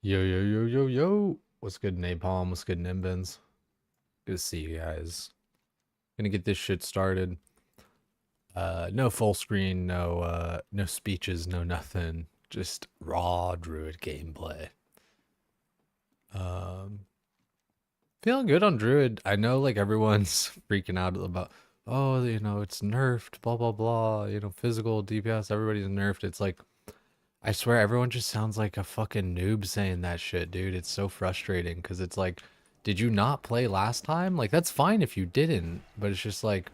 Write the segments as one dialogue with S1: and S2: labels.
S1: Yo, yo, yo, yo, yo. What's good, Napalm? What's good, Nimbins? Good to see you guys. Gonna get this shit started. No full screen, no speeches, no nothing. Just raw Druid gameplay. Um, Feeling good on Druid. I know like everyone's freaking out about, oh, it's nerfed, blah blah blah, physical DPS, everybody's nerfed. It's like I swear everyone just sounds like a fucking noob saying that shit, dude. It's so frustrating because it's like, did you not play last time? Like that's fine if you didn't, but it's just like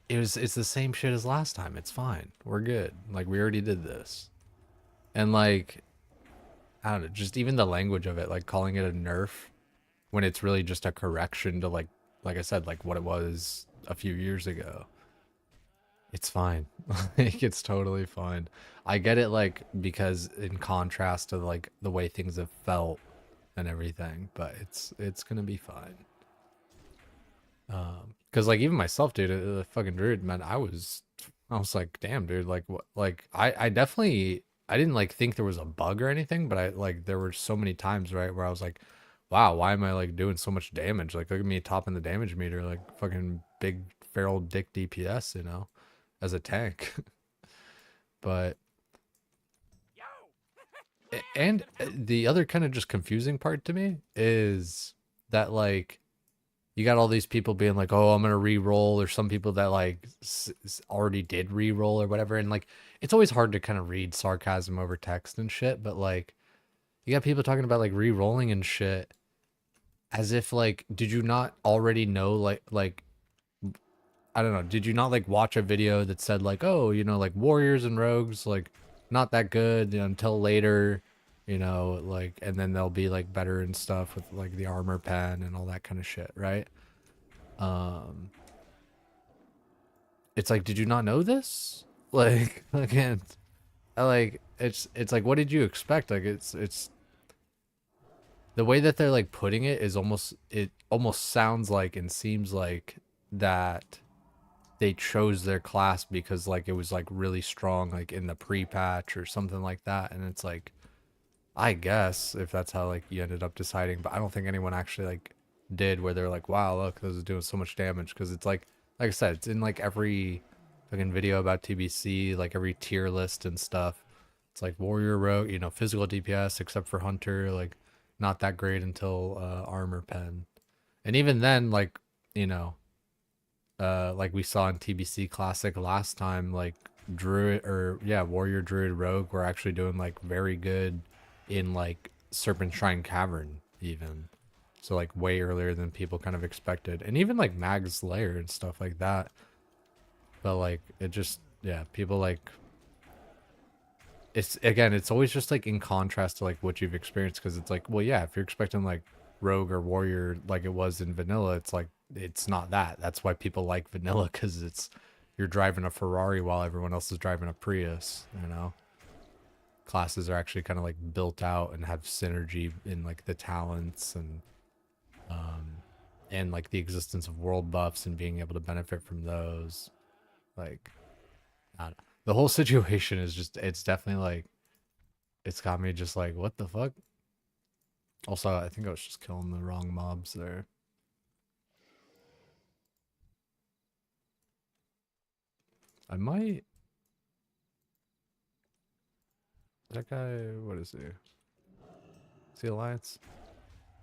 S1: it's the same shit as last time. It's fine. We're good. Like we already did this. And like I don't know, just even the language of it, like calling it a nerf when it's really just a correction to like I said, like what it was a few years ago. It's fine. Like it's totally fine. I get it like because in contrast to like the way things have felt and everything, but it's gonna be fine. Cause like even myself, dude, fucking Druid, man, I was like, damn, dude, like what like I definitely I didn't like think there was a bug or anything, but I like there were so many times, right, where I was like, wow, why am I like doing so much damage? Like look at me topping the damage meter, like fucking big feral dick DPS, as a tank. But and the other kind of just confusing part to me is that like you got all these people being like, "Oh, I'm gonna re-roll," or some people that like already did re-roll or whatever, and like it's always hard to kind of read sarcasm over text and shit. But like you got people talking about like re-rolling and shit as if like, did you not already know like I don't know, did you not like watch a video that said like, oh, like warriors and rogues like not that good until later, like and then they'll be like better and stuff with like the armor pen and all that kind of shit, right? Um it's like, did you not know this? Like again, like it's like what did you expect? Like it's the way that they're like putting it is almost sounds like and seems like that they chose their class because like it was like really strong like in the pre-patch or something like that, and it's like I guess if that's how like you ended up deciding, but I don't think anyone actually like did where they're like, wow, look, this is doing so much damage, because it's like I said, it's in like every fucking video about TBC, like every tier list and stuff. It's like warrior, rogue, physical DPS except for hunter, like not that great until armor pen, and even then like you know like we saw in TBC Classic last time, like Druid or yeah, Warrior, Druid, Rogue were actually doing like very good in like Serpent Shrine Cavern even. So like way earlier than people kind of expected. And even like Mag's Lair and stuff like that. But like it just yeah, people like it's again, it's always just like in contrast to like what you've experienced, because it's like, well yeah, if you're expecting like Rogue or Warrior like it was in vanilla, it's like it's not that. That's why people like vanilla, because it's you're driving a Ferrari while everyone else is driving a Prius. Classes are actually kind of like built out and have synergy in like the talents um and like the existence of world buffs and being able to benefit from those. Like I don't know. The whole situation is just it's definitely like it's got me just like what the fuck. Also, I think I was just killing the wrong mobs there. I might. That guy, what is he? Is he Alliance?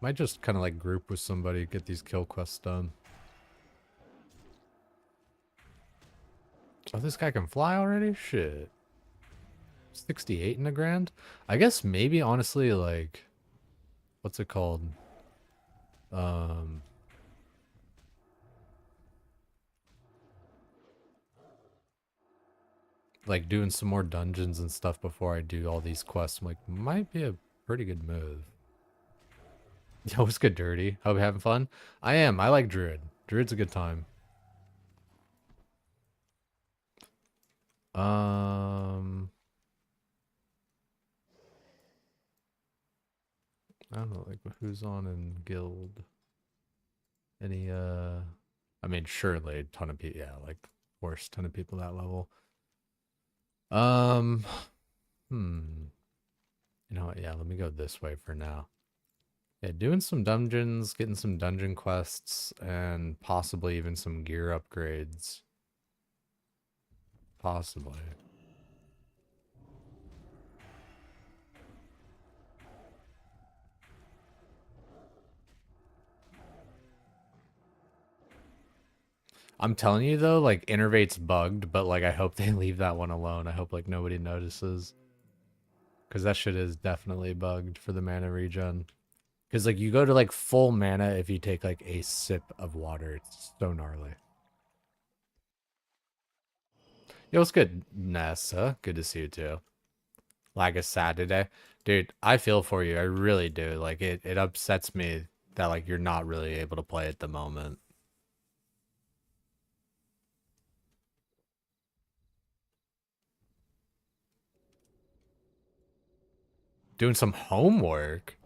S1: Might just kind of like group with somebody, get these kill quests done. Oh, this guy can fly already? Shit. 68 in a grand? I guess maybe honestly, like, what's it called? Um, like doing some more dungeons and stuff before I do all these quests, like, might be a pretty good move. Yo, what's good, Dirty? Hope you're having fun. I am. I like Druid. Druid's a good time. Um, I don't know, like who's on in guild? Any I mean surely a ton of people, yeah, like of course, ton of people that level. Um, hmm. You know what? Yeah, let me go this way for now. Yeah, doing some dungeons, getting some dungeon quests, and possibly even some gear upgrades. Possibly. I'm telling you though, like Innervate's bugged, but like I hope they leave that one alone. I hope like nobody notices. Cause that shit is definitely bugged for the mana regen. Cause like you go to like full mana if you take like a sip of water. It's so gnarly. Yo, what's good, Nessa? Good to see you too. Like a sad today. Dude, I feel for you. I really do. Like it upsets me that like you're not really able to play at the moment. Doing some homework.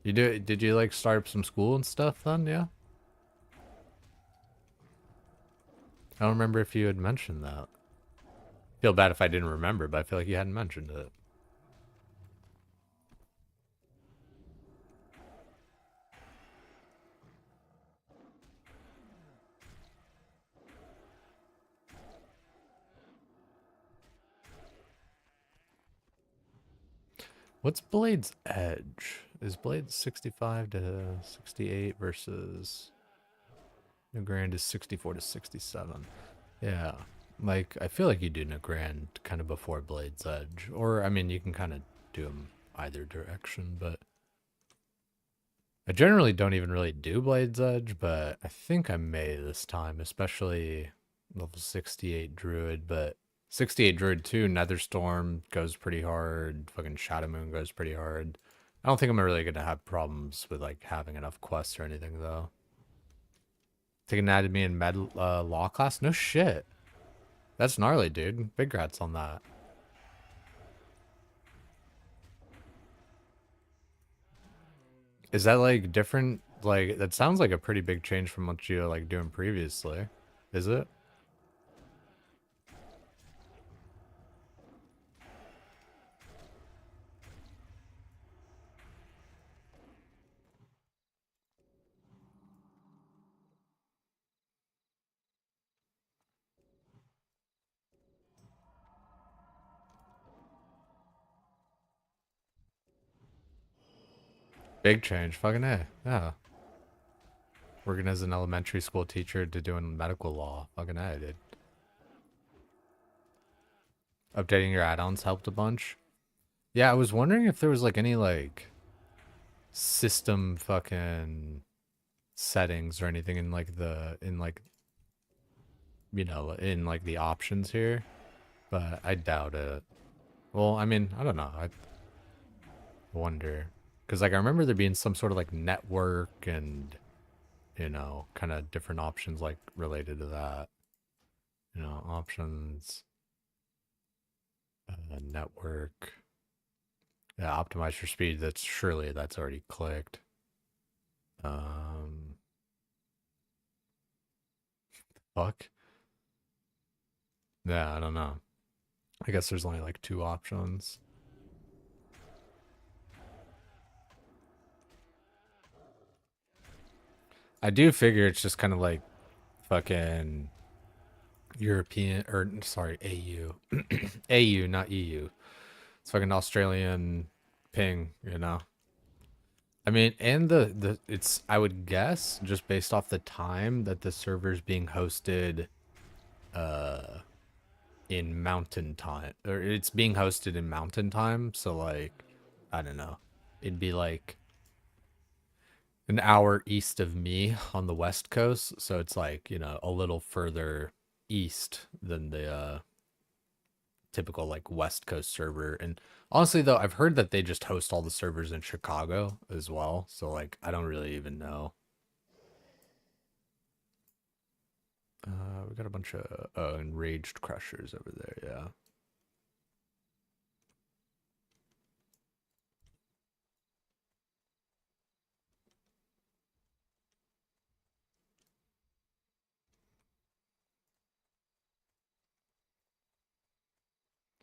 S1: Did you like start up some school and stuff then? Yeah. I don't remember if you had mentioned that. Feel bad if I didn't remember, but I feel like you hadn't mentioned it. What's Blade's edge? Is Blade 65 to 68 versus New Grand is 64 to 67? Yeah. Like, I feel like you do New Grand kind of before Blade's Edge. Or, I mean, you can kind of do them either direction, but I generally don't even really do Blade's Edge, but I think I may this time, especially level 68 Druid, but 68 Druid 2, Netherstorm goes pretty hard, fucking Shadow Moon goes pretty hard. I don't think I'm really gonna have problems with like having enough quests or anything though. Take anatomy and med law class? No shit. That's gnarly, dude. Big grats on that. Is that like different? Like that sounds like a pretty big change from what you were like doing previously. Is it? Big change. Fucking A. Yeah. Working as an elementary school teacher to doing medical law. Fucking A, dude. Updating your add-ons helped a bunch. Yeah, I was wondering if there was like any like system fucking settings or anything in like in like the options here, but I doubt it. Well, I mean, I don't know. I wonder because like I remember there being some sort of like network and kind of different options like related to that. Options, network. Yeah, optimize for speed. That's already clicked. Um, fuck. Yeah, I don't know. I guess there's only like two options. I do figure it's just kind of like fucking European or sorry, AU. AU, not EU. It's fucking Australian ping, you know. I mean, and the it's I would guess just based off the time that the server's being hosted uh in mountain time or it's being hosted in mountain time, so like I don't know. It'd be like an hour east of me on the west coast, so it's like, a little further east than the typical like west coast server. And honestly though, I've heard that they just host all the servers in Chicago as well, so like I don't really even know. We got a bunch of enraged crushers over there. Yeah.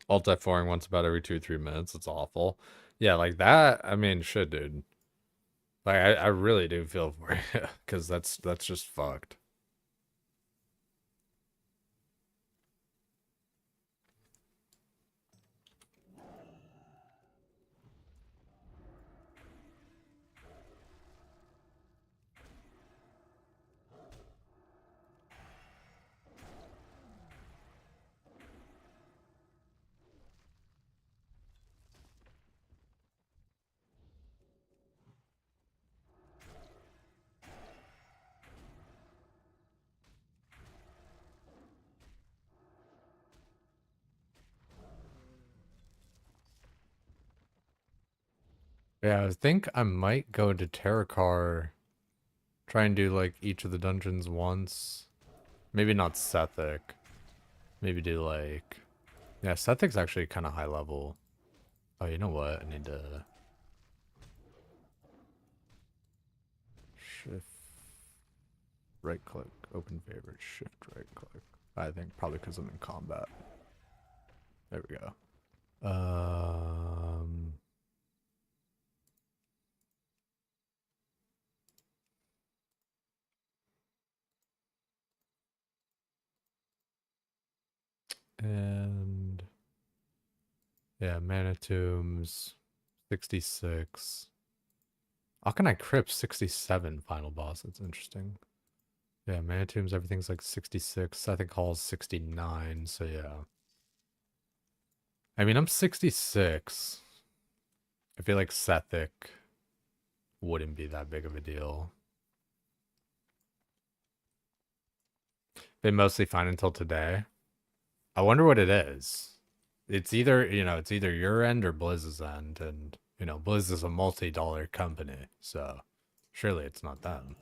S1: Alt F4ing once about every 2 or 3 minutes. It's awful. Yeah, like that. I mean, shit, dude. Like I really do feel for you because that's just fucked. Yeah, I think I might go to Terracar, try and do like each of the dungeons once. Maybe not Sethic. Maybe do like yeah, Sethic's actually kind of high level. Oh, you know what? I need to shift right click, open favorite, shift right click. I think probably because I'm in combat. There we go. Um, and yeah, Mana Tombs, 66. How can I crypt 67 final boss? That's interesting. Yeah, Mana Tombs, everything's like 66. I think Hall's 69, so yeah. I mean, I'm 66. I feel like Sethic wouldn't be that big of a deal. Been mostly fine until today. I wonder what it is. It's either, it's either your end or Blizz's end, and, Blizz is a multi-dollar company, so surely it's not them.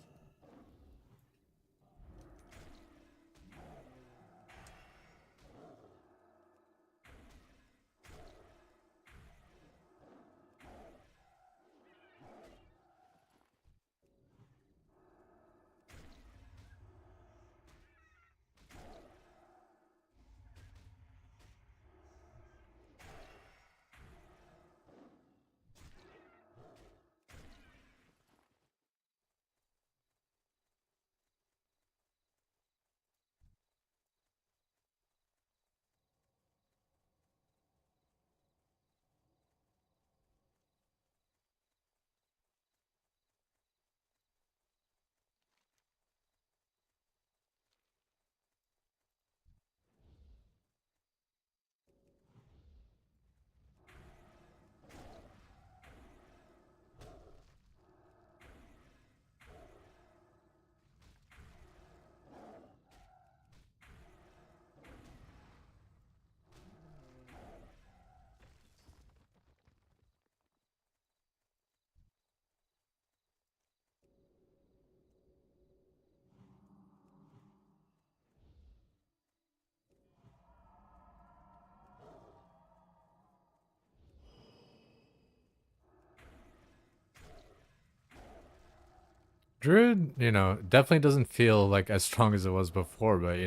S1: Druid, definitely doesn't feel like as strong as it was before, but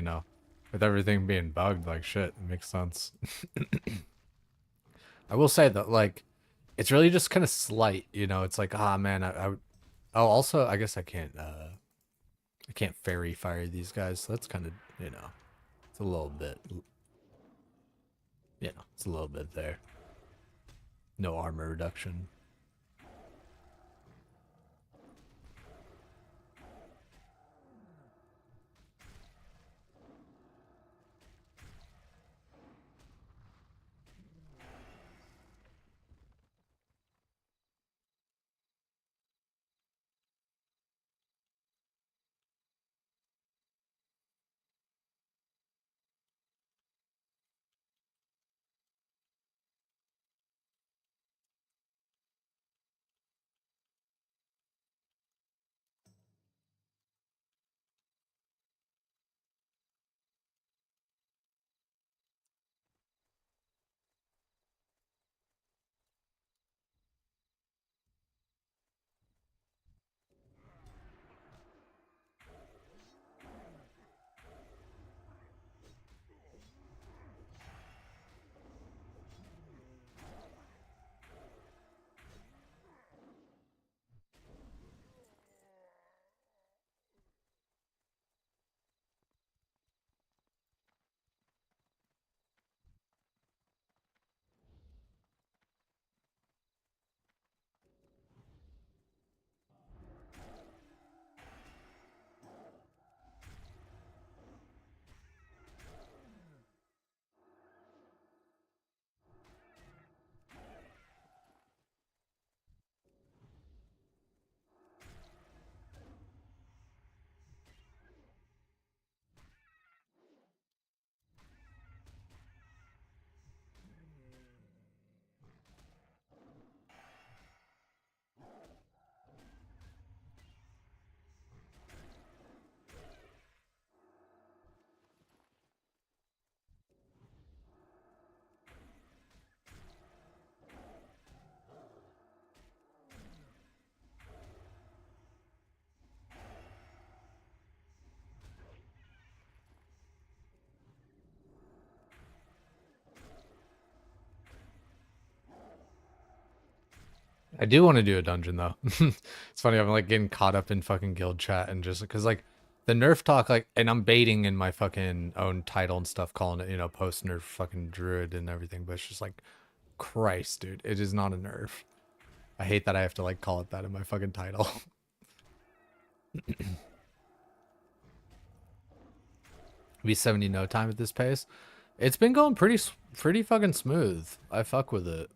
S1: with everything being bugged, like shit, it makes sense. I will say that like it's really just kind of slight, it's like, ah man, oh also I guess I can't fairy fire these guys, so that's kind of, it's a little bit, it's a little bit there. No armor reduction. I do want to do a dungeon though. It's funny, I'm like getting caught up in fucking guild chat and just because like the nerf talk, like, and I'm baiting in my fucking own title and stuff, calling it, you know, post nerf fucking druid and everything, but it's just like, Christ, dude, it is not a nerf. I hate that I have to like call it that in my fucking title. Be 70 no time at this pace. It's been going pretty fucking smooth. I fuck with it.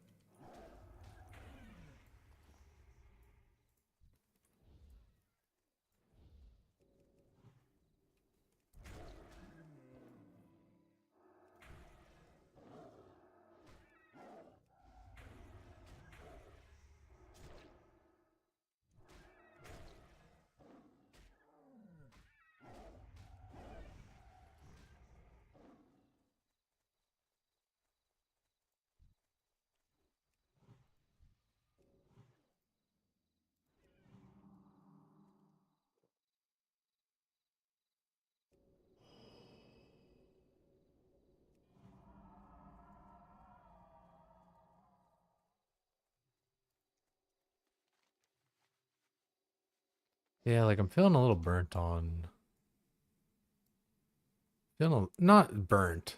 S1: Yeah, like I'm feeling a little burnt on. Feeling not burnt.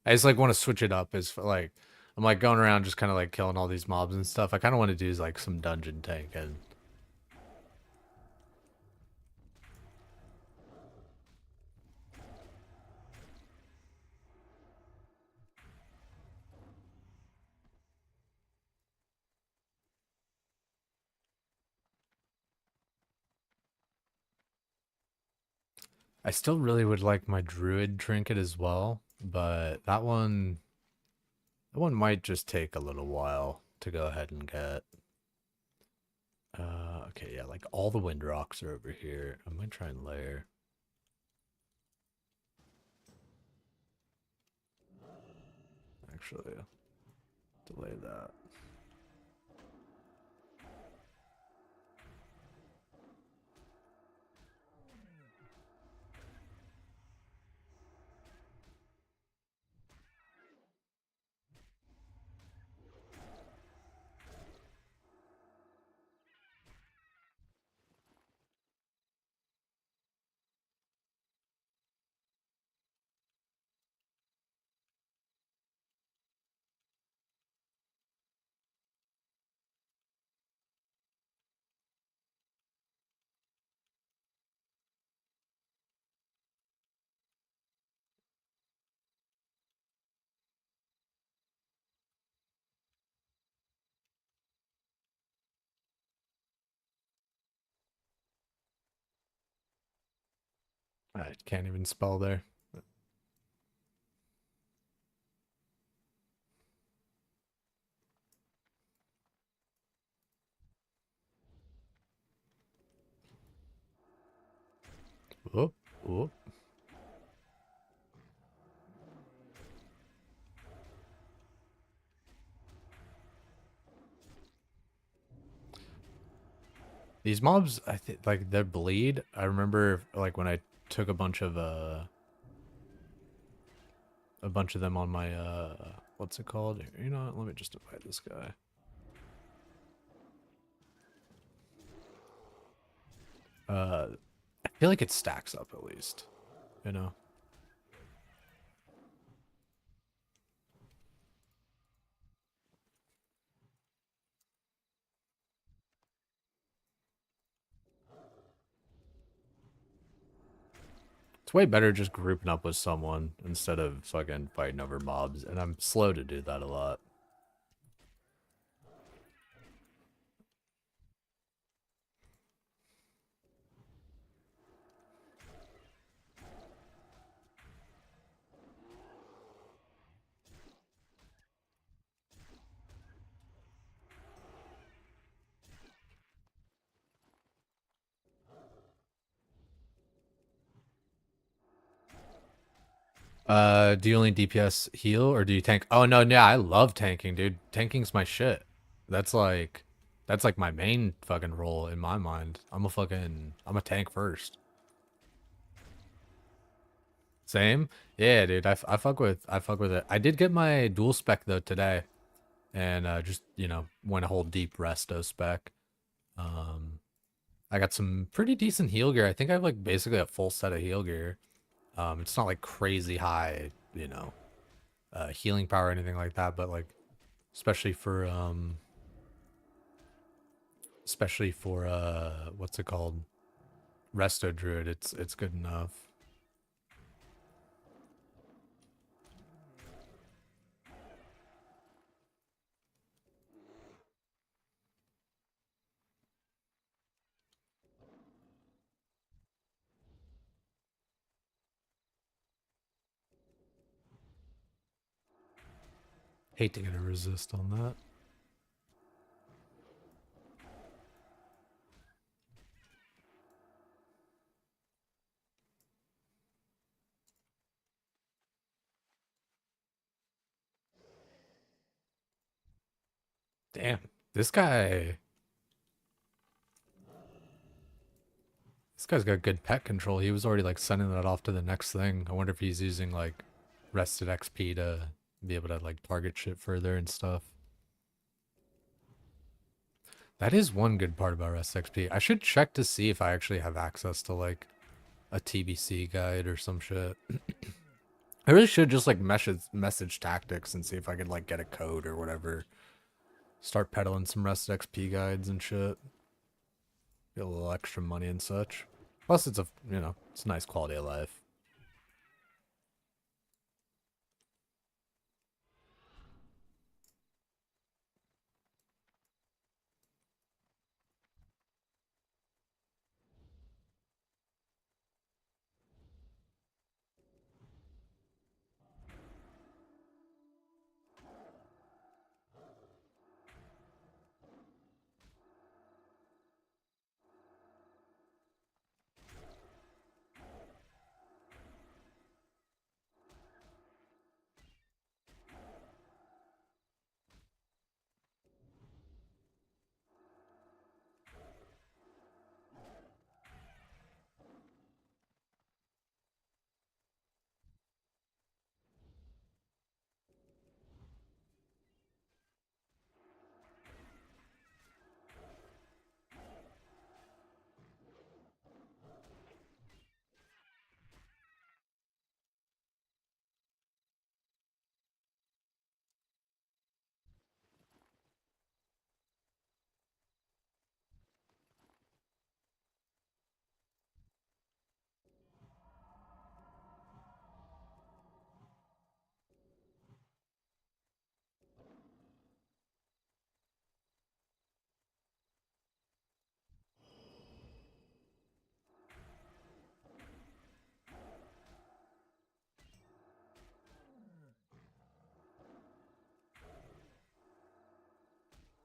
S1: I just like want to switch it up. As like I'm like going around just kind of like killing all these mobs and stuff. I kind of want to do is like some dungeon tank and I still really would like my druid trinket as well, but that one might just take a little while to go ahead and get. Okay, yeah, like all the wind rocks are over here. I'm gonna try and layer. Actually, delay that. I can't even spell there. Whoop, whoop. These mobs, I think, like they bleed. I remember, like when I took a bunch of them on my what's it called? You know what? Let me just invite this guy. I feel like it stacks up at least. You know, it's way better just grouping up with someone instead of fucking fighting over mobs. And I'm slow to do that a lot. Do you only DPS heal or do you tank? Oh no, yeah, I love tanking, dude. Tanking's my shit. That's like that's like my main fucking role in my mind. I'm a tank first. Same? Yeah, dude. I fuck with it. I did get my dual spec though today. and just, you know, went a whole deep resto spec. I got some pretty decent heal gear. I think I have like basically a full set of heal gear. It's not like crazy high, you know, healing power or anything like that, but like especially for what's it called? Resto Druid, it's good enough. Hate to get a resist on that. Damn, this guy, this guy's got good pet control. He was already like sending that off to the next thing. I wonder if he's using like rested XP to be able to like target shit further and stuff. That is one good part about Rest XP. I should check to see if I actually have access to like a TBC guide or some shit. I really should just like message tactics and see if I could like get a code or whatever. Start peddling some Rest XP guides and shit. Get a little extra money and such. Plus it's a, you know, it's a nice quality of life.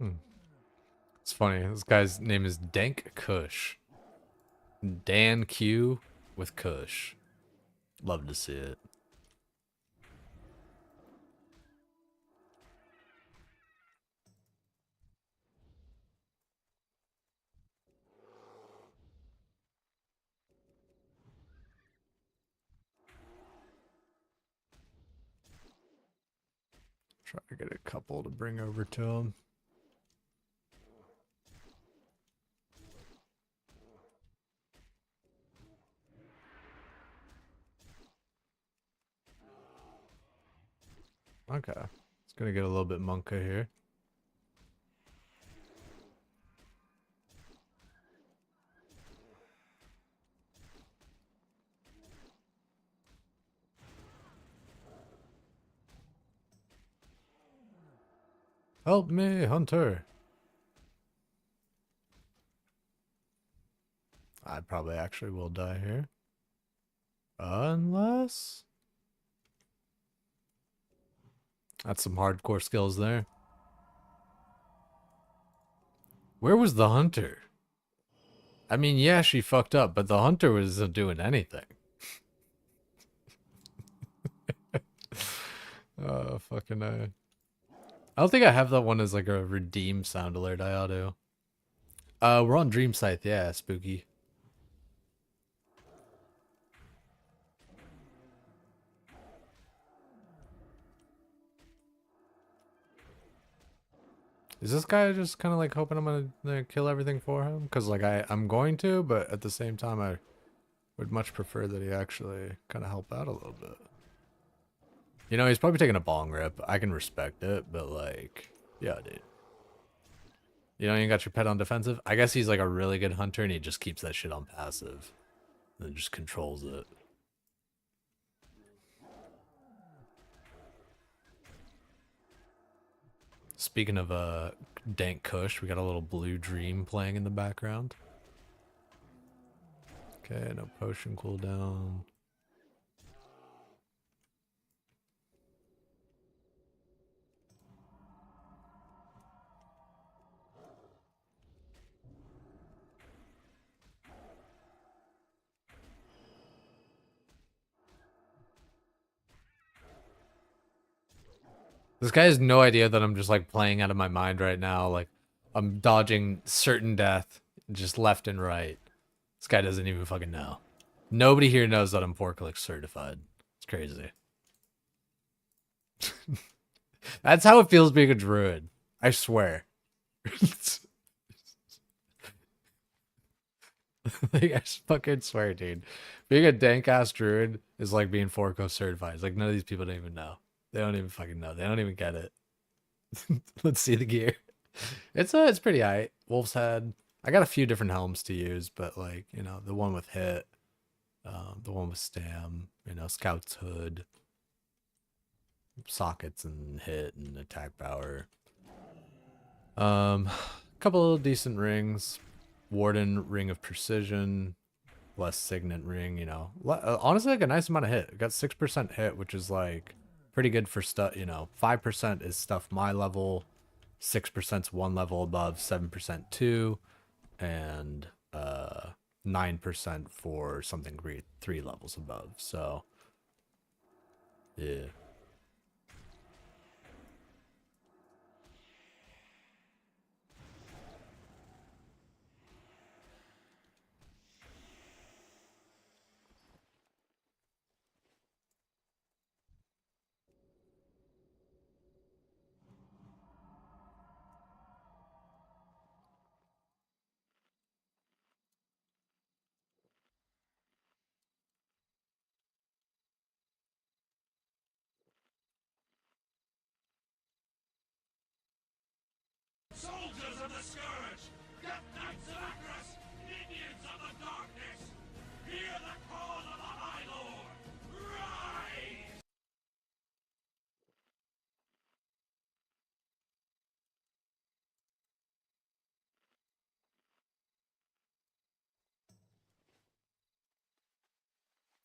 S1: Hmm. It's funny. This guy's name is Dank Kush. Dan Q with Kush. Love to see it. Try to get a couple to bring over to him. Okay. It's gonna get a little bit monka here. Help me, Hunter. I probably actually will die here. Unless... That's some hardcore skills there. Where was the Hunter? I mean, yeah, she fucked up, but the Hunter wasn't doing anything. Oh, fucking I don't think I have that one as like a redeem sound alert. I ought to. We're on Dream Scythe, yeah, spooky. Is this guy just kind of like hoping I'm gonna kill everything for him? Cause like I'm going to, but at the same time I would much prefer that he actually kind of help out a little bit. You know, he's probably taking a bong rip. I can respect it, but like, yeah, dude. You know, you got your pet on defensive. I guess he's like a really good hunter, and he just keeps that shit on passive, and just controls it. Speaking of dank kush, we got a little blue dream playing in the background. Okay, no potion cooldown. This guy has no idea that I'm just like playing out of my mind right now. Like I'm dodging certain death just left and right. This guy doesn't even fucking know. Nobody here knows that I'm Porklick certified. It's crazy. That's how it feels being a druid. I swear. Like, I fucking swear, dude. Being a dank ass druid is like being Forco certified. It's like none of these people don't even know. They don't even fucking know. They don't even get it. Let's see the gear. It's pretty aight. Wolf's head. I got a few different helms to use, but like, you know, the one with hit, the one with stam, you know, scout's hood, sockets and hit and attack power. Couple of decent rings. Warden ring of precision, less signet ring, you know. Honestly, like a nice amount of hit. I got 6% hit, which is like pretty good for stuff, you know. 5% is stuff my level, 6%'s one level above, 7% two, and 9% for something three levels above. So yeah.
S2: Soldiers of the Scourge, Death Knights of Acros, Minions of the Darkness, hear the call of the High Lord! Rise!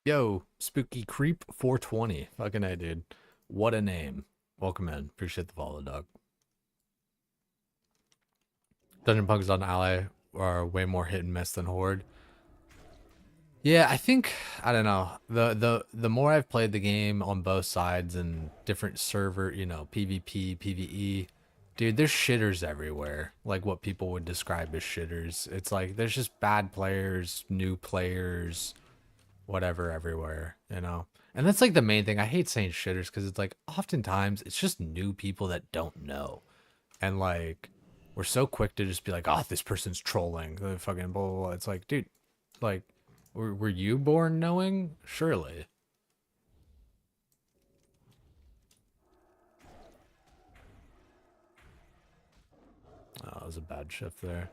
S1: Yo, Spooky Creep 420. Fucking A, dude. What a name. Welcome in. Appreciate the follow, dog. Dungeon Punks on Ally are way more hit and miss than Horde. Yeah, I think I don't know. The more I've played the game on both sides and different server, you know, PvP, PvE, dude, there's shitters everywhere. Like what people would describe as shitters. It's like there's just bad players, new players, whatever everywhere, you know. And that's like the main thing. I hate saying shitters because it's like oftentimes it's just new people that don't know. And like we're so quick to just be like, oh, this person's trolling. Fucking blah, blah, blah. It's like, dude, like, were you born knowing? Surely. Oh, that was a bad shift there.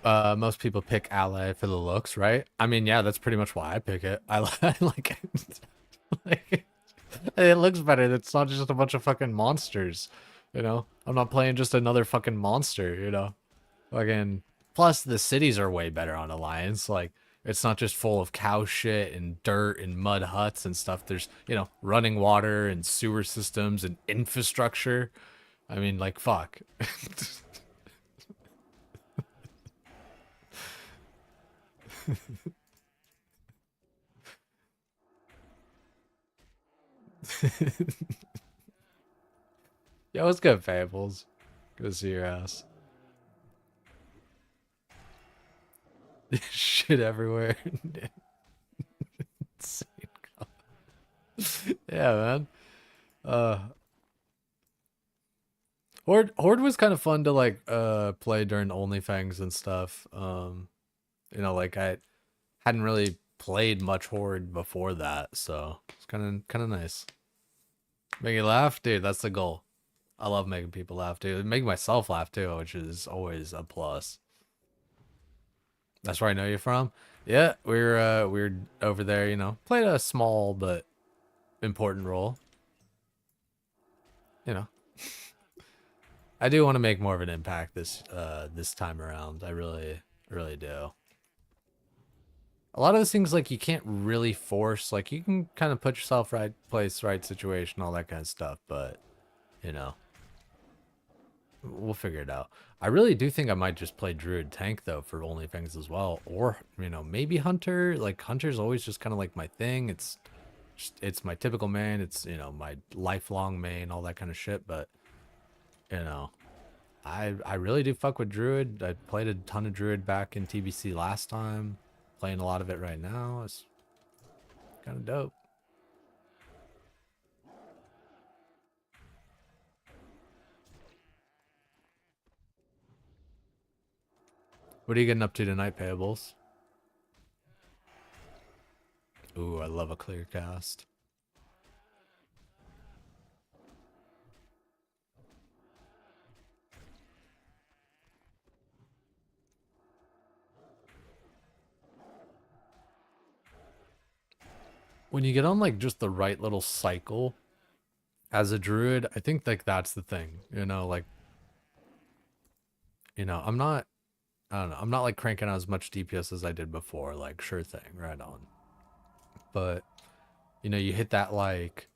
S1: Most people pick ally for the looks, right? I mean, yeah, that's pretty much why I pick it. I like it. Like, it looks better. It's not just a bunch of fucking monsters, you know? I'm not playing just another fucking monster, you know? Fucking plus the cities are way better on Alliance. Like it's not just full of cow shit and dirt and mud huts and stuff. There's, you know, running water and sewer systems and infrastructure. I mean, like fuck. Yo, what's good, Fables? Good to see your ass. Shit everywhere. Yeah, man. Uh, Horde was kind of fun to like play during OnlyFans and stuff. Like I hadn't really played much Horde before that, so it's kind of nice. Make you laugh, dude. That's the goal. I love making people laugh, dude. Make myself laugh too, which is always a plus. That's where I know you're from. Yeah, we were over there. Played a small but important role. You know, I do want to make more of an impact this time around. I really do. A lot of those things like you can't really force. Like you can kind of put yourself right place, right situation, all that kind of stuff. But you know, we'll figure it out. I really do think I might just play Druid tank though for OnlyFans as well, or maybe Hunter. Like Hunter's always just kind of like my thing. It's my typical main. It's my lifelong main, all that kind of shit. But you know, I really do fuck with Druid. I played a ton of Druid back in TBC last time. Playing a lot of it right now. It's kind of dope. What are you getting up to tonight, Payables? Ooh, I love a clear cast. When you get on like just the right little cycle as a druid, I think like that's the thing. I don't know, I'm not like cranking out as much DPS as I did before, like sure thing, right on. But you hit that like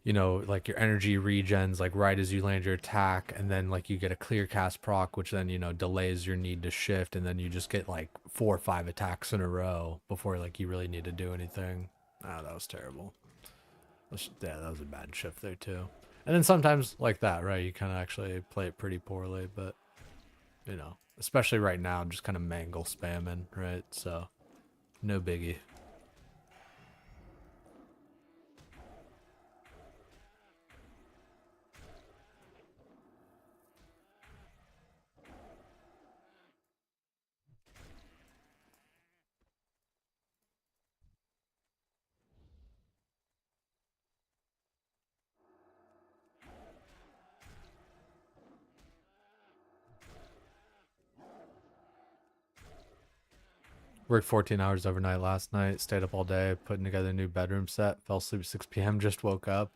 S1: like your energy regens like right as you land your attack, and then like you get a clear cast proc, which then delays your need to shift, and then you just get like 4 or 5 attacks in a row before like you really need to do anything. Oh, that was terrible. Yeah, that was a bad shift there too. And then sometimes like that, right, you kind of actually play it pretty poorly, but especially right now, I'm just kind of mangle spamming, right? So no biggie. Worked 14 hours overnight last night, stayed up all day, putting together a new bedroom set, fell asleep at 6 p.m., just woke up.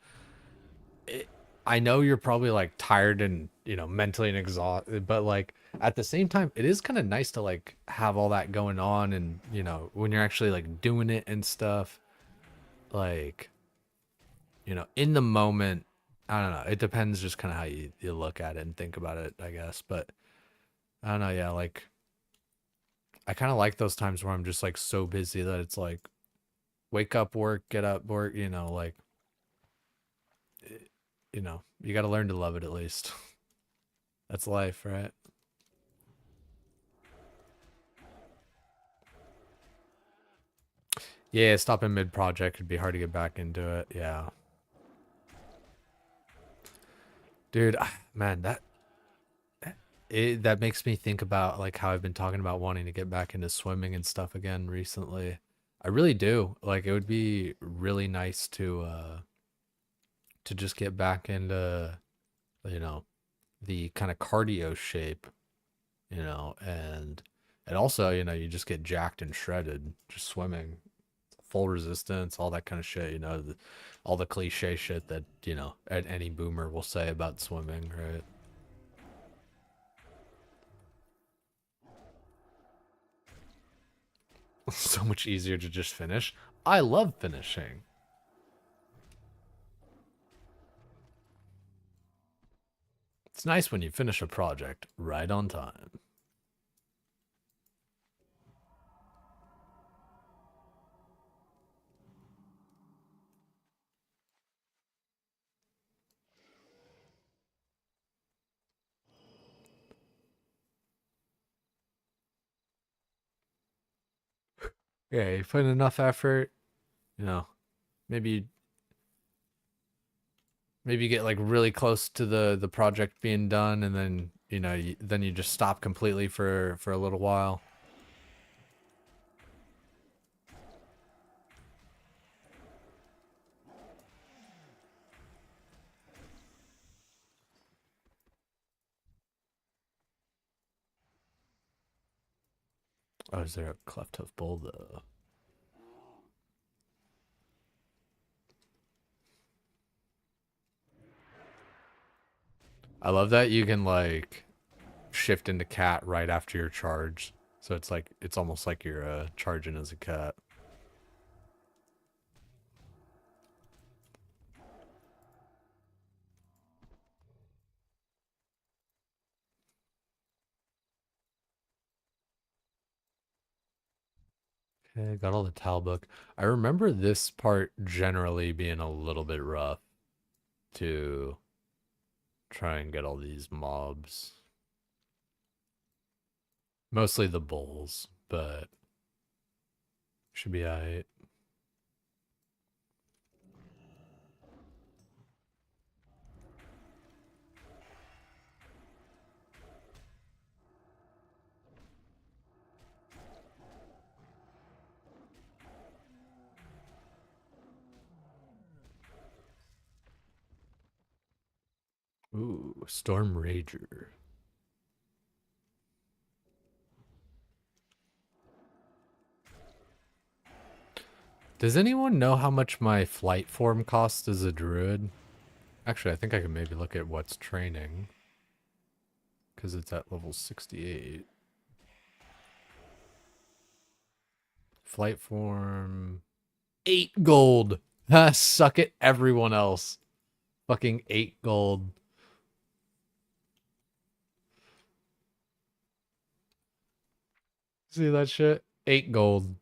S1: I know you're probably like tired and, mentally and exhausted, but like at the same time, it is kind of nice to like have all that going on and, when you're actually like doing it and stuff, like, in the moment, I don't know. It depends just kind of how you look at it and think about it, I guess. But I don't know. Yeah, like I kind of like those times where I'm just like so busy that it's like wake up, work, get up, work, like you got to learn to love it at least. That's life, right? Yeah, stopping mid project could be hard to get back into it. Yeah. Dude, man, that makes me think about like how I've been talking about wanting to get back into swimming and stuff again recently. I really do. Like it would be really nice to just get back into you know the kind of cardio shape, and also, you just get jacked and shredded just swimming. Full resistance, all that kind of shit, all the cliche shit that, any boomer will say about swimming, right? So much easier to just finish. I love finishing. It's nice when you finish a project right on time. Yeah, you put in enough effort, you know, maybe maybe you get like really close to the project being done, and then then you just stop completely for a little while. Oh, is there a cleft hoof bull though? I love that you can like shift into cat right after your charge. So it's like it's almost like you're charging as a cat. Okay, got all the tile book. I remember this part generally being a little bit rough to try and get all these mobs. Mostly the bulls, but should be alright. Ooh, Storm Rager. Does anyone know how much my flight form costs as a druid? Actually, I think I can maybe look at what's training. Because it's at level 68. Flight form. 8 gold. Suck it, everyone else. Fucking 8 gold. See that shit? 8 gold.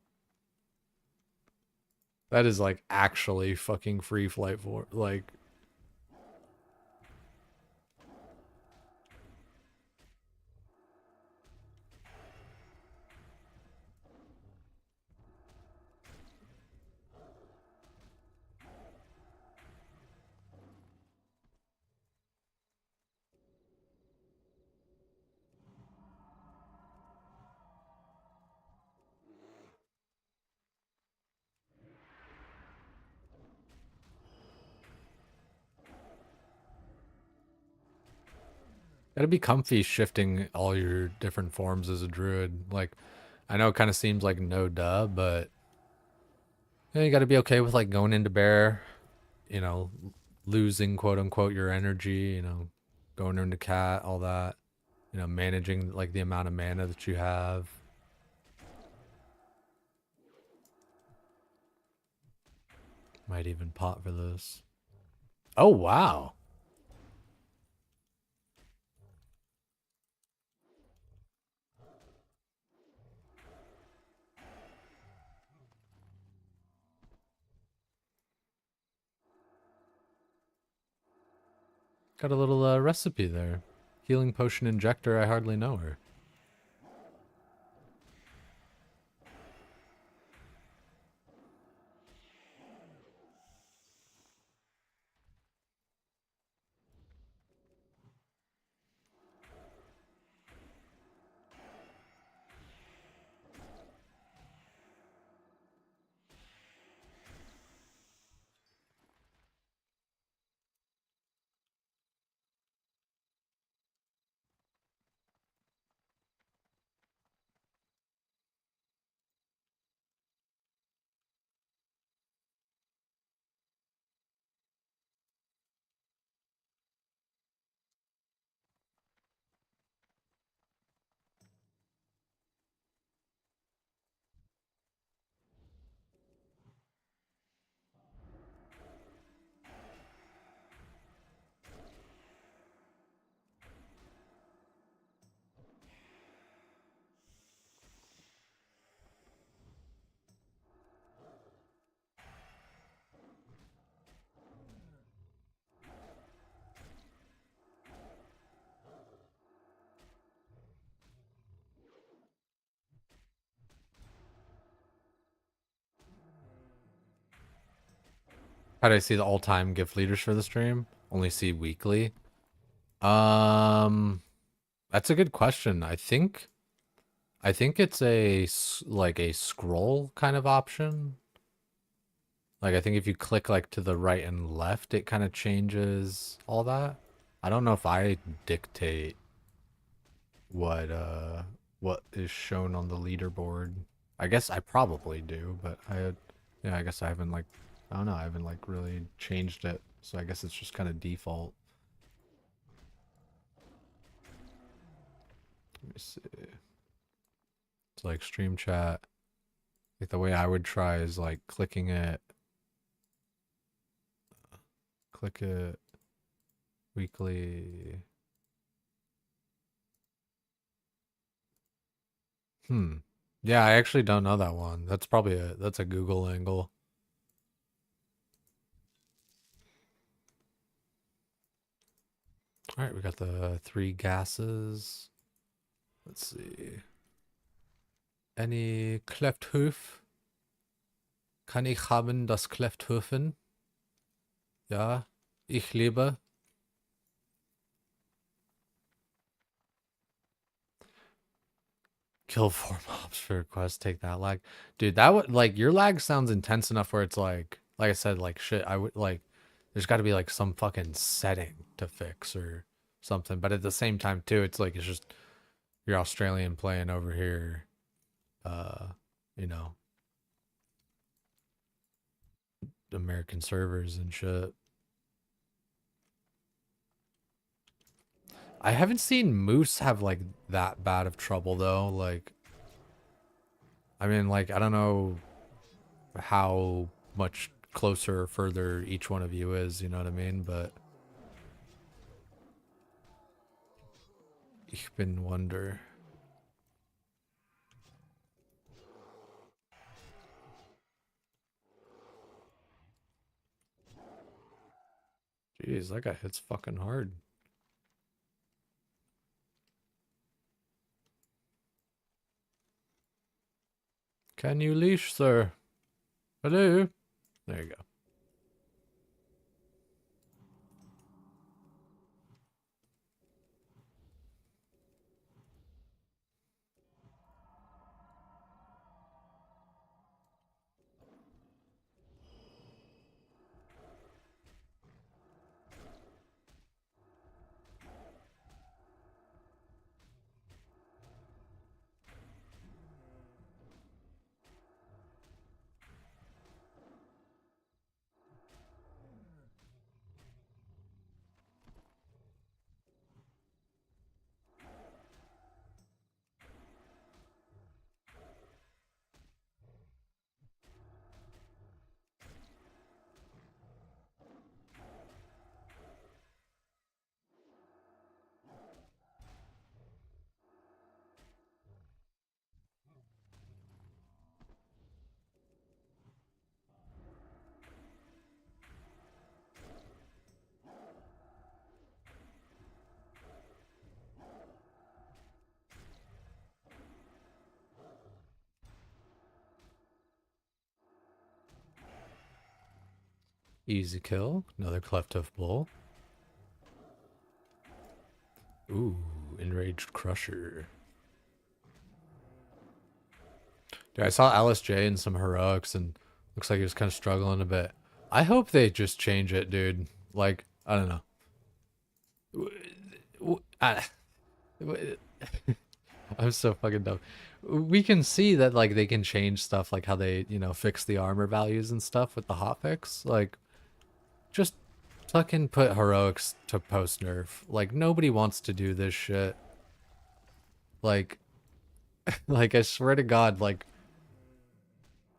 S1: That is like actually fucking free flight for like gotta be comfy shifting all your different forms as a druid. Like I know it kind of seems like no duh, but you gotta be okay with like going into bear, you know, losing quote unquote your energy, going into cat, all that. Managing like the amount of mana that you have. Might even pot for this. Oh wow. Got a little recipe there. Healing potion injector, I hardly know her. How do I see the all-time gift leaders for the stream? Only see weekly. Um, that's a good question. I think it's like a scroll kind of option. Like I think if you click like to the right and left, it kind of changes all that. I don't know if I dictate what is shown on the leaderboard. I guess I probably do, but yeah, I guess I haven't like I don't know, I haven't like really changed it. So I guess it's just kind of default. Let me see. It's like stream chat. Like the way I would try is like click it weekly. Hmm. Yeah, I actually don't know that one. That's a Google angle. All right, we got the three gases. Let's see. Any Klefthoof? Kann ich haben das Klefthöfen? Ja, ich lebe. Kill 4 mobs for a quest, take that lag. Dude, that would like your lag sounds intense enough where it's like I said, like shit, I would like there's gotta be like some fucking setting to fix or something. But at the same time too, it's like it's just you're Australian playing over here, uh, you know, American servers and shit. I haven't seen Moose have like that bad of trouble though. Like, I mean, like I don't know how much closer or further each one of you is, you know what I mean? But ich bin wonder. Jeez, that guy hits fucking hard. Can you leash, sir? Hello? There you go. Easy kill. Another Clefthoof Bull. Ooh, Enraged Crusher. Dude, I saw Alice J in some heroics and looks like he was kind of struggling a bit. I hope they just change it, dude. Like, I don't know. I'm so fucking dumb. We can see that like they can change stuff like how they, fix the armor values and stuff with the hotfix. Like just fucking put heroics to post nerf. Like nobody wants to do this shit. Like like I swear to God, like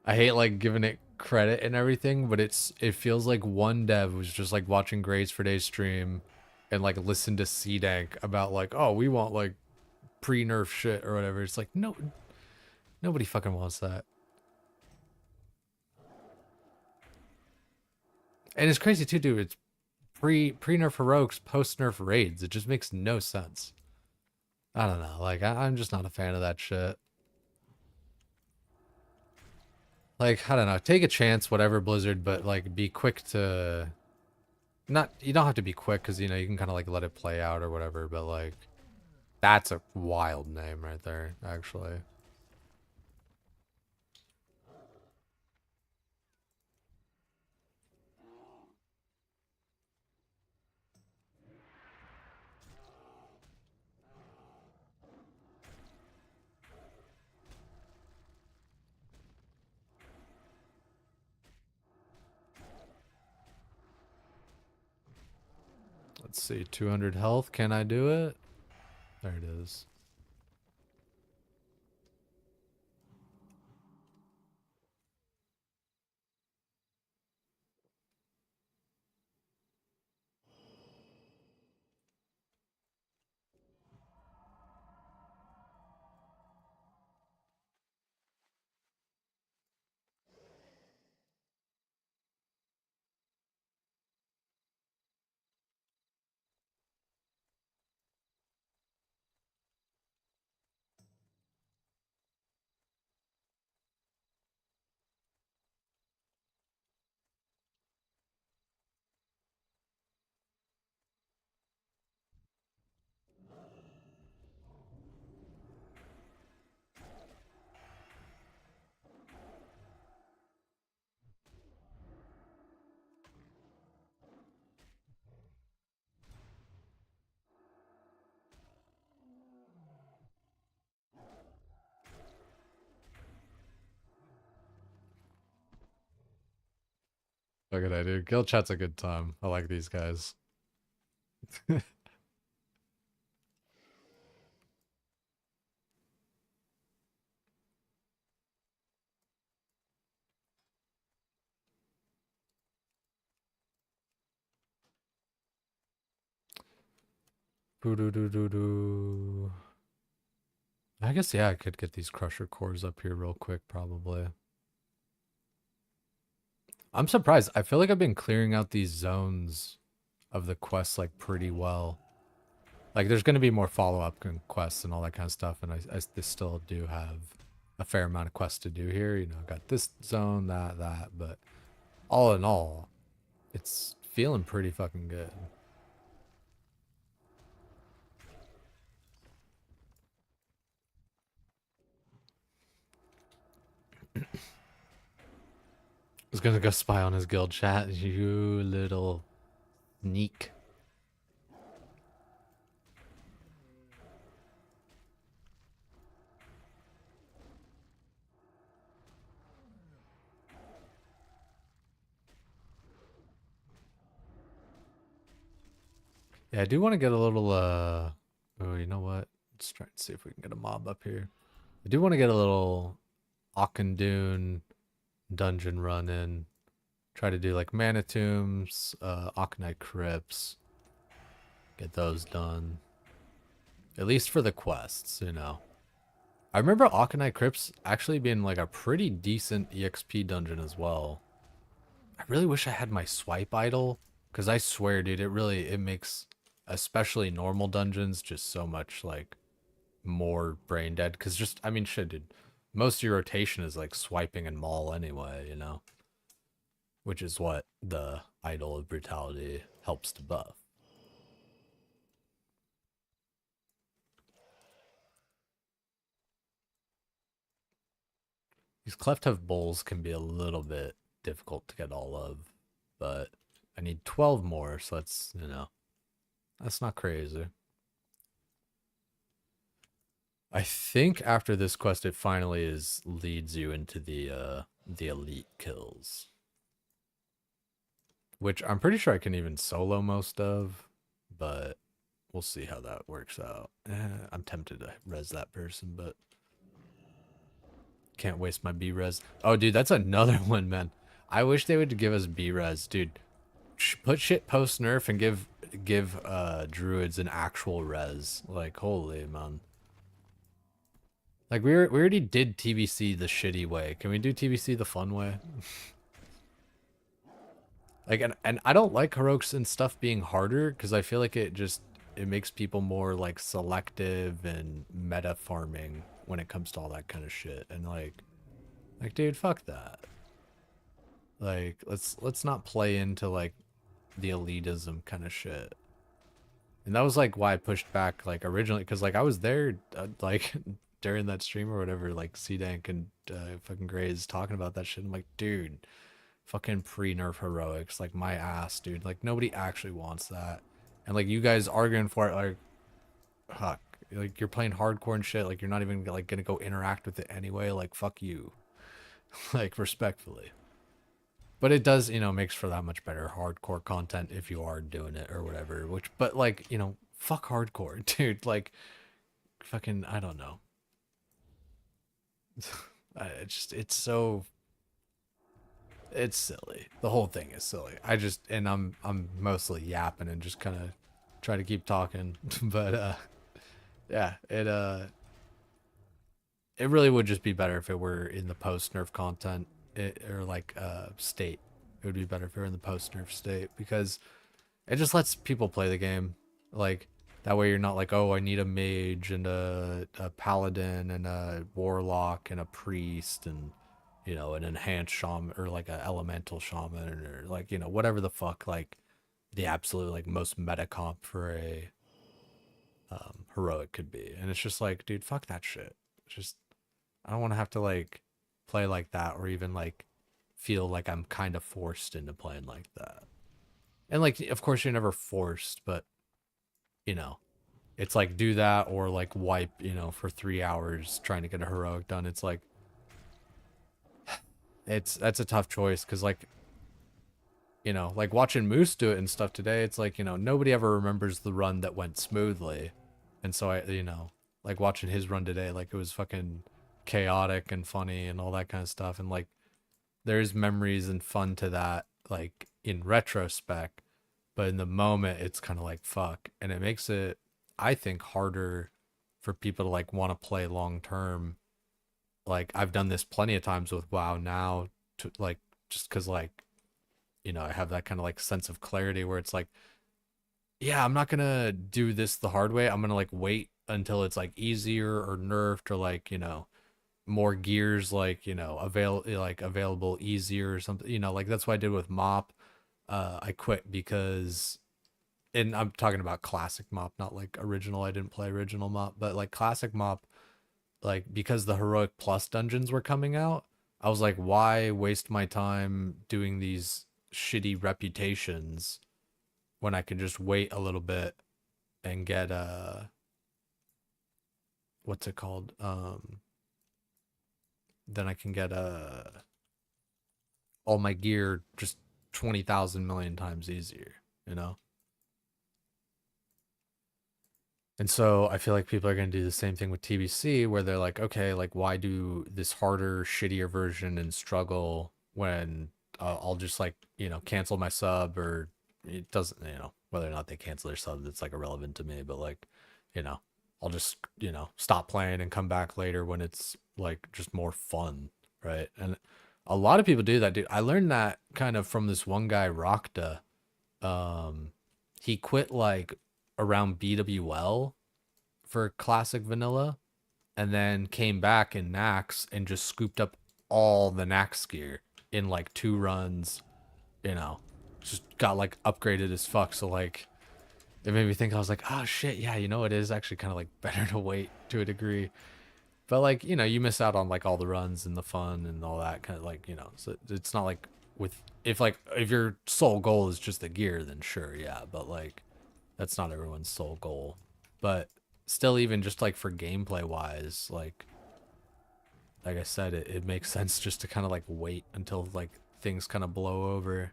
S1: I hate like giving it credit and everything, but it feels like one dev was just like watching Grays for Days stream and like listened to C-Dank about like, oh, we want like pre-nerf shit or whatever. It's like no, nobody fucking wants that. And it's crazy too, dude. It's pre-nerf heroics, post-nerf raids. It just makes no sense. I don't know. Like I'm just not a fan of that shit. Like, I don't know, take a chance, whatever, Blizzard, but like be quick to not, you don't have to be quick because you know you can kind of like let it play out or whatever, but like that's a wild name right there, actually. Let's see, 200 health. Can I do it? There it is. Look at that, dude. Guild chat's a good time. I like these guys. Boo doo doo doo doo. I guess, yeah, I could get these crusher cores up here real quick, probably. I'm surprised. I feel like I've been clearing out these zones of the quests like pretty well. Like there's going to be more follow-up quests and all that kind of stuff, and I still do have a fair amount of quests to do here. You know, got this zone, that, but all in all, it's feeling pretty fucking good. I was gonna go spy on his guild chat, you little sneak. Yeah, I do want to get a little, oh, you know what? Let's try and see if we can get a mob up here. I do want to get a little Auchendoon dungeon run in. Try to do like Mana Tombs, Aconite Crypts. Get those done. At least for the quests, you know. I remember Aconite Crypts actually being like a pretty decent EXP dungeon as well. I really wish I had my swipe idol, because I swear, dude, it makes especially normal dungeons just so much like more brain dead. Because just, I mean, shit, dude, most of your rotation is like swiping and maul anyway, you know, which is what the idol of brutality helps to buff. These Cleftuff bowls can be a little bit difficult to get all of, but I need 12 more, so that's, you know, that's not crazy. I think after this quest, it finally leads you into the elite kills, which I'm pretty sure I can even solo most of, but we'll see how that works out. I'm tempted to res that person, but can't waste my B-res. Oh, dude, that's another one, man. I wish they would give us B-res, dude. Put shit post nerf and give druids an actual res. Like, holy man. Like we already did TBC the shitty way. Can we do TBC the fun way? Like, and I don't like heroics and stuff being harder because I feel like it makes people more like selective and meta farming when it comes to all that kind of shit. And like Like, dude, fuck that. Like, let's not play into like the elitism kind of shit. And that was like why I pushed back like originally, because like I was there like during that stream or whatever, like C-Dank and fucking Grays talking about that shit. I'm like, dude, fucking pre-nerf heroics, like my ass, dude. Like nobody actually wants that. And like you guys arguing for it, like, fuck, like you're playing hardcore and shit. Like you're not even like gonna go interact with it anyway. Like fuck you, like respectfully. But it does, you know, makes for that much better hardcore content if you are doing it or whatever. Which, but like, you know, fuck hardcore, dude. Like, fucking, I don't know. It's just, it's so, it's silly. The whole thing is silly. I just, and I'm mostly yapping and just kind of try to keep talking. But yeah, it really would just be better if it were in the post nerf content or like state. It would be better if it were in the post nerf state because it just lets people play the game. Like that way you're not like, oh, I need a mage and a paladin and a warlock and a priest and you know an enhanced shaman or like a elemental shaman or like you know whatever the fuck like the absolute like most meta comp for a heroic could be. And it's just like, dude, fuck that shit. It's just I don't want to have to like play like that or even like feel like I'm kind of forced into playing like that. And like of course you're never forced, but you know, it's like do that or like wipe, you know, for 3 hours trying to get a heroic done. It's like that's a tough choice because like you know, like watching Moose do it and stuff today, it's like, you know, nobody ever remembers the run that went smoothly. And so I, you know, like watching his run today, like it was fucking chaotic and funny and all that kind of stuff. And like there's memories and fun to that, like in retrospect. But in the moment, it's kind of like fuck. And it makes it, I think, harder for people to like want to play long term. Like I've done this plenty of times with WoW now to like just because like you know, I have that kind of like sense of clarity where it's like, yeah, I'm not gonna do this the hard way. I'm gonna like wait until it's like easier or nerfed or like, you know, more gears like, you know, available easier or something. You know, like that's what I did with Mop. I quit because and I'm talking about classic Mop, not like original. I didn't play original Mop, but like classic Mop, like because the heroic plus dungeons were coming out, I was like, why waste my time doing these shitty reputations when I can just wait a little bit and get what's it called? Then I can get all my gear just 20,000 million times easier, you know? And so I feel like people are going to do the same thing with TBC where they're like, okay, like why do this harder, shittier version and struggle when I'll just like, you know, cancel my sub or it doesn't, you know, whether or not they cancel their sub, that's like irrelevant to me, but like, you know, I'll just, you know, stop playing and come back later when it's like just more fun, right? And a lot of people do that, dude. I learned that kind of from this one guy, Rockta. Um, he quit like around BWL for classic vanilla and then came back in Nax and just scooped up all the Nax gear in like 2 runs, you know, just got like upgraded as fuck. So like it made me think I was like, oh shit, yeah, you know, it is actually kind of like better to wait to a degree. But like, you know, you miss out on like all the runs and the fun and all that kind of like, you know, so it's not like with if your sole goal is just the gear, then sure, yeah, but like that's not everyone's sole goal. But still, even just like for gameplay wise, like I said, it makes sense just to kind of like wait until like things kind of blow over.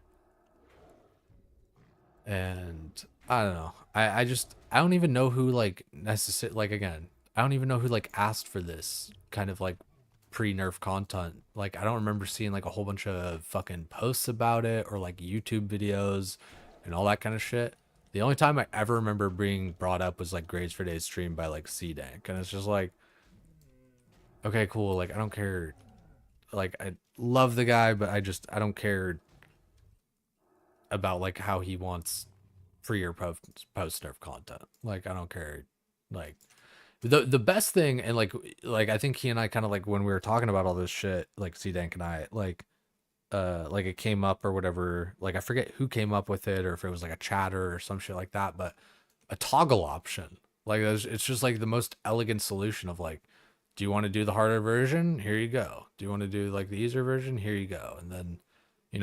S1: And I don't know. I don't even know who like necessarily like again, I don't even know who like asked for this kind of like pre-nerf content. Like I don't remember seeing like a whole bunch of fucking posts about it or like YouTube videos and all that kind of shit. The only time I ever remember being brought up was like Grades for Days stream by like C-Dank. And it's just like, okay, cool. Like I don't care. Like I love the guy, but I don't care about like how he wants pre or post nerf content. Like I don't care. Like The best thing, and like I think he and I kind of like when we were talking about all this shit, like C Dank and I, like it came up or whatever, like I forget who came up with it or if it was like a chatter or some shit like that, but a toggle option, like it's just like the most elegant solution of like, do you want to do the harder version, here you go, do you want to do like the easier version, here you go. And then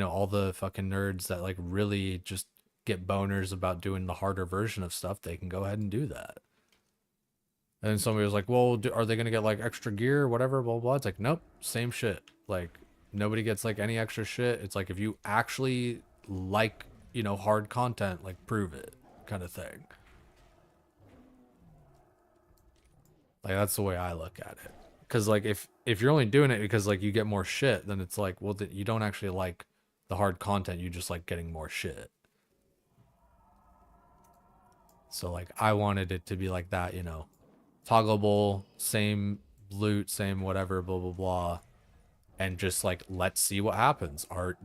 S1: all the fucking nerds that like really just get boners about doing the harder version of stuff, they can go ahead and do that. And then somebody was like, well, are they going to get like extra gear or whatever, blah, blah. It's like, nope, same shit. Like, nobody gets like any extra shit. It's like, if you actually like, hard content, like, prove it kind of thing. Like, that's the way I look at it. Because, like, if you're only doing it because, like, you get more shit, then it's like, well, you don't actually like the hard content. You just like getting more shit. So, like, I wanted it to be like that, toggleable, same loot, same whatever, blah blah blah, and just like let's see what happens. Art,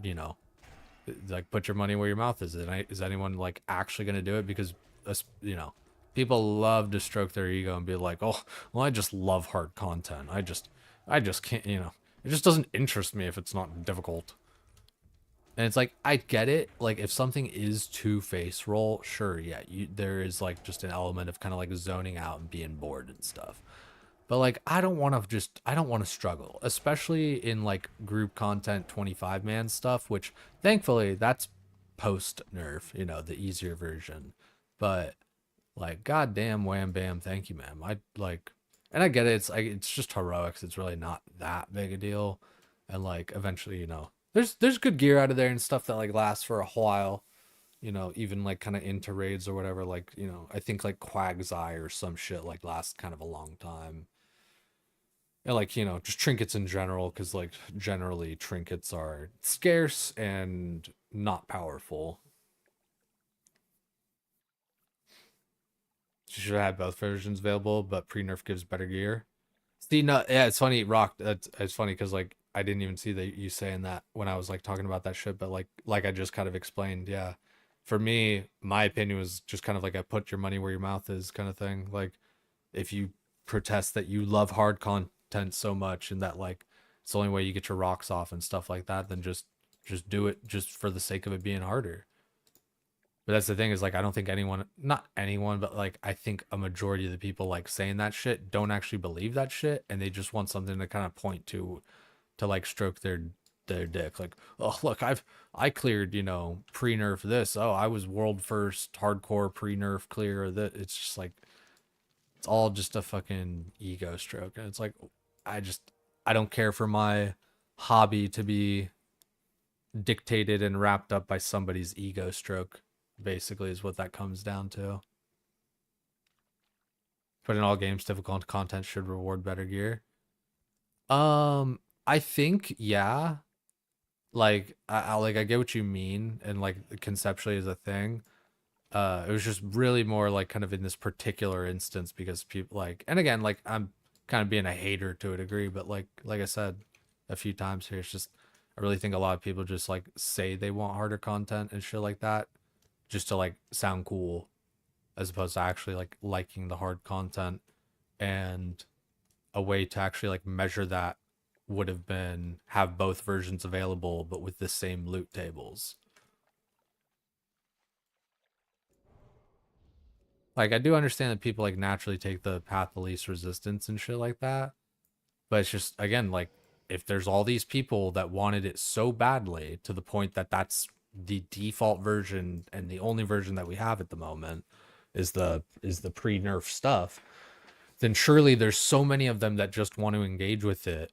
S1: like put your money where your mouth is. Is anyone like actually gonna do it? Because people love to stroke their ego and be like, oh, well, I just love hard content. I just can't, it just doesn't interest me if it's not difficult. And it's like, I get it. Like, if something is to face roll, sure, yeah, there is like just an element of kind of like zoning out and being bored and stuff. But like, I don't want to struggle, especially in like group content 25-man stuff, which thankfully that's post nerf, the easier version. But like, goddamn, wham bam, thank you, ma'am. I like, and I get it. It's just heroics. It's really not that big a deal. And like, eventually, there's good gear out of there and stuff that like lasts for a while. Even like kind of into raids or whatever. Like, I think like Quag's Eye or some shit like lasts kind of a long time. And like, just trinkets in general, because like generally trinkets are scarce and not powerful. You should have had both versions available, but pre-nerf gives better gear. See, no, yeah, it's funny, Rock. It's funny because like I didn't even see that you saying that when I was like talking about that shit, but like I just kind of explained, yeah. For me, my opinion was just kind of like a put your money where your mouth is kind of thing. Like, if you protest that you love hard content so much and that like it's the only way you get your rocks off and stuff like that, then just do it just for the sake of it being harder. But that's the thing, is like I don't think anyone, not anyone, but like I think a majority of the people like saying that shit don't actually believe that shit, and they just want something to kind of point to like stroke their dick. Like, oh look, I cleared, pre-nerf this. Oh, I was world first hardcore pre-nerf clear. That it's just like it's all just a fucking ego stroke. And it's like I just I don't care for my hobby to be dictated and wrapped up by somebody's ego stroke, basically, is what that comes down to. But in all games, difficult content should reward better gear. I think, yeah. Like I get what you mean, and like conceptually is a thing. It was just really more like kind of in this particular instance because people like, and again, like I'm kind of being a hater to a degree, but like I said a few times here, it's just I really think a lot of people just like say they want harder content and shit like that just to like sound cool, as opposed to actually like liking the hard content. And a way to actually like measure that would have been have both versions available but with the same loot tables. Like, I do understand that people like naturally take the path of least resistance and shit like that, but it's just again like, if there's all these people that wanted it so badly to the point that that's the default version and the only version that we have at the moment is the pre-nerf stuff, then surely there's so many of them that just want to engage with it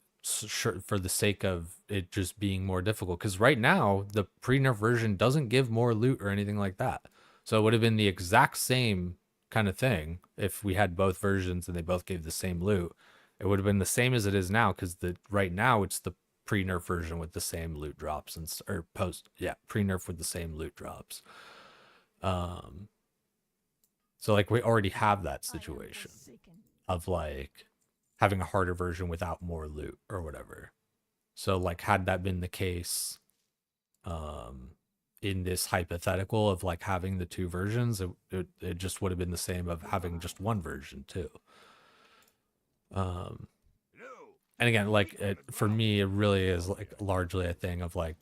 S1: for the sake of it just being more difficult. Because right now, the pre-nerf version doesn't give more loot or anything like that. So it would have been the exact same kind of thing if we had both versions and they both gave the same loot. It would have been the same as it is now, because the right now it's the pre-nerf version with the same loot drops and or post, yeah, pre-nerf with the same loot drops. Um, so like we already have that situation of like having a harder version without more loot or whatever. So like had that been the case in this hypothetical of like having the two versions, it just would have been the same of having just one version too. Um,
S2: No,
S1: and again, like
S2: feet on the
S1: for
S2: ground.
S1: me, it really is
S2: Your
S1: like
S2: will.
S1: largely a thing of like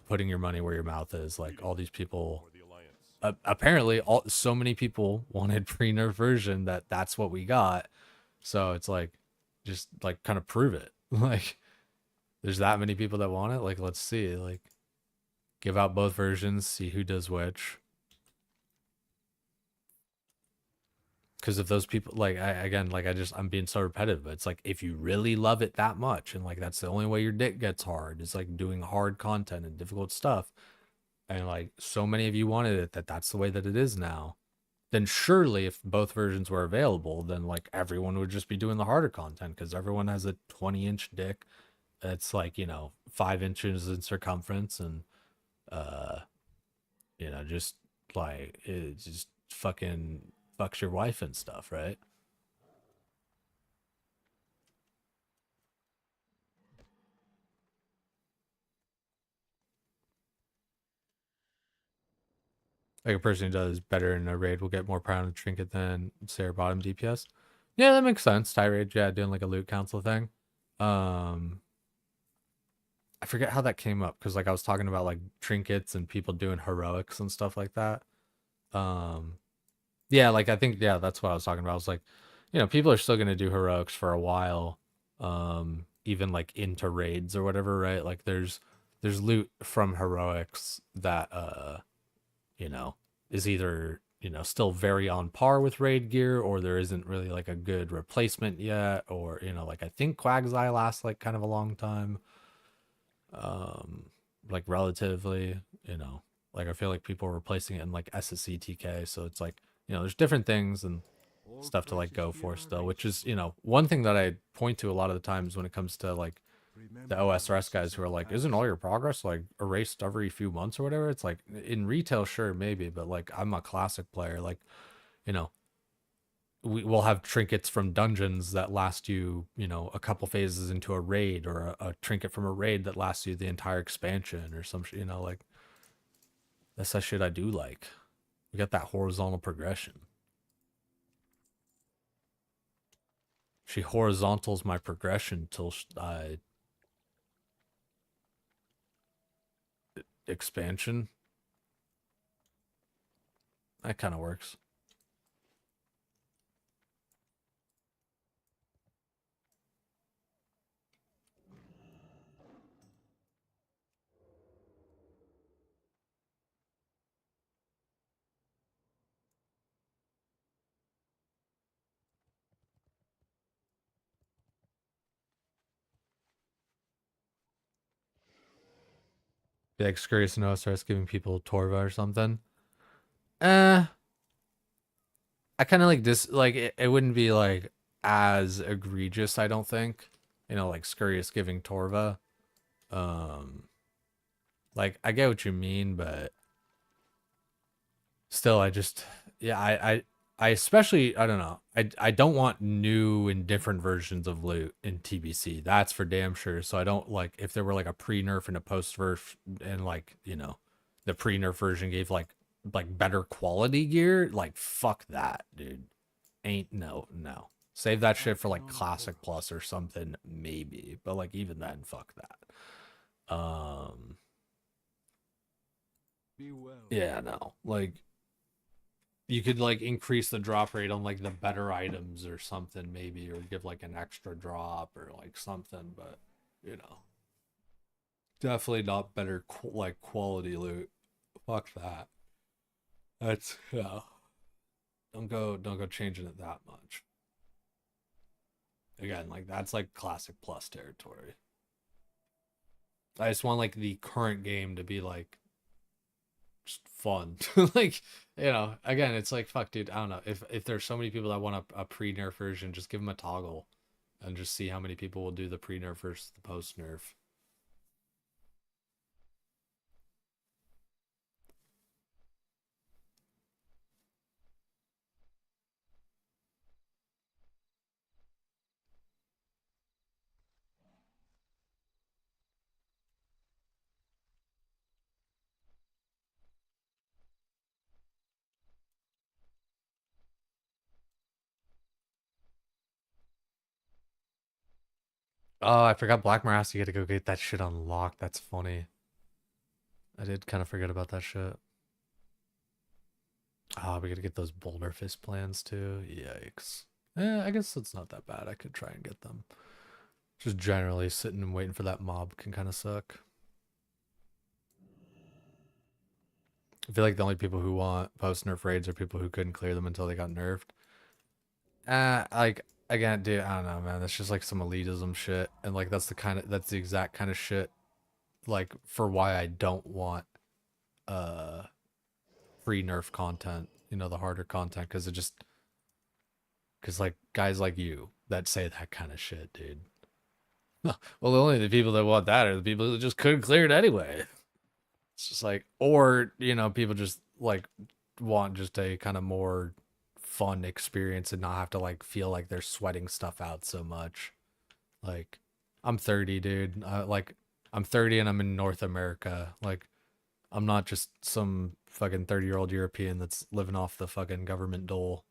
S1: putting your money where your mouth is. Like all these people,
S2: For the Alliance.
S1: apparently, so many people wanted pre-nerf version that that's what we got. So it's like, just like kind of prove it. Like there's that many people that want it. Like let's see. Like give out both versions, see who does which. Because if those people like again, like I'm being so repetitive, but it's like if you really love it that much and like that's the only way your dick gets hard is like doing hard content and difficult stuff, and like so many of you wanted it that that's the way that it is now, then surely if both versions were available, then like everyone would just be doing the harder content because everyone has a 20-inch dick that's like 5 inches in circumference and uh just like it just fucking fucks your wife and stuff, right? Like a person who does better in a raid will get more pound and trinket than say our bottom DPS. Yeah, that makes sense. Tie raid, yeah, doing like a loot council thing. Um I forget how that came up because like I was talking about like trinkets and people doing heroics and stuff like that. Um yeah, like I think yeah, that's what I was talking about. I was like, people are still gonna do heroics for a while. Even like into raids or whatever, right? Like there's loot from heroics that you know, is either, still very on par with raid gear or there isn't really like a good replacement yet. Or, like I think Quagseye lasts like kind of a long time. Um, like relatively, like I feel like people are replacing it in like SSC TK. So it's like, there's different things and
S2: All
S1: stuff to like
S2: prices
S1: go
S2: here
S1: for
S2: are
S1: still, which is,
S2: reasonable.
S1: one thing that I point to a lot of the times when it comes to like the
S2: Remember the
S1: OSRS
S2: lessons
S1: guys
S2: of
S1: who are
S2: the
S1: like, isn't all
S2: past.
S1: your progress like erased every few months or whatever? It's like in retail, sure, maybe, but like I'm a classic player. Like, you know, we will have trinkets from dungeons that last you, a couple phases into a raid, or a trinket from a raid that lasts you the entire expansion or some shit, like that's that shit I do like. We got that horizontal progression. She horizontals my progression till expansion. That kind of works. Be like Scurious and starts giving people Torva or something. Eh, I kind of like this. Like it wouldn't be like as egregious, I don't think. Like Scurious giving Torva. Um, like I get what you mean, but still, I just yeah, I especially I don't know. I don't want new and different versions of loot in TBC. That's for damn sure. So I don't like if there were like a pre-nerf and a post-nerf, and like the pre-nerf version gave like better quality gear. Like fuck that, dude. Ain't no. Save that shit for like
S2: Act on
S1: Classic Plus
S2: orders.
S1: or something, maybe. But like even then, fuck that.
S2: Be well.
S1: Yeah, no. Like you could like increase the drop rate on like the better items or something, maybe, or give like an extra drop or like something, but you know, definitely not better like quality loot. Fuck that. That's yeah. Don't go changing it that much. Again, like that's like Classic Plus territory. I just want like the current game to be like just fun. Like, again, it's like fuck, dude. I don't know if there's so many people that want a pre-nerf version, just give them a toggle, and just see how many people will do the pre-nerf versus the post-nerf. Oh, I forgot Black Morass. You gotta go get that shit unlocked. That's funny. I did kind of forget about that shit. Oh, we gotta get those Boulder Fist plans too. Yikes. I guess it's not that bad. I could try and get them. Just generally sitting and waiting for that mob can kind of suck. I feel like the only people who want post nerf raids are people who couldn't clear them until they got nerfed. Like again, dude, I don't know, man. That's just like some elitism shit, and like that's the exact kind of shit. Like for why I don't want uh free nerf content, you know, the harder content, because like guys like you that say that kind of shit, dude. Well, only the people that want that are the people that just couldn't clear it anyway. It's just like, or you know, people just like want just a kind of more fun experience and not have to like feel like they're sweating stuff out so much. Like, I'm 30, dude. I'm 30 and I'm in North America. Like, I'm not just some fucking 30-year-old European that's living off the fucking government dole.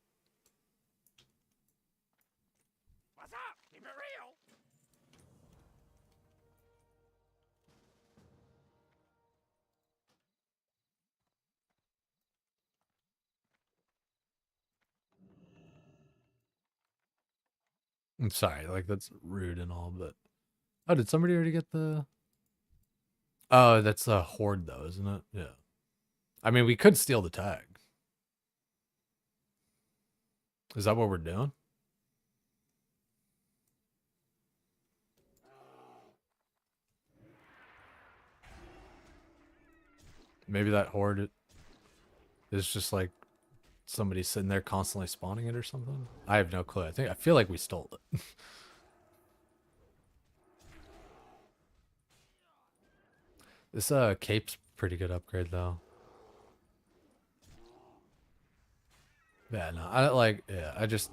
S2: What's up? Keep it real.
S1: I'm sorry, like that's rude and all, but oh, did somebody already get the? Oh, that's a horde though, isn't it? Yeah. I mean, we could steal the tag. Is that what we're doing? Maybe that horde is just like somebody sitting there constantly spawning it or something. I have no clue. I feel like we stole it. This cape's pretty good upgrade though. Yeah, no, I like. Yeah, I don't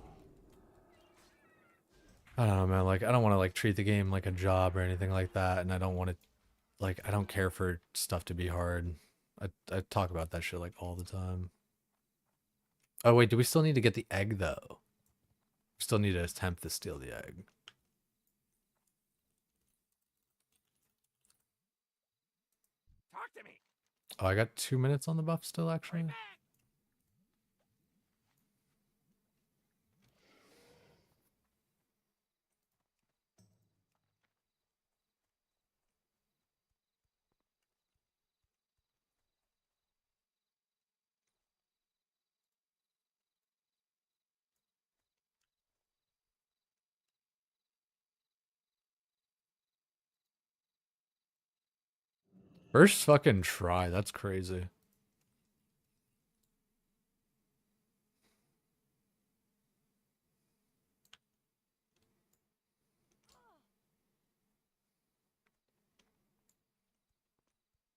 S1: know, man. Like, I don't want to like treat the game like a job or anything like that, and I don't want to like. I don't care for stuff to be hard. I talk about that shit like all the time. Oh wait, do we still need to get the egg though? We still need to attempt to steal the egg.
S2: Talk to me.
S1: Oh, I got 2 minutes on the buff still,
S2: Right
S1: actually.
S2: back.
S1: First fucking try. That's crazy.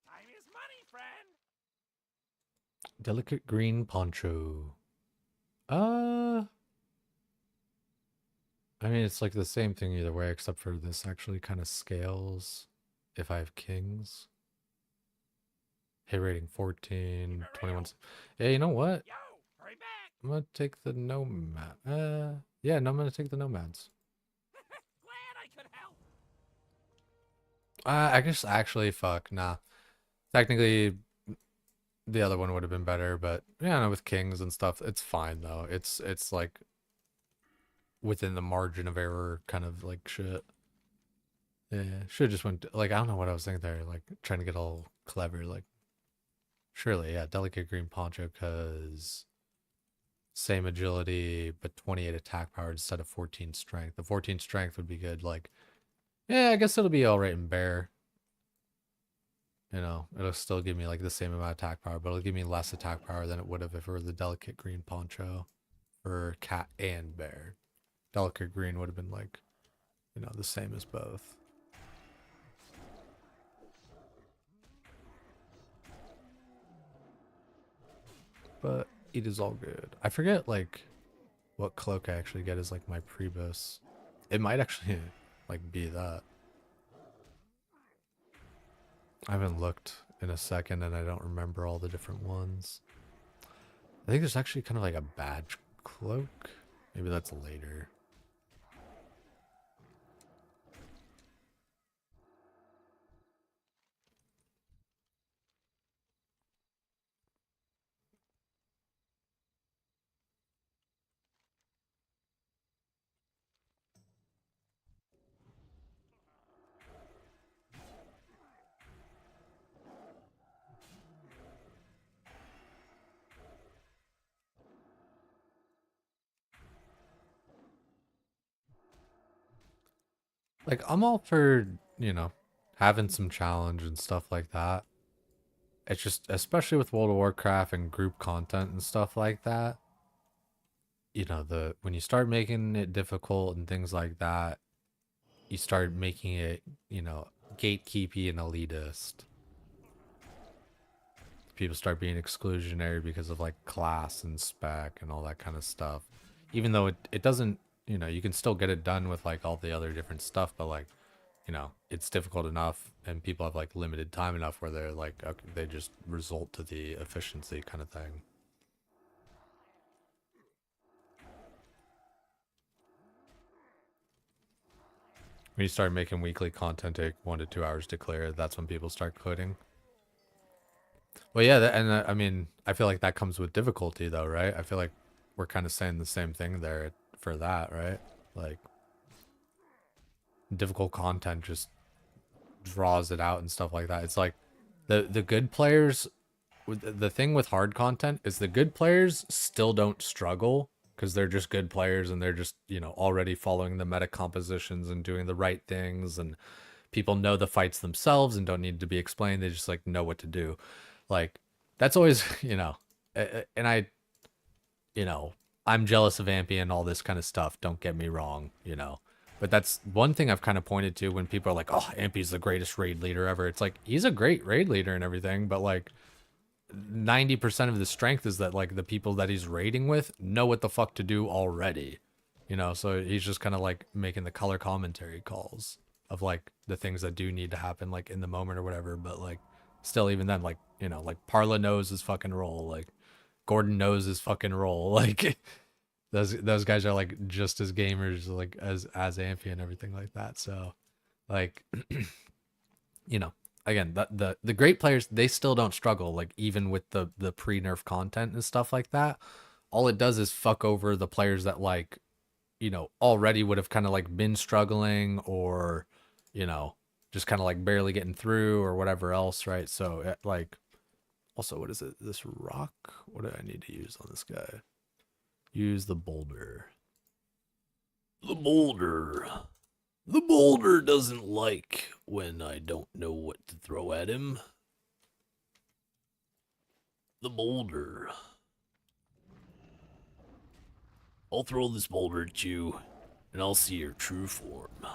S2: Time is money, friend.
S1: Delicate green poncho. Uh, I mean, it's like the same thing either way, except for this actually kind of scales if I have kings. Hit rating 14, 21. Yeah, you know what?
S2: Yo, hurry back.
S1: I'm gonna take the nomad. Yeah, no, I'm gonna take the nomads.
S2: Glad I could help.
S1: I guess actually, fuck, nah. Technically, the other one would have been better, but yeah, no, with kings and stuff, it's fine though. It's like within the margin of error kind of like shit. Yeah, should just went like I don't know what I was thinking there, like trying to get all clever. Like surely, yeah, delicate green poncho because same agility but 28 attack power instead of 14 strength. The 14 strength would be good. Like yeah, I guess it'll be all right in bear. You know, it'll still give me like the same amount of attack power, but it'll give me less attack power than it would have if it were the delicate green poncho for cat and bear. Delicate green would have been like, you know, the same as both. But it is all good. I forget like what cloak I actually get as like my pre-boss. It might actually like be that. I haven't looked in a second and I don't remember all the different ones. I think there's actually kind of like a badge cloak. Maybe that's later. Like, I'm all for, you know, having some challenge and stuff like that. It's just, especially with World of Warcraft and group content and stuff like that, you know, when you start making it difficult and things like that, you start making it, you know, gatekeepy and elitist. People start being exclusionary because of like class and spec and all that kind of stuff. Even though it doesn't, you know, you can still get it done with like all the other different stuff, but like, you know, it's difficult enough and people have like limited time enough where they're like, okay, they just result to the efficiency kind of thing. When you start making weekly content take 1 to 2 hours to clear, that's when people start quitting. Well, yeah, and I mean, I feel like that comes with difficulty, though, right? I feel like we're kind of saying the same thing there for that, right? Like, difficult content just draws it out and stuff like that. It's like the good players. The thing with hard content is the good players still don't struggle because they're just good players and they're just, you know, already following the meta compositions and doing the right things, and people know the fights themselves and don't need to be explained. They just like know what to do. Like, that's always, you know, and I, you know, I'm jealous of Ampy and all this kind of stuff. Don't get me wrong, you know. But that's one thing I've kind of pointed to when people are like, "Oh, Ampy's the greatest raid leader ever." It's like he's a great raid leader and everything, but like 90% of the strength is that like the people that he's raiding with know what the fuck to do already. You know, so he's just kind of like making the color commentary calls of like the things that do need to happen like in the moment or whatever, but like still even then, like, you know, like Parla knows his fucking role, like Gordon knows his fucking role. Like those guys are like just as gamers like as Amphi and everything like that. So like you know, again, the great players, they still don't struggle, like even with the pre-nerf content and stuff like that. All it does is fuck over the players that like, you know, already would have kind of like been struggling or, you know, just kind of like barely getting through or whatever else, right? So like also, what is it? This rock? What do I need to use on this guy? Use the boulder. The boulder. The boulder doesn't like when I don't know what to throw at him. The boulder. I'll throw this boulder at you, and I'll see your true form.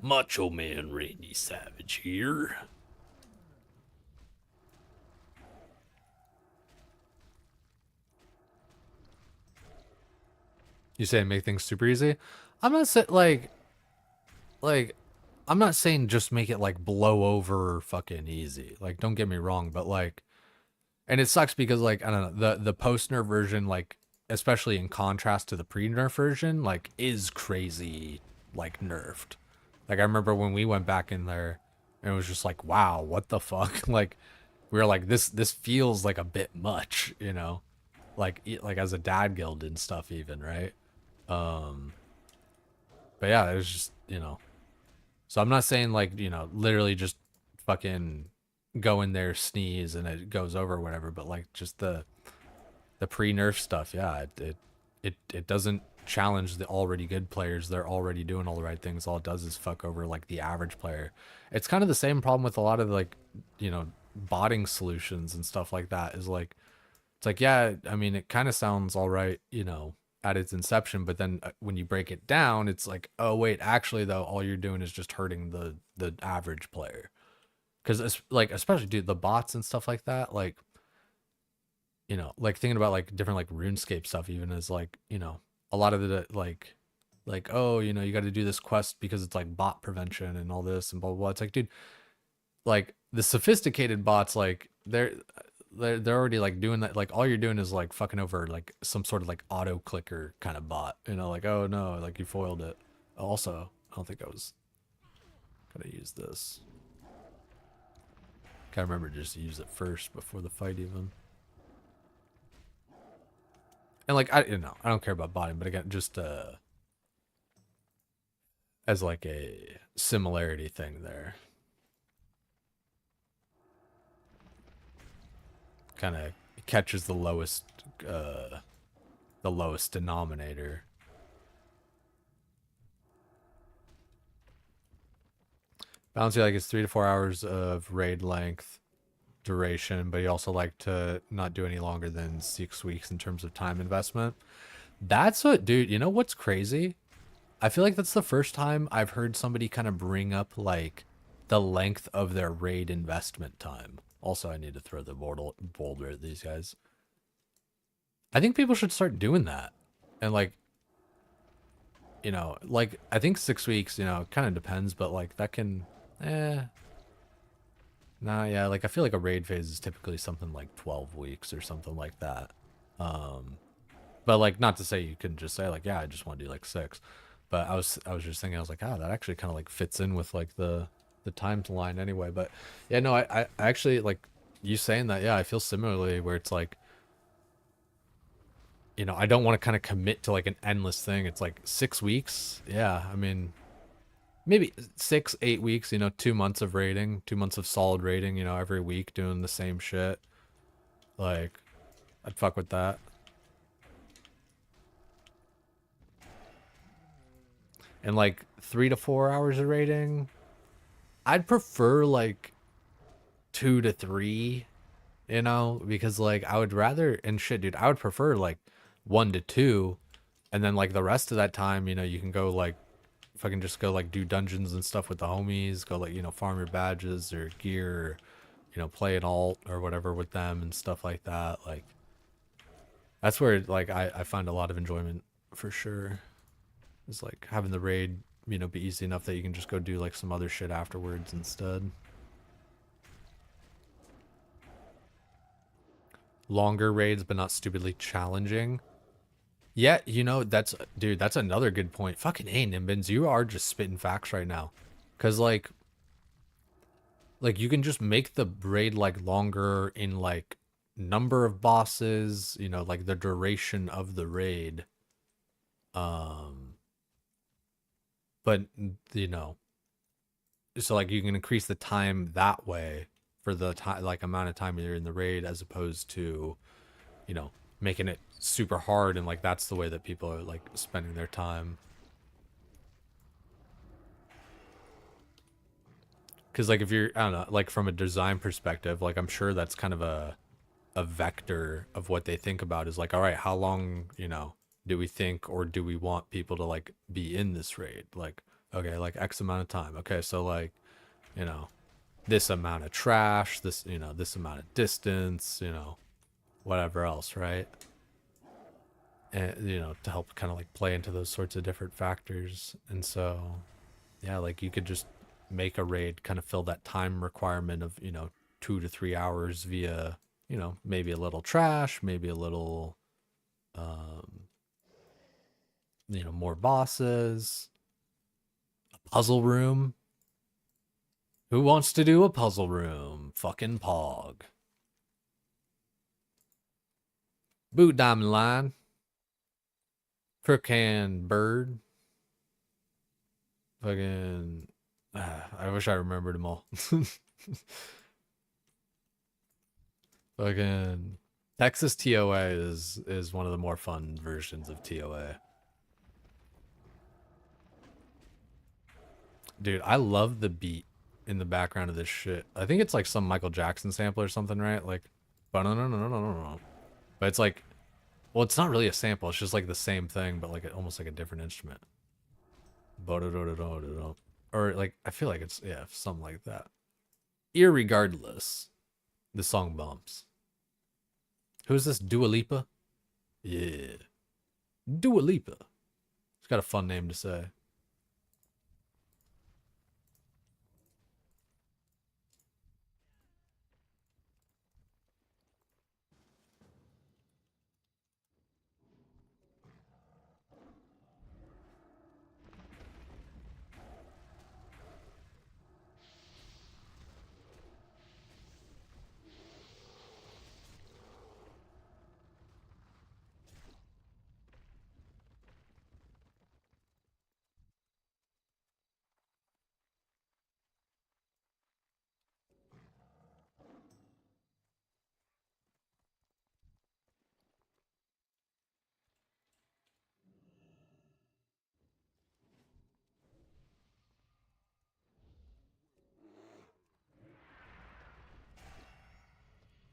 S1: Macho Man Randy Savage here. You say make things super easy? I'm not saying like I'm not saying just make it like blow over fucking easy. Like, don't get me wrong, but like, and it sucks because like I don't know, the post nerf version, like especially in contrast to the pre nerf version, like is crazy like nerfed. Like I remember when we went back in there, and it was just like, wow, what the fuck? Like we were like, this feels like a bit much, you know, like as a dad guild and stuff even, right? Um, but yeah, it was just, you know. So I'm not saying like, you know, literally just fucking go in there, sneeze, and it goes over or whatever, but like just the pre-nerf stuff, yeah, it doesn't challenge the already good players. They're already doing all the right things. All it does is fuck over like the average player. It's kind of the same problem with a lot of like, you know, botting solutions and stuff like that. Is like it's like, yeah, I mean, it kind of sounds all right, you know, at its inception, but then when you break it down, it's like, oh wait, actually though, all you're doing is just hurting the average player. Because it's like, especially dude, the bots and stuff like that, like, you know, like thinking about like different like RuneScape stuff, even is like, you know, a lot of the like, oh, you know, you got to do this quest because it's like bot prevention and all this and blah blah blah. It's like, dude, like the sophisticated bots, like they're already like doing that. Like all you're doing is like fucking over like some sort of like auto clicker kind of bot, you know, like, oh no, like you foiled it. Also, I don't think I was gonna use this. Gotta remember to just use it first before the fight even. And like I, you know, I don't care about botting, but again, just as like a similarity thing there, kind of catches uh the lowest denominator. Bouncy like it's 3 to 4 hours of raid length duration, but you also like to not do any longer than 6 weeks in terms of time investment. That's what, dude. You know what's crazy? I feel like that's the first time I've heard somebody kind of bring up like the length of their raid investment time. Also, I need to throw the boulder at these guys. I think people should start doing that. And like, like I think 6 weeks, kind of depends, but like that can, nah, yeah, like I feel like a raid phase is typically something like 12 weeks or something like that. But like not to say you can just say like, yeah, I just want to do like 6. But I was just thinking, I was like, that actually kind of like fits in with like the timeline anyway. But yeah, no, I actually like you saying that, yeah, I feel similarly where it's like, I don't want to kind of commit to like an endless thing. It's like 6 weeks. Yeah, I mean, maybe 6, 8 weeks, 2 months of raiding, 2 months of solid raiding, every week doing the same shit. Like, I'd fuck with that. And like 3 to 4 hours of raiding, I'd prefer like 2 to 3, because like I would rather, and shit, dude, I would prefer like 1 to 2. And then like the rest of that time, you can go like fucking just go like do dungeons and stuff with the homies, go like, farm your badges or gear, or, play an alt or whatever with them and stuff like that. Like that's where like I find a lot of enjoyment for sure. Is like having the raid, be easy enough that you can just go do like some other shit afterwards instead. Longer raids, but not stupidly challenging. Yeah, that's, dude, that's another good point. Fucking A, Nimbins, you are just spitting facts right now. Cause like you can just make the raid like longer in like number of bosses, like the duration of the raid. Um, but so like you can increase the time that way for the time, like amount of time you're in the raid, as opposed to, you know, making it super hard, and like that's the way that people are like spending their time. Because like if you're, I don't know, like from a design perspective, like I'm sure that's kind of a vector of what they think about, is like, all right, how long, do we think, or do we want people to like be in this raid? Like, okay, like X amount of time. Okay, so like, you know, this amount of trash, this, this amount of distance, whatever else, right? And to help kind of like play into those sorts of different factors. And so yeah, like you could just make a raid kind of fill that time requirement of 2 to 3 hours via maybe a little trash, maybe a little um more bosses, a puzzle room. Who wants to do a puzzle room? Fucking pog. Boot diamond line, crook hand bird. Fucking I wish I remembered them all. Fucking Texas TOA is one of the more fun versions of TOA. Dude, I love the beat in the background of this shit. I think it's like some Michael Jackson sample or something, right? Like, but no, no, no, no, no, no, no. But it's like, well, it's not really a sample. It's just like the same thing, but like almost like a different instrument. Or like, I feel like it's, yeah, something like that. Irregardless, the song bumps. Who's this? Dua Lipa? Yeah. Dua Lipa. It's got a fun name to say.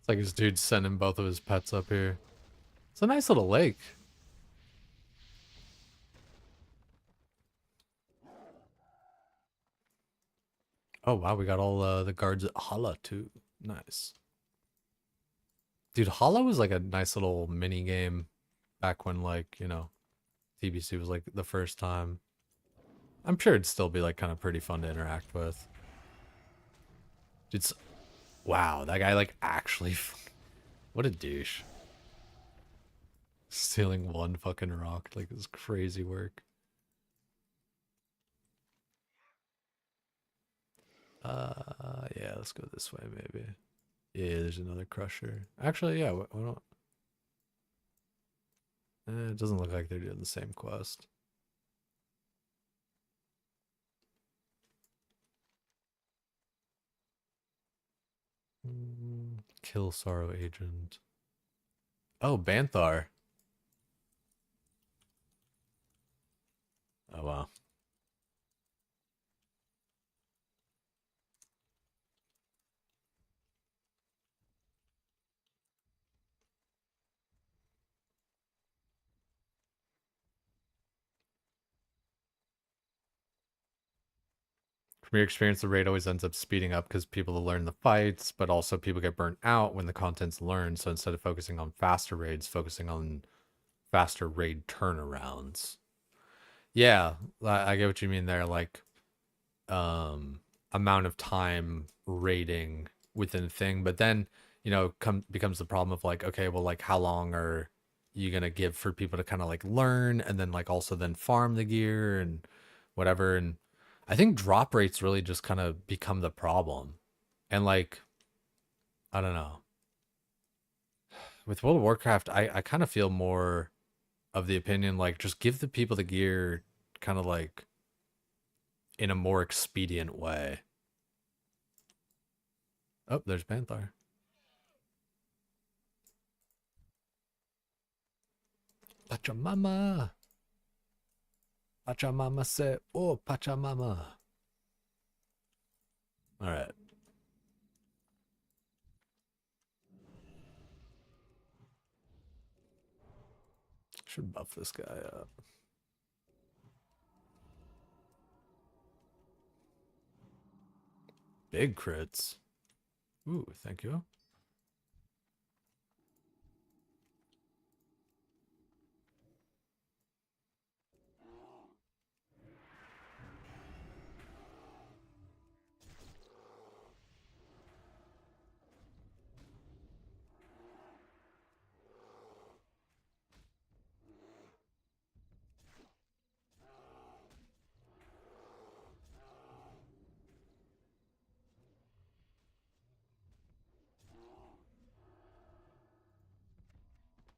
S1: It's like this dude's sending both of his pets up here. It's a nice little lake. Oh wow, we got all the guards at Hala too. Nice. Dude, Hala was like a nice little mini game back when like, you know, TBC was like the first time. I'm sure it'd still be like kind of pretty fun to interact with. It's wow, that guy like actually what a douche. Stealing one fucking rock like this crazy work. Yeah, let's go this way maybe. Yeah, there's another crusher. Actually, yeah, why don't it doesn't look like they're doing the same quest. Kill Sorrow Agent. Oh, Banthar. Oh wow. From your experience, the raid always ends up speeding up because people learn the fights, but also people get burnt out when the content's learned. So instead of focusing on faster raids, focusing on faster raid turnarounds. Yeah, I get what you mean there. Like, amount of time raiding within a thing, but then becomes the problem of like, okay, well, like how long are you gonna give for people to kind of like learn and then like also then farm the gear and whatever. And I think drop rates really just kind of become the problem. And like, I don't know, with World of Warcraft, I kind of feel more of the opinion like just give the people the gear kind of like in a more expedient way. Oh, there's Banthar. Pachamama. Pachamama said, oh, Pachamama. All right. Should buff this guy up. Big crits. Ooh, thank you.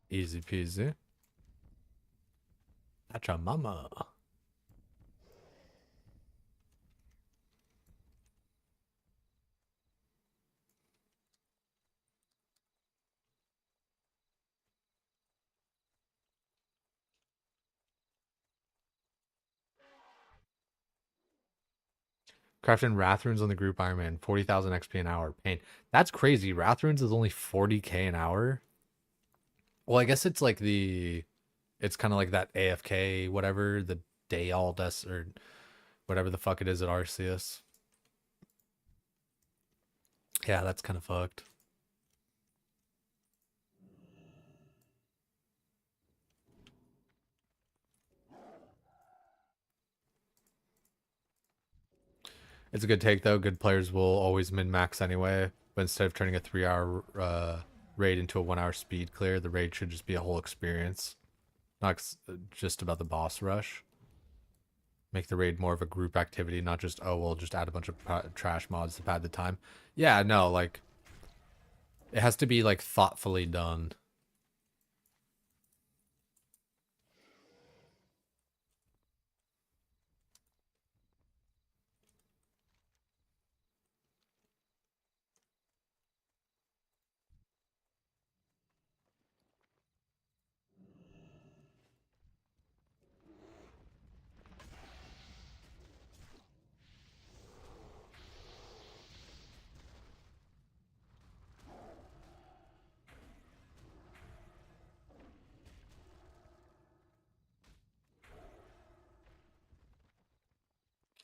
S1: Easy peasy. Pachamama. Crafting Wrathrunes on the group Iron Man, 40,000 XP an hour. Pain. That's crazy. Wrathrunes is only 40k an hour. Well, I guess it's like it's kind of like that AFK, whatever, the day all des or whatever the fuck it is at Arceus. Yeah, that's kind of fucked. It's a good take though. Good players will always min max anyway. But instead of turning a 3 hour raid into a 1 hour speed clear, the raid should just be a whole experience, not just about the boss rush. Make the raid more of a group activity, not just oh we'll just add a bunch of trash mods to pad the time. Yeah, no, like it has to be like thoughtfully done.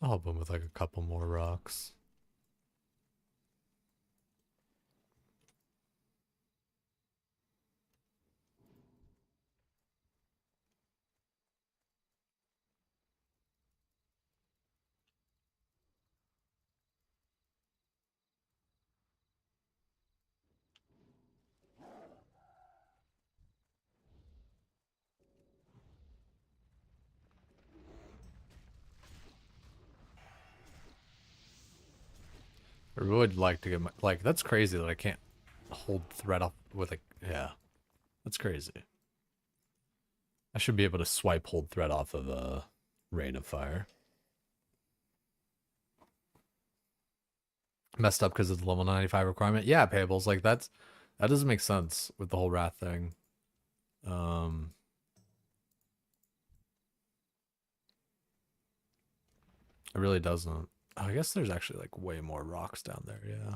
S1: I'll help him with like a couple more rocks. I would like to get my, like, that's crazy that I can't hold thread up with a, yeah, that's crazy. I should be able to swipe hold thread off of a Rain of Fire. Messed up because of the level 95 requirement. Yeah, payables, like that doesn't make sense with the whole wrath thing. It really doesn't. Oh, I guess there's actually like way more rocks down there, yeah.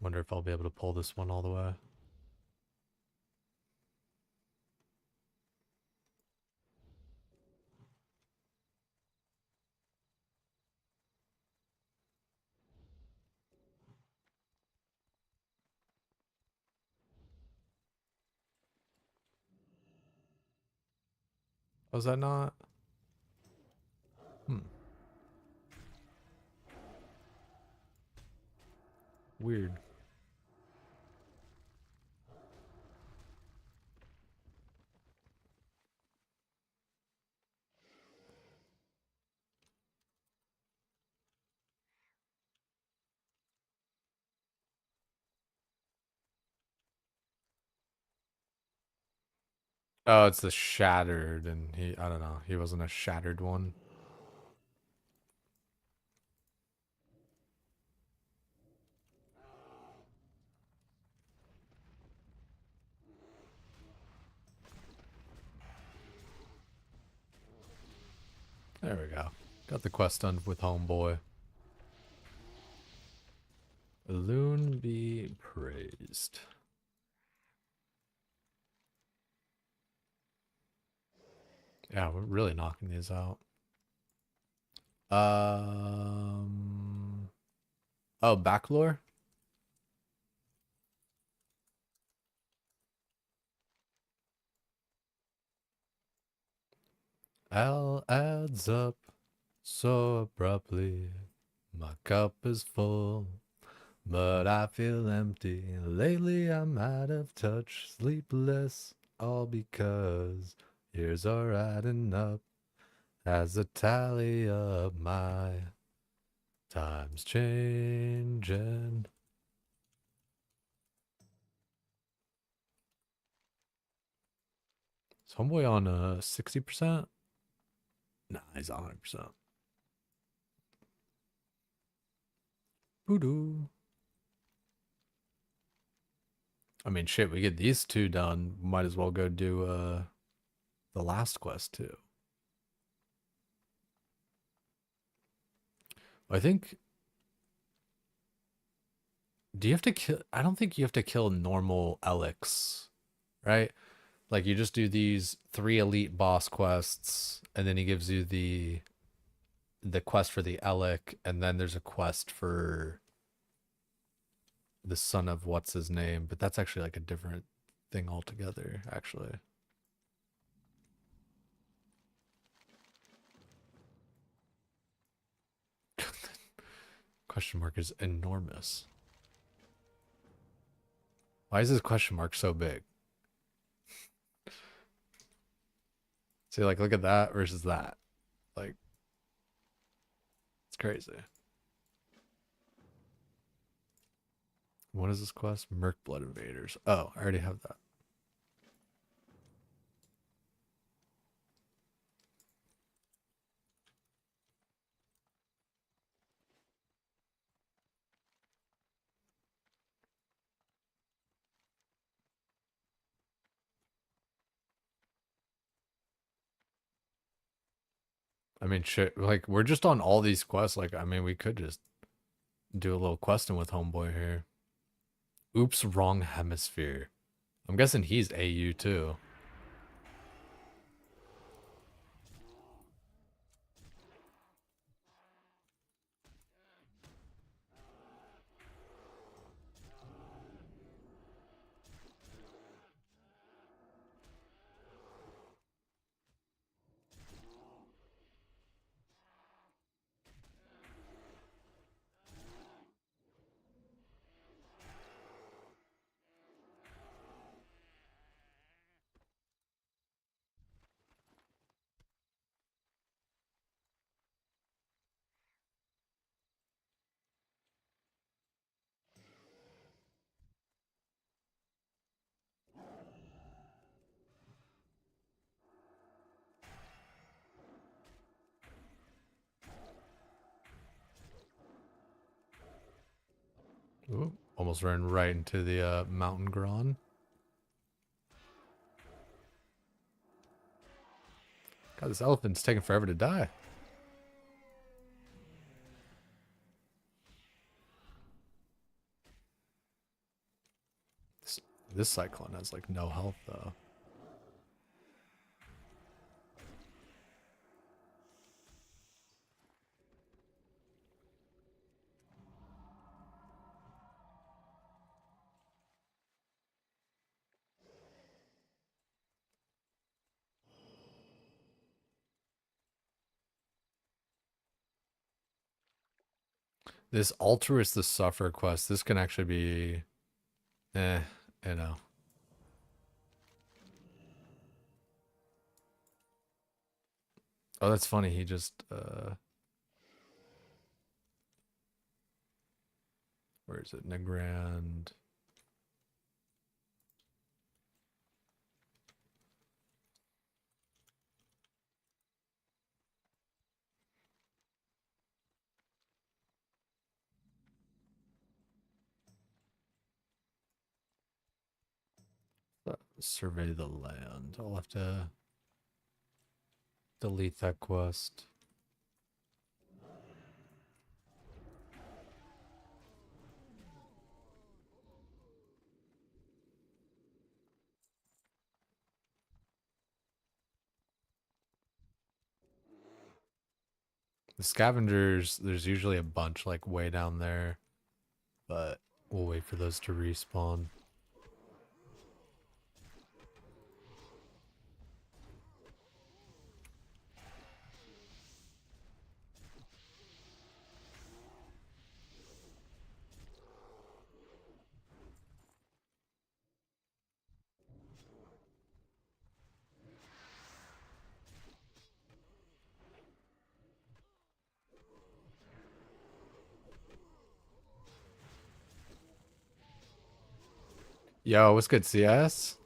S1: Wonder if I'll be able to pull this one all the way. Was that not? Hmm. Weird. Oh, it's the shattered, and I don't know, he wasn't a shattered one. There we go. Got the quest done with Homeboy. Loon be praised. Yeah, we're really knocking these out. Oh, backlore? L adds up so abruptly. My cup is full, but I feel empty. Lately I'm out of touch, sleepless, all because years are adding up as the tally of my time's changing. Is Homeboy on 60%? Nah, he's 100%. Voodoo. I mean, shit, we get these two done. Might as well go do the last quest too. I think. Do you have to kill? I don't think you have to kill normal Elix, right? Like you just do these 3 elite boss quests, and then he gives you the quest for the Elic, and then there's a quest for the son of what's his name, but that's actually like a different thing altogether, actually. Question mark is enormous. Why is this question mark so big? See, like, look at that versus that. Like, it's crazy. What is this quest? Merc Blood Invaders. Oh, I already have that. I mean, shit, like, we're just on all these quests. Like, I mean, we could just do a little questing with Homeboy here. Oops, wrong hemisphere. I'm guessing he's AU too. Ooh, almost ran right into the mountain Gron. God, this elephant's taking forever to die. This cyclone has like no health though. This altruist the suffer quest, this can actually be you know. Oh, that's funny. He just where is it? Negrand. Survey the land. I'll have to delete that quest. The scavengers, there's usually a bunch like way down there, but we'll wait for those to respawn. Yo, what's good, CS?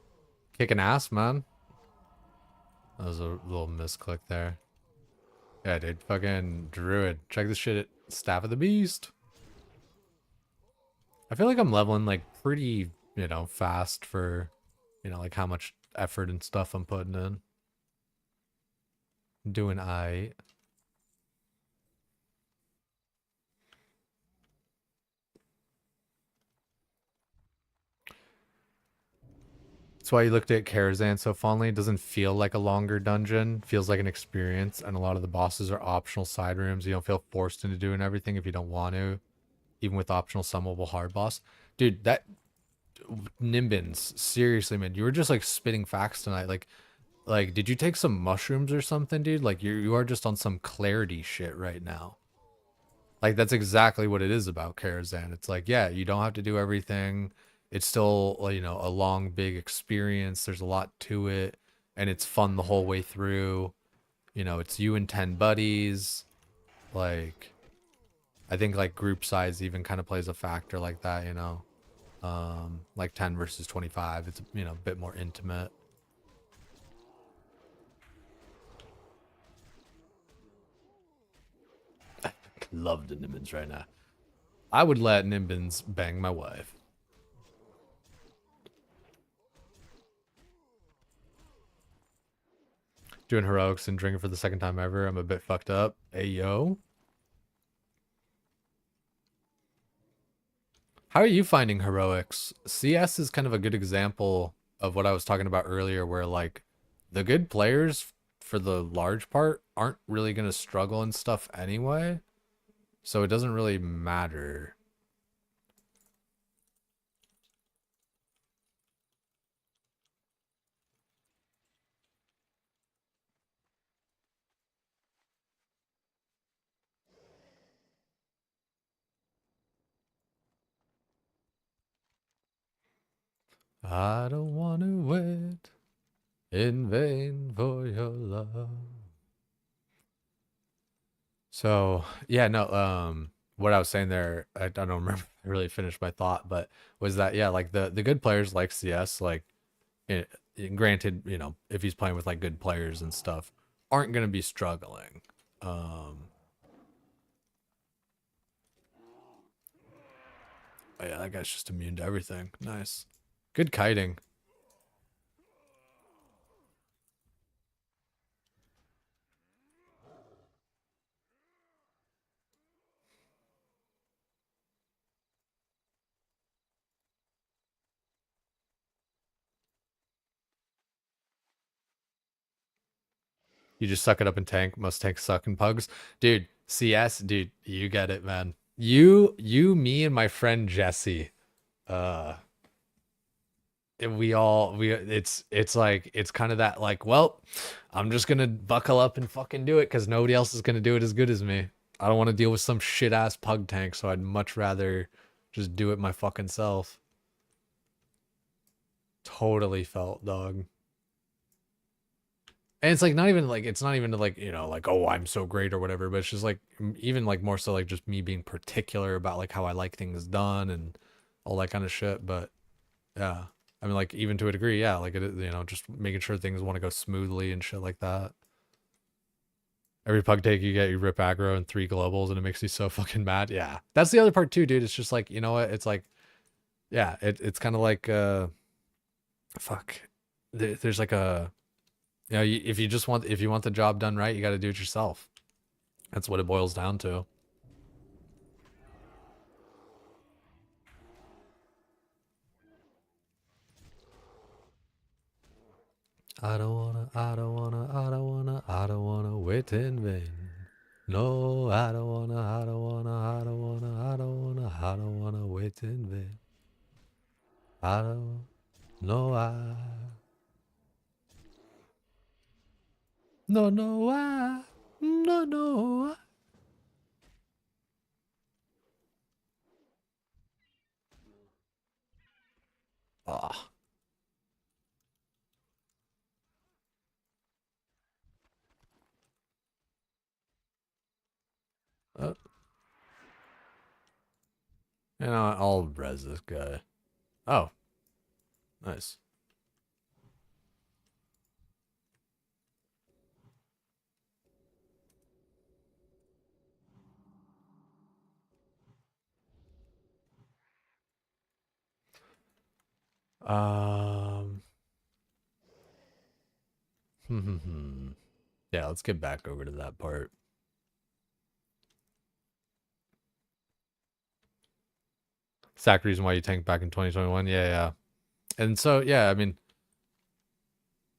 S1: Kicking ass, man. That was a little misclick there. Yeah, dude. Fucking Druid. Check this shit. Staff of the Beast. I feel like I'm leveling like pretty, fast for, like how much effort and stuff I'm putting in. I'm doing I. That's why you looked at Karazhan so fondly. It doesn't feel like a longer dungeon. It feels like an experience, and a lot of the bosses are optional side rooms. You don't feel forced into doing everything if you don't want to, even with optional summonable hard boss. Dude, that Nimbins, seriously, man, you were just like spitting facts tonight. Like, did you take some mushrooms or something, dude? Like, you are just on some clarity shit right now. Like, that's exactly what it is about Karazhan. It's like, yeah, you don't have to do everything. It's still, a long, big experience. There's a lot to it, and it's fun the whole way through. It's you and 10 buddies. Like, I think, like, group size even kind of plays a factor like that. Like 10 versus 25. It's, a bit more intimate. Love the Nimbins right now. I would let Nimbins bang my wife. Doing heroics and drinking for the second time ever. I'm a bit fucked up. Hey, yo. How are you finding heroics? CS is kind of a good example of what I was talking about earlier, where like the good players for the large part aren't really gonna struggle and stuff anyway, so it doesn't really matter. I don't want to wait in vain for your love. So yeah, no, what I was saying there, I don't remember if I really finished my thought, but was that yeah, like the good players like CS, like it, granted, you know, if he's playing with like good players and stuff, aren't gonna be struggling. Um, oh yeah, that guy's just immune to everything. Nice, good kiting. You just suck it up and tank. Most tanks suck in pugs, dude. CS, dude, you get it, man. Me, and my friend Jesse. Uh, it's like it's kind of that like, well, I'm just gonna buckle up and fucking do it because nobody else is gonna do it as good as me. I don't want to deal with some shit ass pug tank, so I'd much rather just do it my fucking self. Totally felt, dog. And it's like not even like it's not even like, you know, like, oh, I'm so great or whatever, but it's just like even like more so like just me being particular about like how I like things done and all that kind of shit. But yeah, I mean, like even to a degree, yeah, like it, you know, just making sure things want to go smoothly and shit like that. Every pug take you get, you rip aggro and 3 globals, and it makes you so fucking mad. Yeah, that's the other part too, dude. It's just like, you know what? It's like, yeah, it's kind of like fuck. There's like a, you know, if you just want, if you want the job done right, you got to do it yourself. That's what it boils down to. I don't wanna wait in vain. No, I don't wanna wait in vain. I don't, no, no, I. Ah, uh, you know, I'll res this guy. Oh, nice. Um, yeah, let's get back over to that part. Exact reason why you tanked back in 2021. Yeah, yeah. And so, yeah, I mean,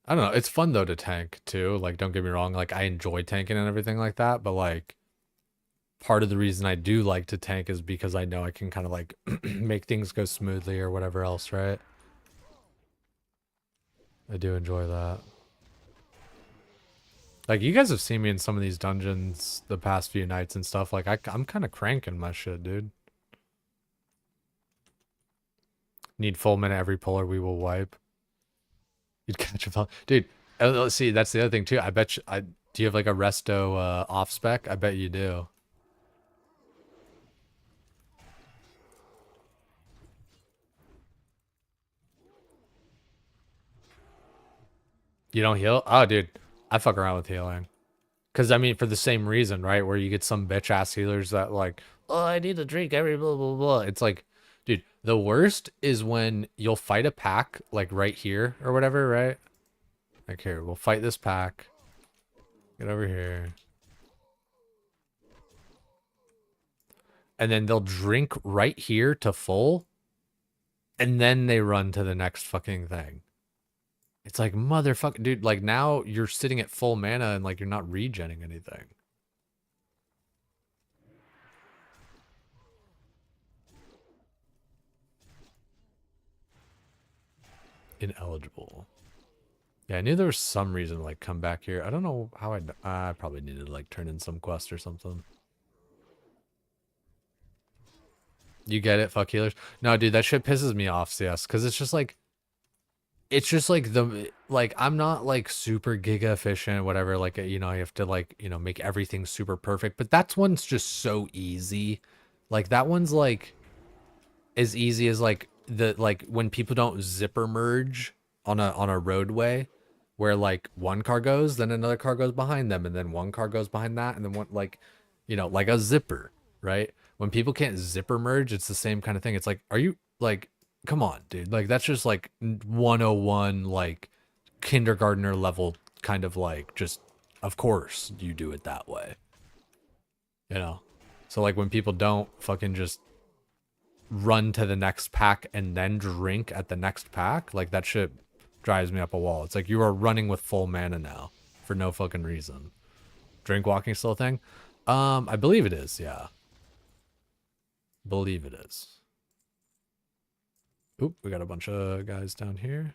S1: I don't know. It's fun though to tank too. Like, don't get me wrong. Like, I enjoy tanking and everything like that. But like, part of the reason I do like to tank is because I know I can kind of like make things go smoothly or whatever else, right? I do enjoy that. Like, you guys have seen me in some of these dungeons the past few nights and stuff. Like, I'm kind of cranking my shit, dude. Need full minute every puller we will wipe. You'd catch a fel- dude. Let's see. That's the other thing too. I bet you. Do you have like a resto off spec? I bet you do. You don't heal? Oh, dude, I fuck around with healing. Cause I mean, for the same reason, right? Where you get some bitch ass healers that like, oh, I need to drink every blah blah blah. It's like, dude, the worst is when you'll fight a pack like right here or whatever, right? Like here, we'll fight this pack. Get over here. And then they'll drink right here to full, and then they run to the next fucking thing. It's like, motherfucker, dude, like now you're sitting at full mana and like you're not regenning anything. Ineligible. Yeah, I knew there was some reason to like come back here. I don't know how I probably needed to like turn in some quest or something. You get it, fuck healers. No, dude, that shit pisses me off, CS, because it's just like the like I'm not like super giga efficient, whatever. Like you know, I have to like make everything super perfect. But that one's just so easy. Like that one's like as easy as like the like when people don't zipper merge on a roadway where like one car goes, then another car goes behind them, and then one car goes behind that, and then one like like a zipper, right? When people can't zipper merge, it's the same kind of thing. It's like, are you like, come on, dude? Like that's just like 101 like kindergartner level kind of like just of course you do it that way, you know? So like when people don't fucking just run to the next pack and then drink at the next pack, like that shit drives me up a wall. It's like you are running with full mana now for no fucking reason. Drink walking still a thing? I believe it is, yeah. Believe it is. Oop, we got a bunch of guys down here.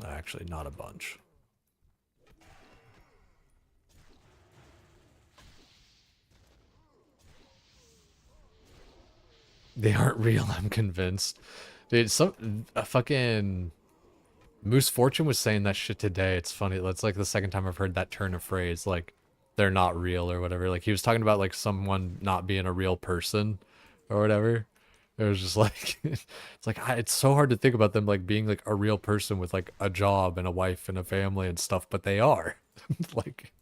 S1: Actually, not a bunch. They aren't real, I'm convinced. Dude, a fucking Moose Fortune was saying that shit today. It's funny. That's like the second time I've heard that turn of phrase, like they're not real or whatever. Like he was talking about like someone not being a real person or whatever. It was just like it's like it's so hard to think about them like being like a real person with like a job and a wife and a family and stuff, but they are. Like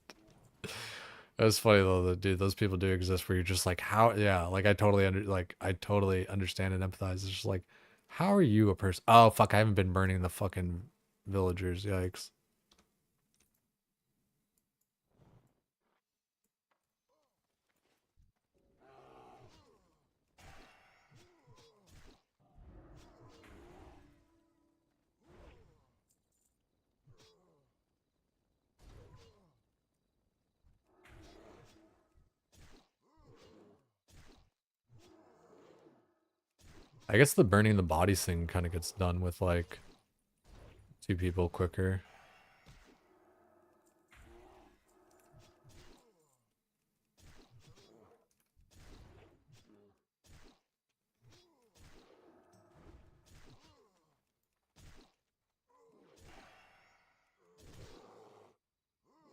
S1: it was funny though, that dude, those people do exist where you're just like, how? Yeah, like I totally understand and empathize. It's just like, how are you a person? Oh fuck, I haven't been burning the fucking villagers. Yikes. I guess the burning the bodies thing kind of gets done with like two people quicker.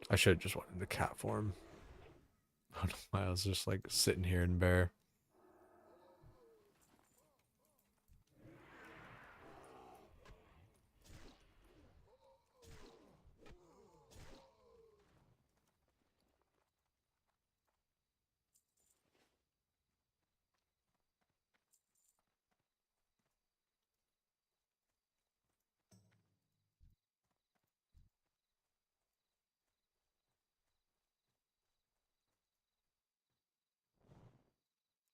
S1: I should have just wanted the cat form. I don't know why I was just like sitting here in bear.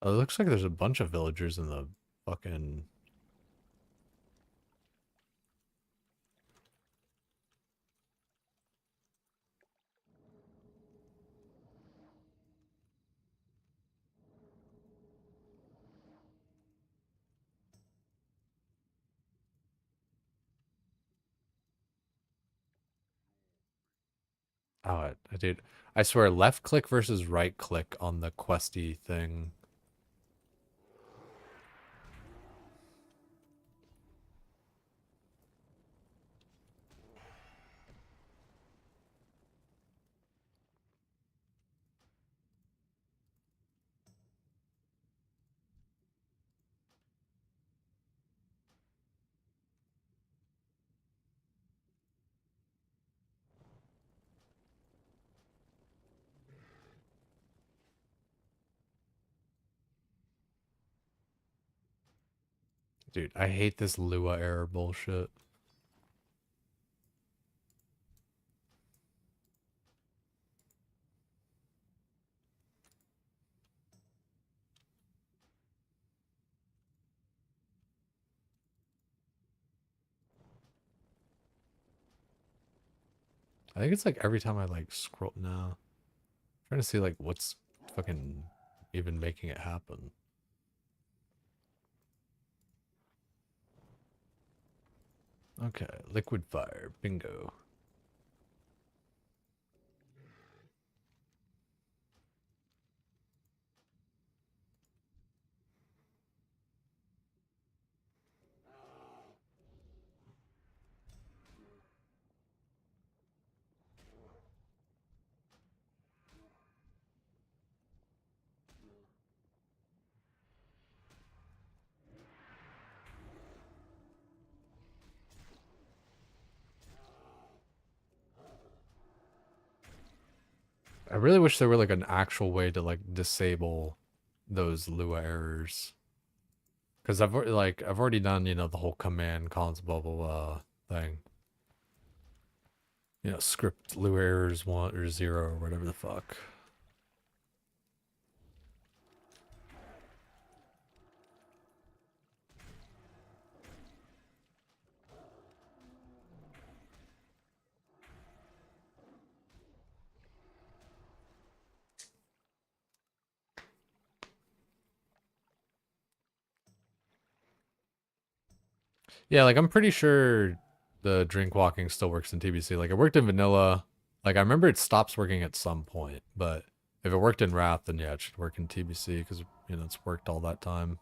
S1: Oh, it looks like there's a bunch of villagers in the fucking. Oh, dude, I swear, left click versus right click on the questy thing. Dude, I hate this Lua error bullshit. I think it's like every time I like scroll now. Trying to see like what's fucking even making it happen. Okay, liquid fire, bingo. I really wish there were like an actual way to like disable those Lua errors. Because I've already done, you know, the whole command cons blah blah blah thing. You know, script Lua errors 1 or 0 or whatever the fuck. Yeah, like I'm pretty sure the drink walking still works in TBC. Like it worked in vanilla. Like I remember it stops working at some point, but if it worked in Wrath, then yeah, it should work in TBC because you know it's worked all that time.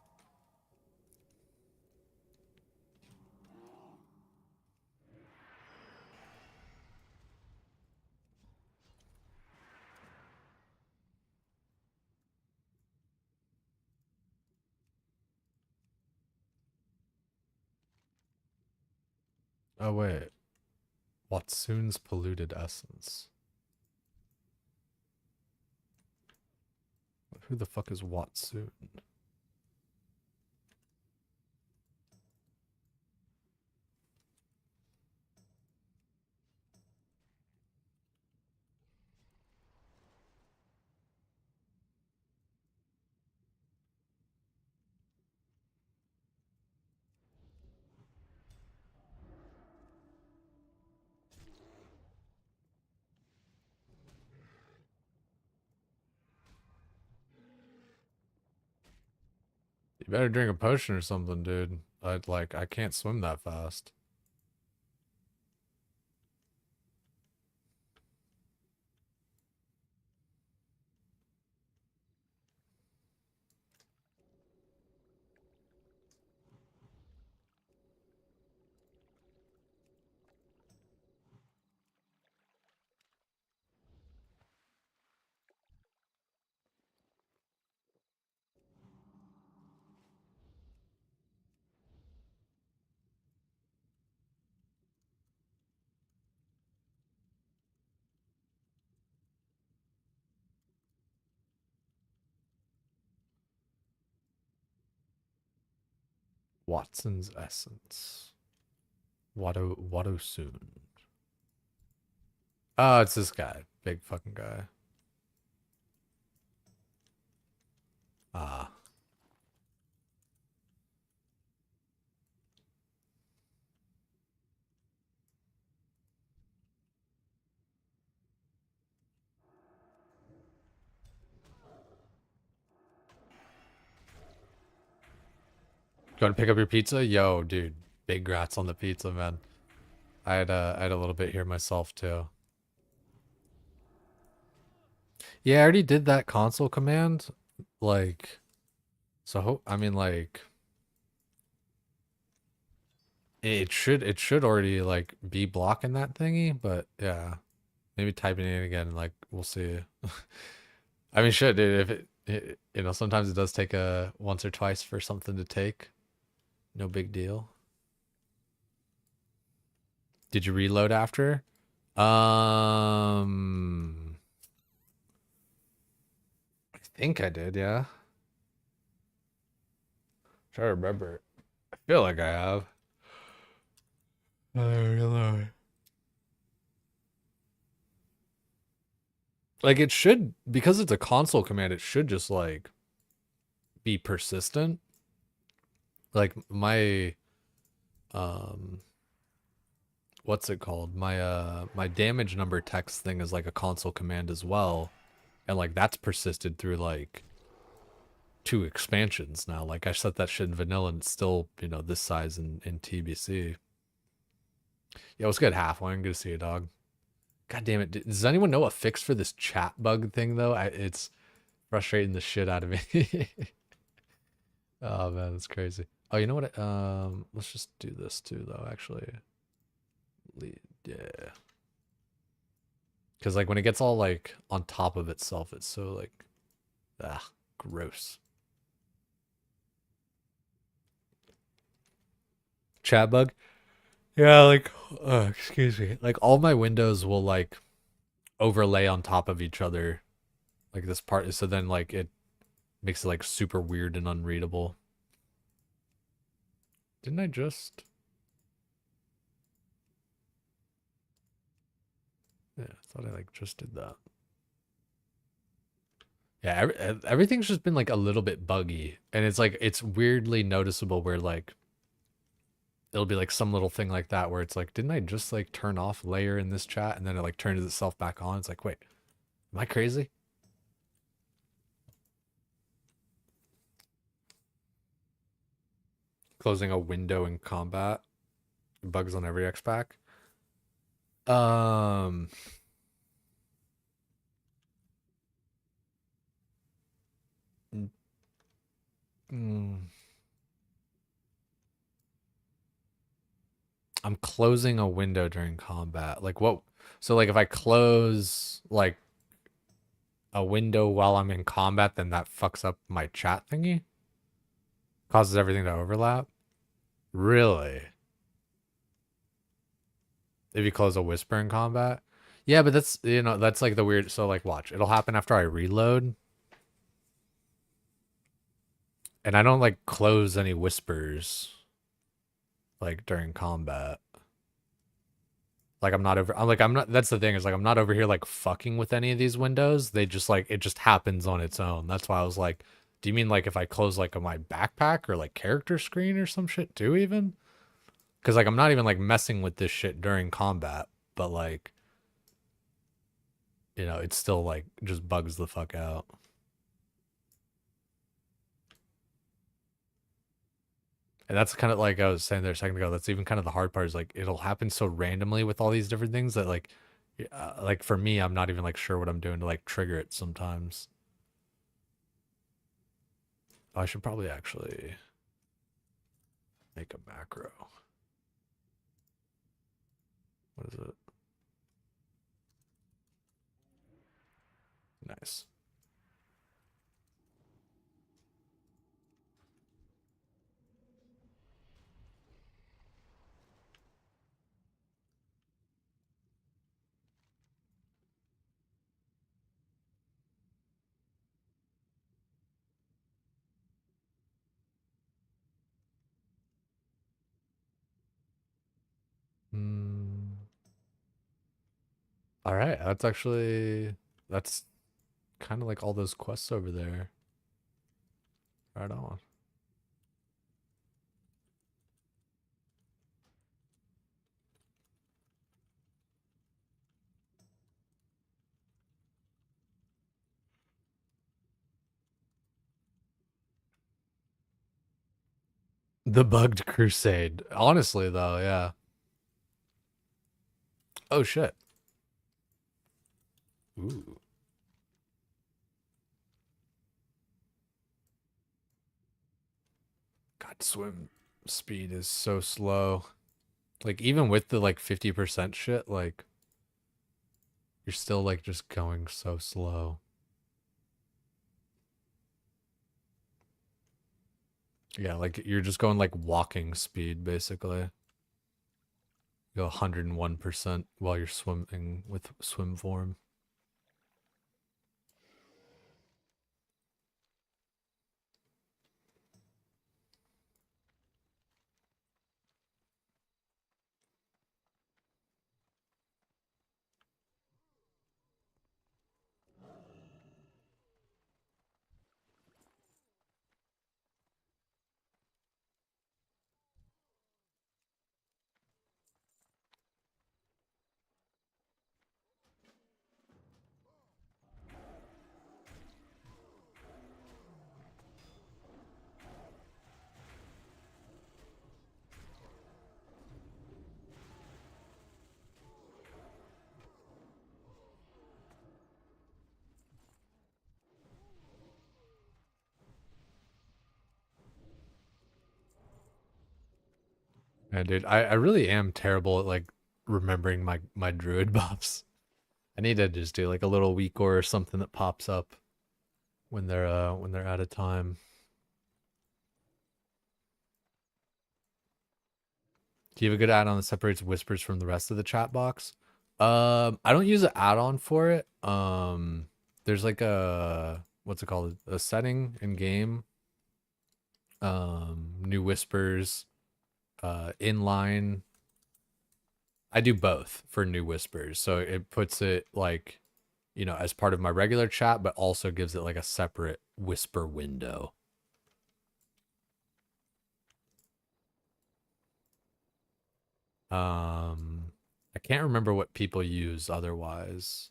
S1: Oh wait, Watsoon's polluted essence. Who the fuck is Watsoon? You better drink a potion or something, dude. I can't swim that fast. Watson's essence. Watto soon. Oh, it's this guy. Big fucking guy. Ah. Going to pick up your pizza? Yo, dude. Big rats on the pizza, man. I had a little bit here myself too. Yeah, I already did that console command. Like, so I mean, like, it should already like be blocking that thingy, but yeah, maybe typing it in again, like we'll see. I mean, shit, dude. If you know, sometimes it does take a once or twice for something to take. No big deal. Did you reload after? I think I did, yeah. Try to remember. I feel like I have. I don't know. Like it should, because it's a console command, it should just like be persistent. Like my um what's it called? My damage number text thing is like a console command as well. And like that's persisted through like 2 expansions now. Like I set that shit in vanilla and it's still, this size in TBC. Yeah, what's good, Halfway? Good to see you, dog. God damn it. Does anyone know a fix for this chat bug thing though? It's frustrating the shit out of me. Oh man, that's crazy. Oh, you know what? Let's just do this too though, actually. Yeah. Cause like when it gets all like on top of itself, it's so like gross. Chat bug? Yeah, like excuse me. Like all my windows will like overlay on top of each other. Like this part, so then like it makes it like super weird and unreadable. Didn't I just? Yeah, I thought I like just did that. Yeah, everything's just been like a little bit buggy, and it's like it's weirdly noticeable where like it'll be like some little thing like that where it's like, didn't I just like turn off layer in this chat and then it like turns itself back on? It's like, wait, am I crazy? Closing a window in combat, bugs on every X pack. Um, mm, I'm closing a window during combat. Like what? So like if I close like a window while I'm in combat, then that fucks up my chat thingy, causes everything to overlap. Really? If you close a whisper in combat? Yeah, but that's that's like the weird. So like, watch, it'll happen after I reload, and I don't like close any whispers like during combat. Like I'm not. That's the thing is like I'm not over here like fucking with any of these windows. They just like it just happens on its own. That's why I was like, do you mean like if I close like my backpack or like character screen or some shit too even? Because like I'm not even like messing with this shit during combat, but like it still like just bugs the fuck out. And that's kind of like I was saying there a second ago. That's even kind of the hard part is like it'll happen so randomly with all these different things that like for me, I'm not even like sure what I'm doing to like trigger it sometimes. Oh, I should probably actually make a macro. What is it? Nice. Mm. All right, that's kind of like all those quests over there. Right on. The Bugged Crusade. Honestly, though, yeah. Oh shit. Ooh. God, swim speed is so slow. Like even with the like 50% shit, like you're still like just going so slow. Yeah, like you're just going like walking speed basically. You go 101% while you're swimming with swim form. Yeah, dude, I really am terrible at like remembering my druid buffs. I need to just do like a little week or something that pops up when they're out of time. Do you have a good add-on that separates whispers from the rest of the chat box? I don't use an add-on for it. There's like a what's it called? A setting in game. New whispers, inline. I do both for new whispers, so it puts it like, as part of my regular chat, but also gives it like a separate whisper window. I can't remember what people use otherwise.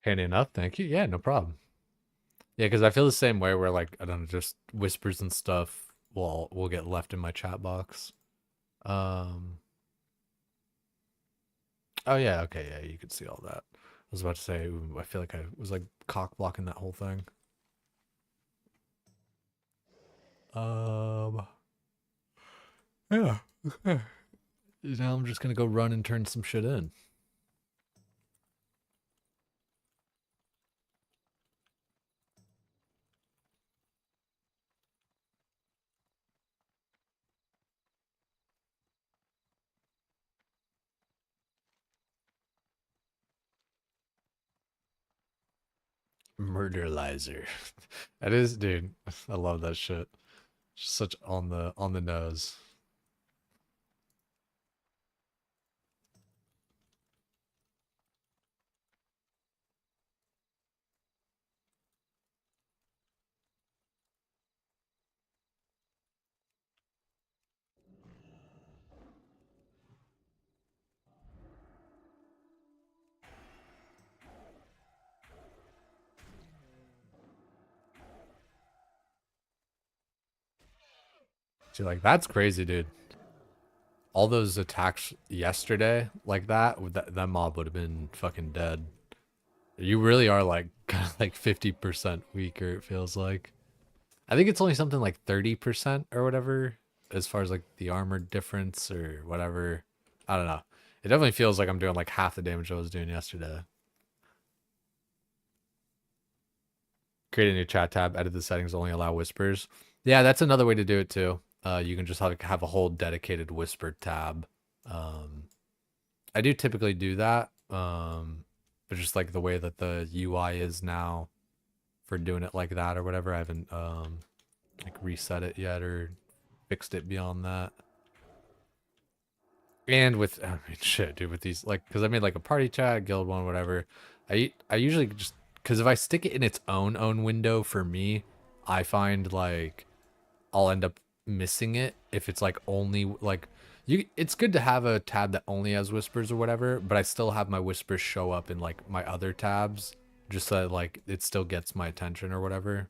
S1: Handy enough, thank you. Yeah, no problem. Yeah, because I feel the same way where like I don't know, just whispers and stuff will get left in my chat box. Um oh yeah, okay, yeah, you can see all that. I was about to say, ooh, I feel like I was like cock blocking that whole thing. Um yeah. Okay. Now I'm just gonna go run and turn some shit in. Murderlizer. That is, dude. I love that shit. Just such on the nose. She's like, that's crazy, dude. All those attacks yesterday, like that mob would have been fucking dead. You really are like kind of like 50% weaker, it feels like. I think it's only something like 30% or whatever, as far as like the armor difference or whatever. I don't know. It definitely feels like I'm doing like half the damage I was doing yesterday. Create a new chat tab, edit the settings, only allow whispers. Yeah, that's another way to do it too. You can just have a whole dedicated whisper tab. Um, I do typically do that, but just like the way that the UI is now for doing it like that or whatever, I haven't like reset it yet or fixed it beyond that. And with I mean, shit, dude, with these like, because I made like a party chat, guild one, whatever. I usually just because if I stick it in its own window for me, I find like I'll end up missing it if it's like only like you. It's good to have a tab that only has whispers or whatever, but I still have my whispers show up in like my other tabs just so that, like it still gets my attention or whatever.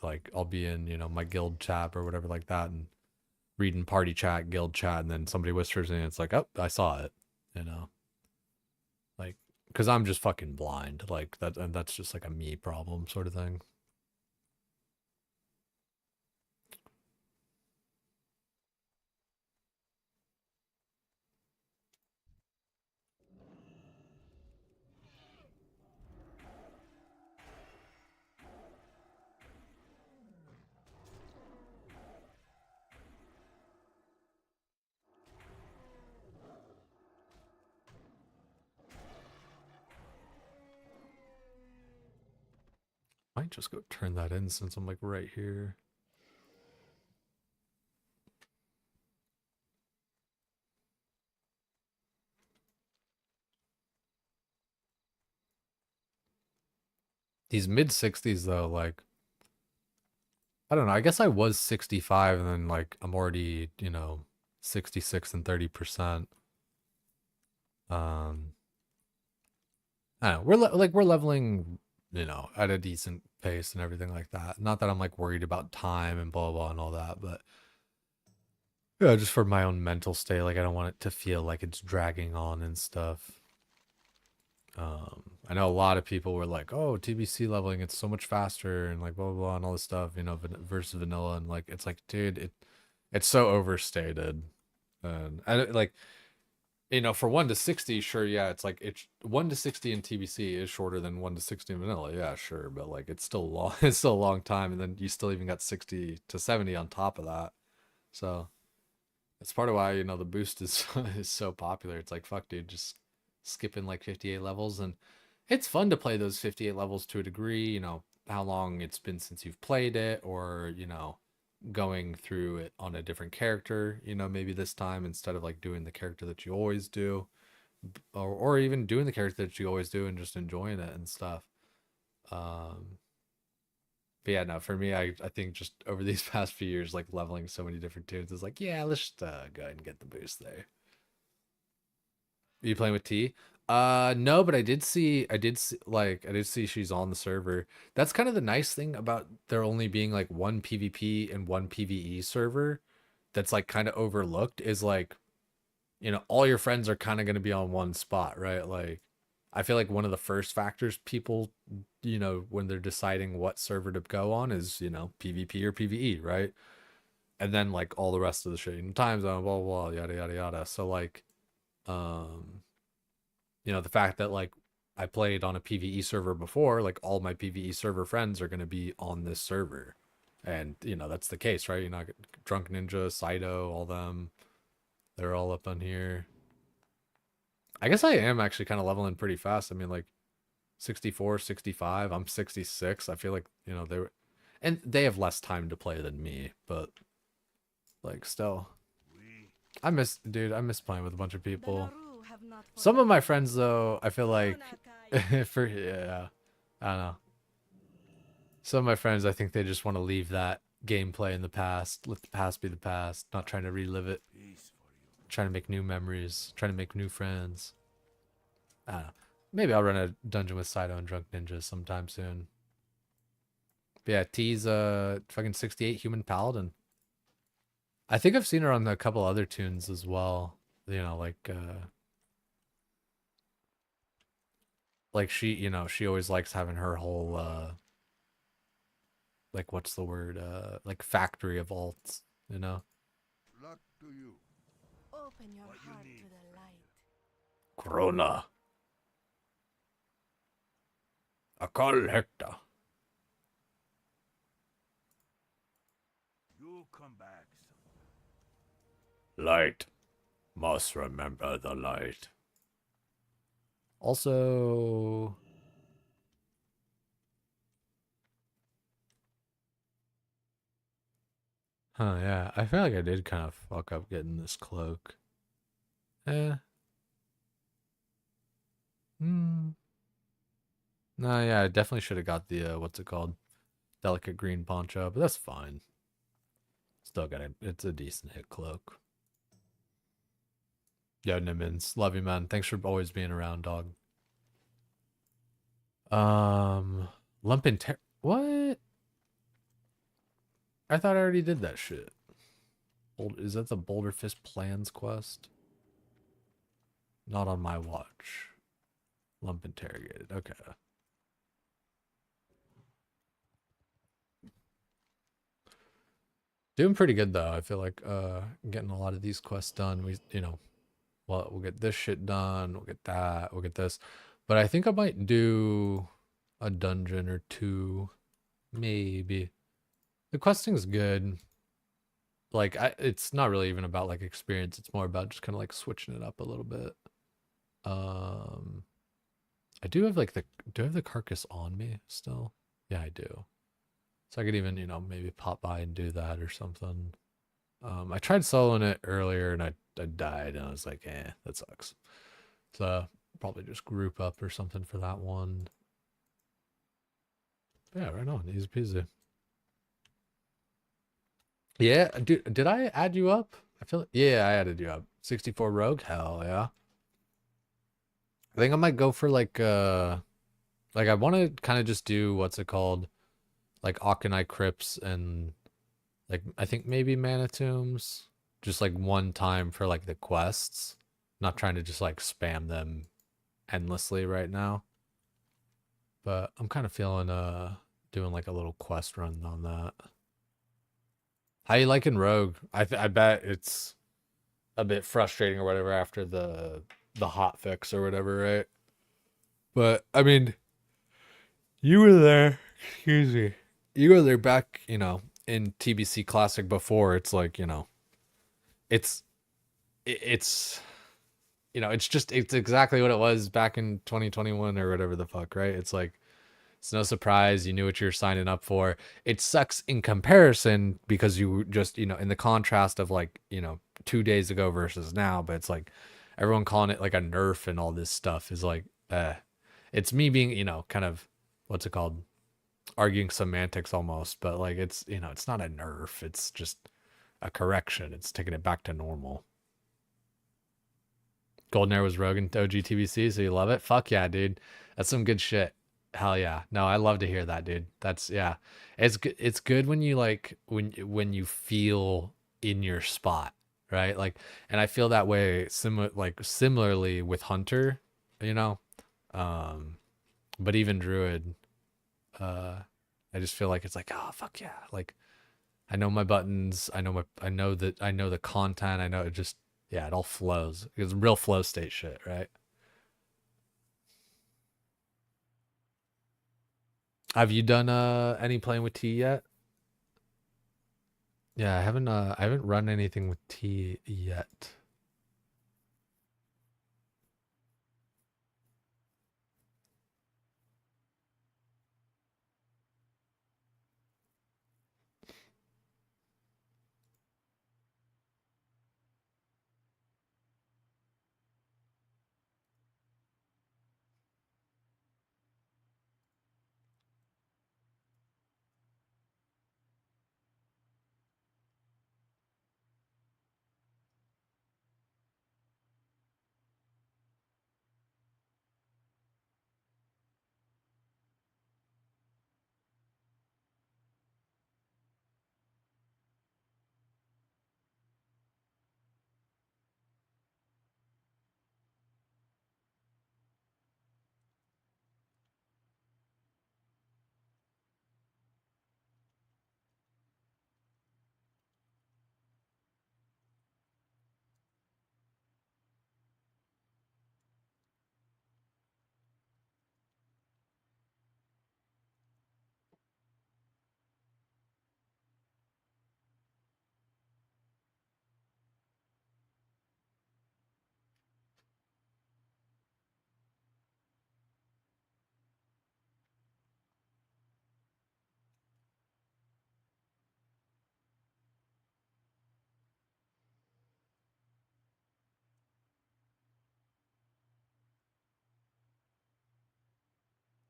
S1: Like I'll be in my guild chat or whatever like that and reading party chat, guild chat, and then somebody whispers and it's like, oh, I saw it, you know, like because I'm just fucking blind, like that, and that's just like a me problem sort of thing. Might just go turn that in since I'm like right here. These mid 60s though, like I don't know. I guess I was 65 and then like I'm already, 66 and 30%. Um I don't know. We're leveling, at a decent pace and everything like that. Not that I'm like worried about time and blah blah and all that, but yeah, just for my own mental state, like I don't want it to feel like it's dragging on and stuff. I know a lot of people were like, "Oh, TBC leveling, it's so much faster," and like blah blah blah and all this stuff, versus vanilla, and like it's like, dude, it's so overstated, and like for 1 to 60, sure, yeah, it's like it's 1 to 60 in TBC is shorter than 1 to 60 in vanilla, yeah, sure, but like it's still long, it's still a long time, and then you still even got 60 to 70 on top of that, so that's part of why the boost is is so popular. It's like fuck, dude, just skipping like 58 levels, and it's fun to play those 58 levels to a degree. How long it's been since you've played it, or going through it on a different character. Maybe this time instead of like doing the character that you always do, or even doing the character that you always do and just enjoying it and stuff. Um, but yeah, no, for me, I think just over these past few years, like leveling so many different tunes is like, yeah, let's just go ahead and get the boost there. Are you playing with T? No, but I did see she's on the server. That's kind of the nice thing about there only being like one PvP and one PvE server that's like kind of overlooked is like, all your friends are kind of going to be on one spot, right? Like I feel like one of the first factors people, when they're deciding what server to go on is, PvP or PvE, right? And then like all the rest of the shit, time zone, blah, blah, blah, yada, yada, yada. So like, um, the fact that like I played on a PvE server before, like all my PvE server friends are going to be on this server. And, that's the case, right? Drunk Ninja, Saito, all them, they're all up on here. I guess I am actually kind of leveling pretty fast. I mean, like 64, 65. I'm 66. I feel like, and they have less time to play than me, but like still. Dude, I miss playing with a bunch of people. Some of my friends, though, I feel like, yeah, I don't know. Some of my friends, I think they just want to leave that gameplay in the past, let the past be the past, not trying to relive it, trying to make new memories, trying to make new friends. I don't know. Maybe I'll run a dungeon with Saito and Drunk Ninja sometime soon. But yeah, T's fucking 68 human paladin. I think I've seen her on a couple other tunes as well. Like she, she always likes having her whole like what's the word? Like factory of alts, you know?
S3: Luck to you.
S4: Open your heart to the light.
S1: Corona. Akal Hector.
S3: You come back sometime.
S1: Light. Must remember the light. Also, yeah. I feel like I did kind of fuck up getting this cloak. Eh. Hmm. No, yeah, I definitely should have got the, what's it called? Delicate green poncho, but that's fine. Still got it. It's a decent hit cloak. Yo, Nimmons. Love you, man. Thanks for always being around, dog. Lumpin' what? I thought I already did that shit. Is that the Boulder Fist Plans quest? Not on my watch. Lump interrogated. Okay. Doing pretty good though. I feel like getting a lot of these quests done. We'll get this shit done, we'll get that, we'll get this. But I think I might do a dungeon or two. Maybe. The questing's good. Like it's not really even about like experience, it's more about just kind of like switching it up a little bit. I do have like do I have the carcass on me still? Yeah, I do. So I could even, maybe pop by and do that or something. I tried soloing it earlier and I died and I was like, that sucks. So probably just group up or something for that one. Yeah, right on. Easy peasy. Yeah, dude, did I add you up? I feel yeah, I added you up. 64 Rogue? Hell yeah. I think I might go for like I want to kind of just do what's it called? Like Auchenai Crypts and like I think maybe Mana Tombs. Just like one time for like the quests. Not trying to just like spam them endlessly right now. But I'm kind of feeling doing like a little quest run on that. How you liking Rogue? I bet it's a bit frustrating or whatever after the hot fix or whatever, right? But I mean, you were there. Excuse me. You were there back, in TBC Classic before. It's like, it's it's it's exactly what it was back in 2021 or whatever the fuck, right? It's like it's no surprise. You knew what you're signing up for. It sucks in comparison because you just, in the contrast of like, 2 days ago versus now, but it's like everyone calling it like a nerf and all this stuff is like, it's me being, kind of, what's it called? Arguing semantics almost, but like it's not a nerf. It's just a correction. It's taking it back to normal. Golden Air was Rogue and OG TBC, so you love it? Fuck yeah, dude. That's some good shit. Hell yeah. No, I love to hear that, dude. That's yeah. It's good when you like when you feel in your spot, right? Like and I feel that way similarly with Hunter, you know. Um but even Druid, uh I just feel like it's like, oh fuck yeah. Like I know my buttons, I know the content, I know it just yeah, it all flows. It's real flow state shit, right? Have you done any playing with T yet? Yeah, I haven't run anything with T yet.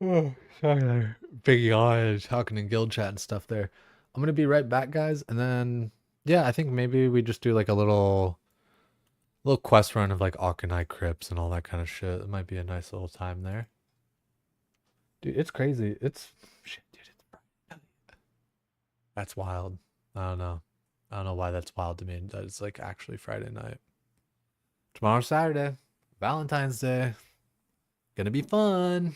S1: Oh, sorry there. Big yawn talking in guild chat and stuff there. I'm gonna be right back, guys, and then yeah, I think maybe we just do like a little quest run of like Auchenai crypts and all that kind of shit. It might be a nice little time there. Dude, it's crazy. It's shit, dude, it's Friday. That's wild. I don't know. I don't know why that's wild to me. That it's like actually Friday night. Tomorrow's Saturday. Valentine's Day. Gonna be fun.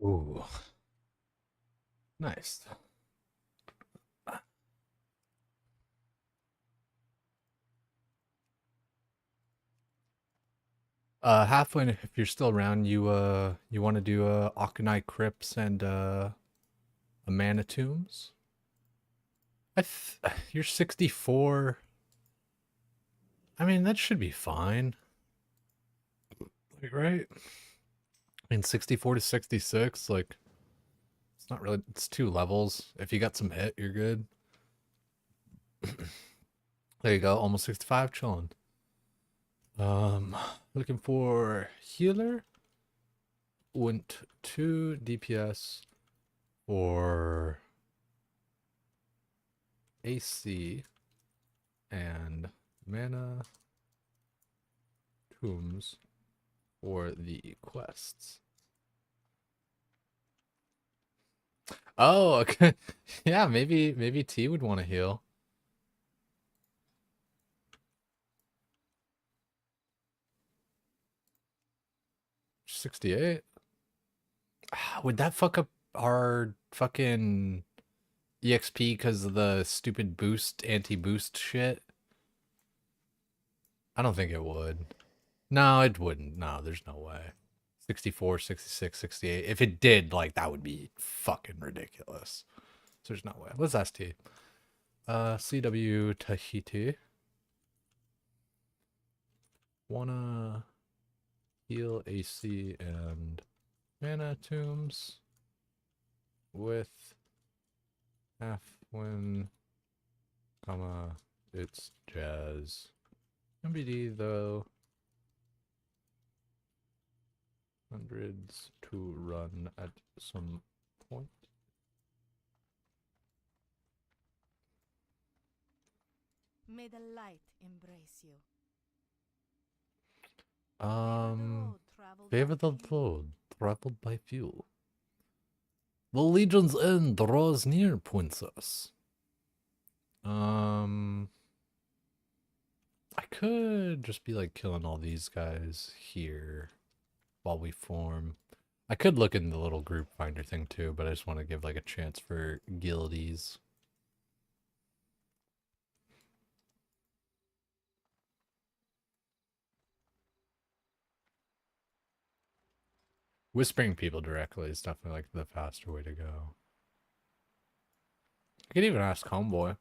S1: Ooh, nice. Halfway, if you're still around, you want to do Akanai Crypts and a Mana Tombs? You're 64. I mean, that should be fine. Like, right? I mean, 64 to 66, like, it's not really, it's 2 levels. If you got some hit, you're good. There you go, almost 65, chilling. Looking for healer. Went 2 DPS for AC and mana tombs for the quests. Oh, okay. Yeah, maybe T would want to heal. 68. Would that fuck up our fucking EXP because of the stupid boost, anti-boost shit? I don't think it would. No, it wouldn't. No, there's no way. 64, 66, 68. If it did, like, that would be fucking ridiculous. So there's no way. Let's ask T. CW Tahiti. Wanna heal AC and mana tombs with half win, comma, it's jazz. MBD though. Hundreds to run at some point.
S4: May the light embrace you.
S1: Favor the road traveled by few. The Legion's end draws near, princess. I could just be like killing all these guys here while we form. I could look in the little group finder thing too, but I just want to give like a chance for guildies. Whispering people directly is definitely like the faster way to go. I could even ask Homeboy.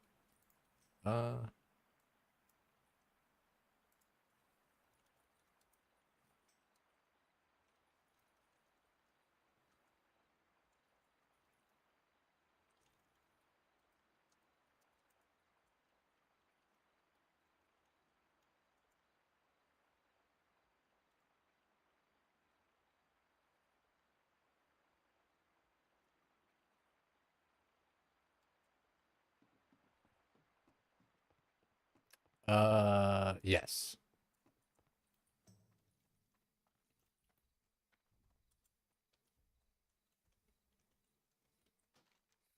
S1: Uh, yes.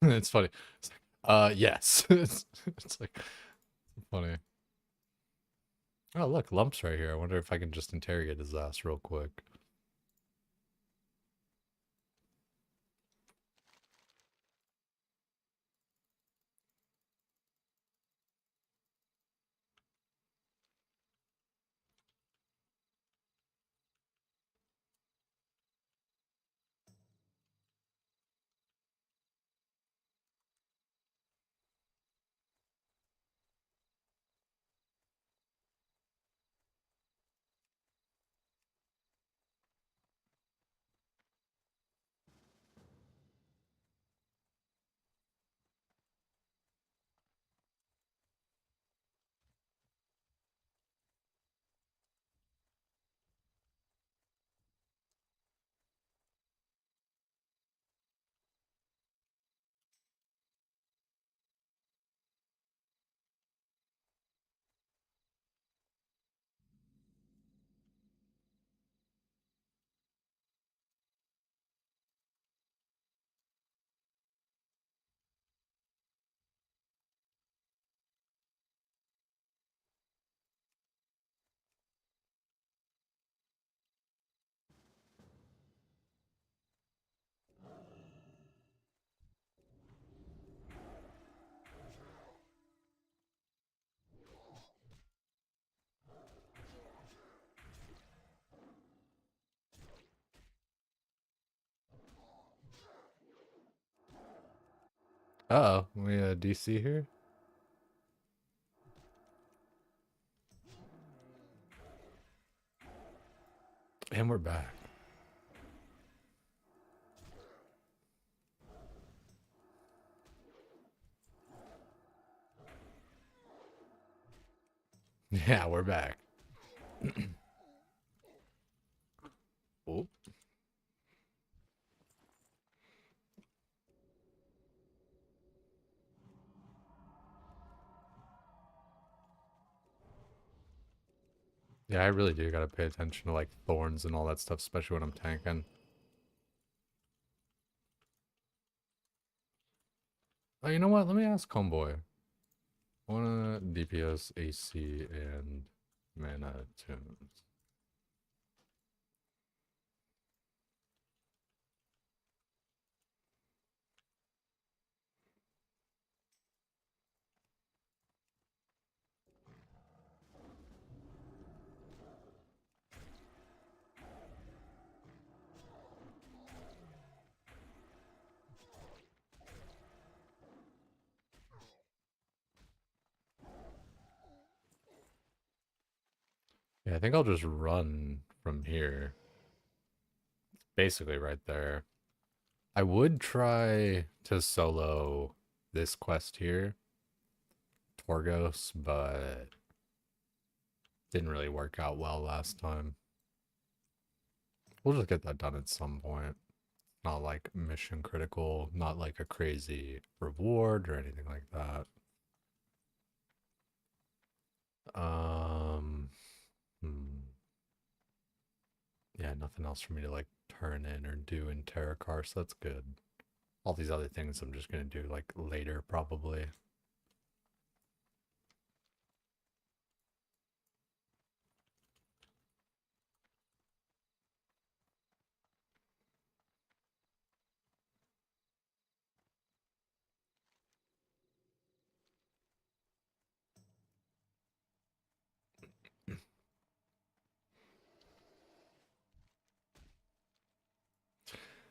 S1: It's funny. It's like, yes. It's like funny. Oh, look, Lump's right here. I wonder if I can just interrogate his ass real quick. Uh-oh, we DC here? And we're back. Yeah, we're back. Oh. Yeah, I really do gotta pay attention to like thorns and all that stuff, especially when I'm tanking. Oh, you know what? Let me ask Homeboy. I want DPS, AC, and mana tunes. Yeah, I think I'll just run from here. Basically right there. I would try to solo this quest here, Torgos, but didn't really work out well last time. We'll just get that done at some point. Not like mission critical, not like a crazy reward or anything like that. Um, yeah, nothing else for me to like turn in or do in Terracar, so that's good. All these other things I'm just gonna do like later probably.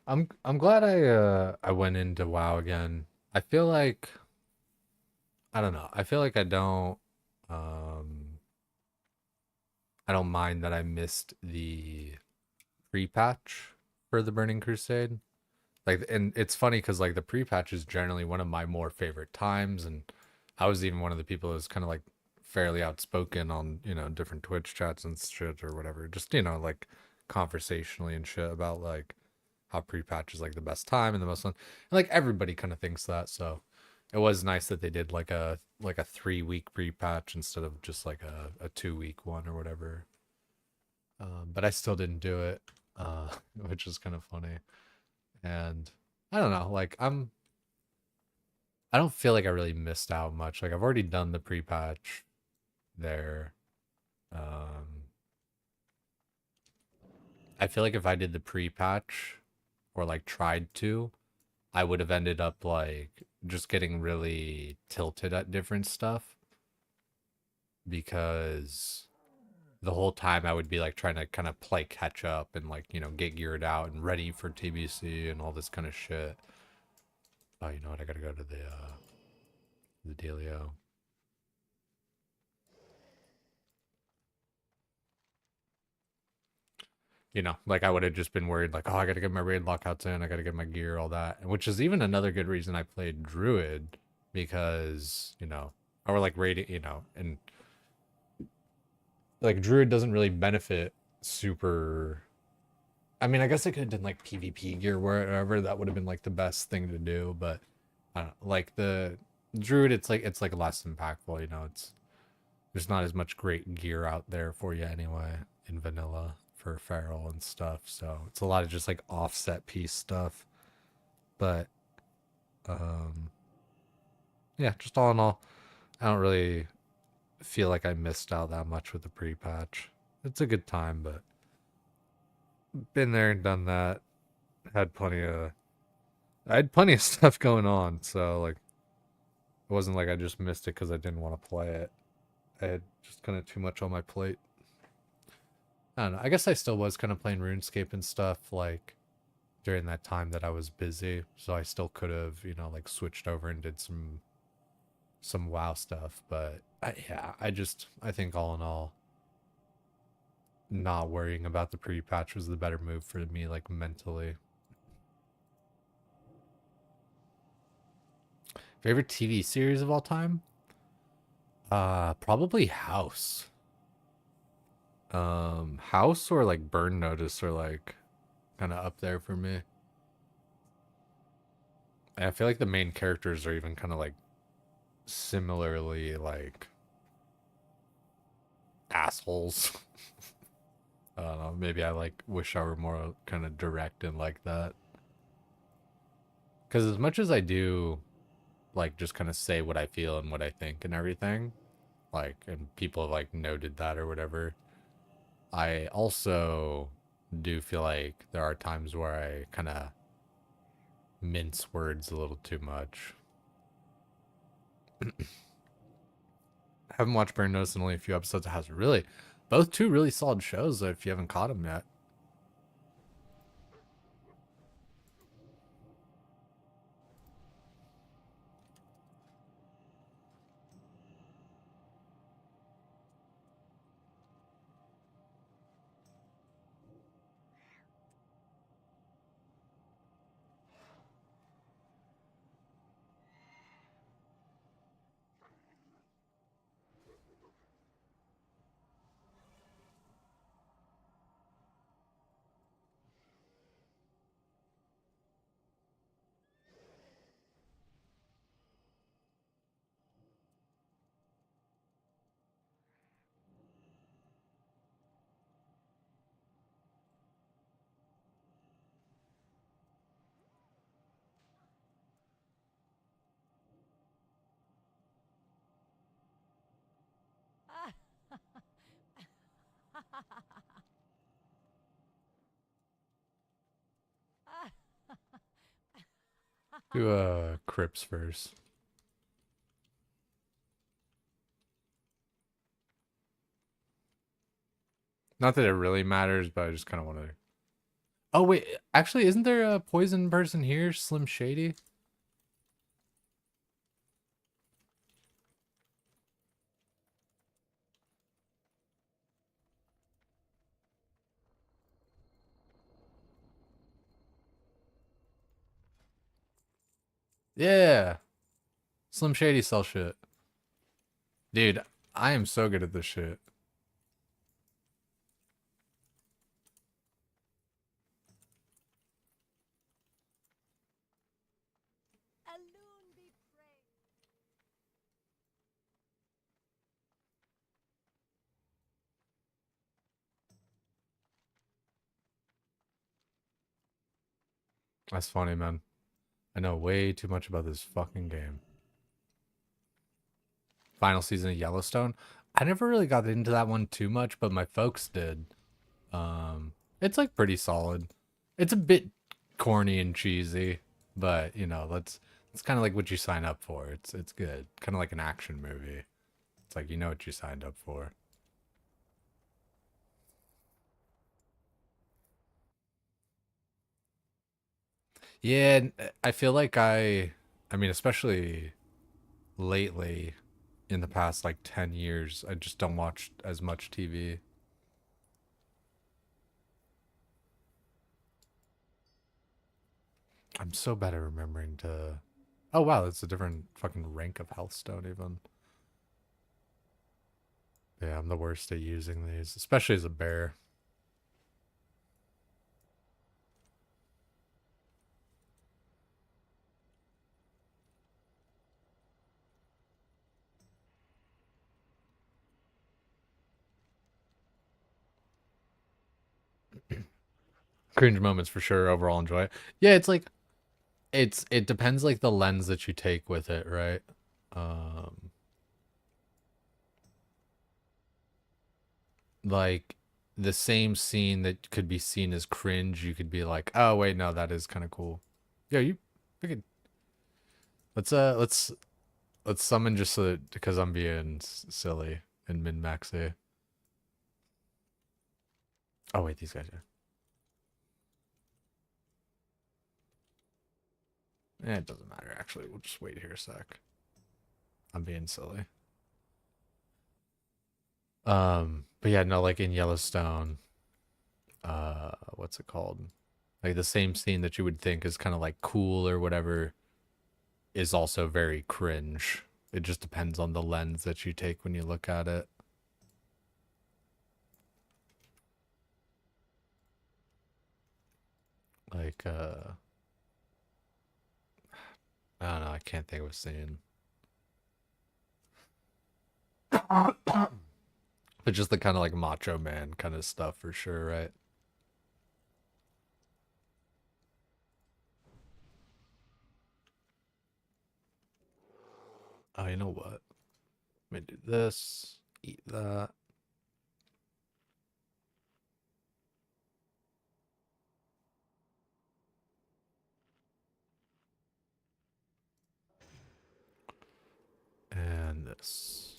S1: I'm glad I went into WoW again. I feel like I don't know. I feel like um I don't mind that I missed the pre-patch for the Burning Crusade. Like, and it's funny because like the pre-patch is generally one of my more favorite times, and I was even one of the people who was kind of like fairly outspoken on, you know, different Twitch chats and shit or whatever, just, you know, like conversationally and shit about like how pre-patch is like the best time and the most fun. And like everybody kind of thinks that, so it was nice that they did like a 3 week pre-patch instead of just like a 2 week one or whatever. But I still didn't do it, which is kind of funny. And I don't know, like I don't feel like I really missed out much. Like I've already done the pre-patch there. Um, I feel like if I did the pre-patch or like tried to, I would have ended up like just getting really tilted at different stuff because the whole time I would be like trying to kind of play catch up and like, you know, get geared out and ready for TBC and all this kind of shit. Oh, you know what? I gotta go to the dealio. You know, like I would have just been worried, like, oh, I got to get my raid lockouts in, I got to get my gear, all that, and which is even another good reason I played Druid because, you know, or like raiding, you know, and like Druid doesn't really benefit super. I mean, I guess I could have done like PvP gear wherever that would have been like the best thing to do, but I don't know, like the Druid, it's like less impactful, you know, it's there's not as much great gear out there for you anyway in vanilla for feral and stuff. So it's a lot of just like offset piece stuff. But um yeah, just all in all, I don't really feel like I missed out that much with the pre-patch. It's a good time, but been there and done that. Had plenty of I had plenty of stuff going on, so like it wasn't like I just missed it because I didn't want to play it. I had just kind of too much on my plate. I don't know. I guess I still was kind of playing RuneScape and stuff. Like, during that time that I was busy, so I still could have, like switched over and did some WoW stuff. But yeah, I think all in all, not worrying about the pre-patch was the better move for me, like mentally. Favorite TV series of all time? Probably House. House or like Burn Notice are like kind of up there for me. And I feel like the main characters are even kind of like similarly like assholes. I don't know. Maybe I like wish I were more kind of direct and like that. Because as much as I do like just kind of say what I feel and what I think and everything, like, and people have like noted that or whatever, I also do feel like there are times where I kind of mince words a little too much. Haven't watched Burn Notice in only a few episodes. It has really, both two really solid shows if you haven't caught them yet. Do Crips first. Not that it really matters, but I just kind of want to. Oh wait, actually, isn't there a poison person here, Slim Shady? Yeah, Slim Shady sell shit, dude. I am so good at this shit.
S4: Alone be praised.
S1: That's funny, man. I know way too much about this fucking game. Final season of Yellowstone. I never really got into that one too much, but my folks did. It's like pretty solid. It's a bit corny and cheesy, but that's it's kind of like what you sign up for. It's good. Kind of like an action movie. It's like you know what you signed up for. Yeah, I feel like I mean, especially lately in the past like 10 years, I just don't watch as much TV. I'm so bad at remembering to. Oh wow, that's a different fucking rank of Healthstone even. Yeah, I'm the worst at using these, especially as a bear. Cringe moments for sure. Overall, enjoy it. Yeah, it's like it depends like the lens that you take with it, right? Um, like the same scene that could be seen as cringe, you could be like, oh wait, no, that is kind of cool. Yeah, we could let's summon just so that, because I'm being silly and min maxy. Oh wait, these guys are. It doesn't matter, actually. We'll just wait here a sec. I'm being silly. But yeah, no, like in Yellowstone, what's it called? Like the same scene that you would think is kind of like cool or whatever is also very cringe. It just depends on the lens that you take when you look at it. Like, I don't know, I can't think of a scene. But just the kind of like macho man kind of stuff for sure, right? Oh, you know what? Let me do this, eat that. And this.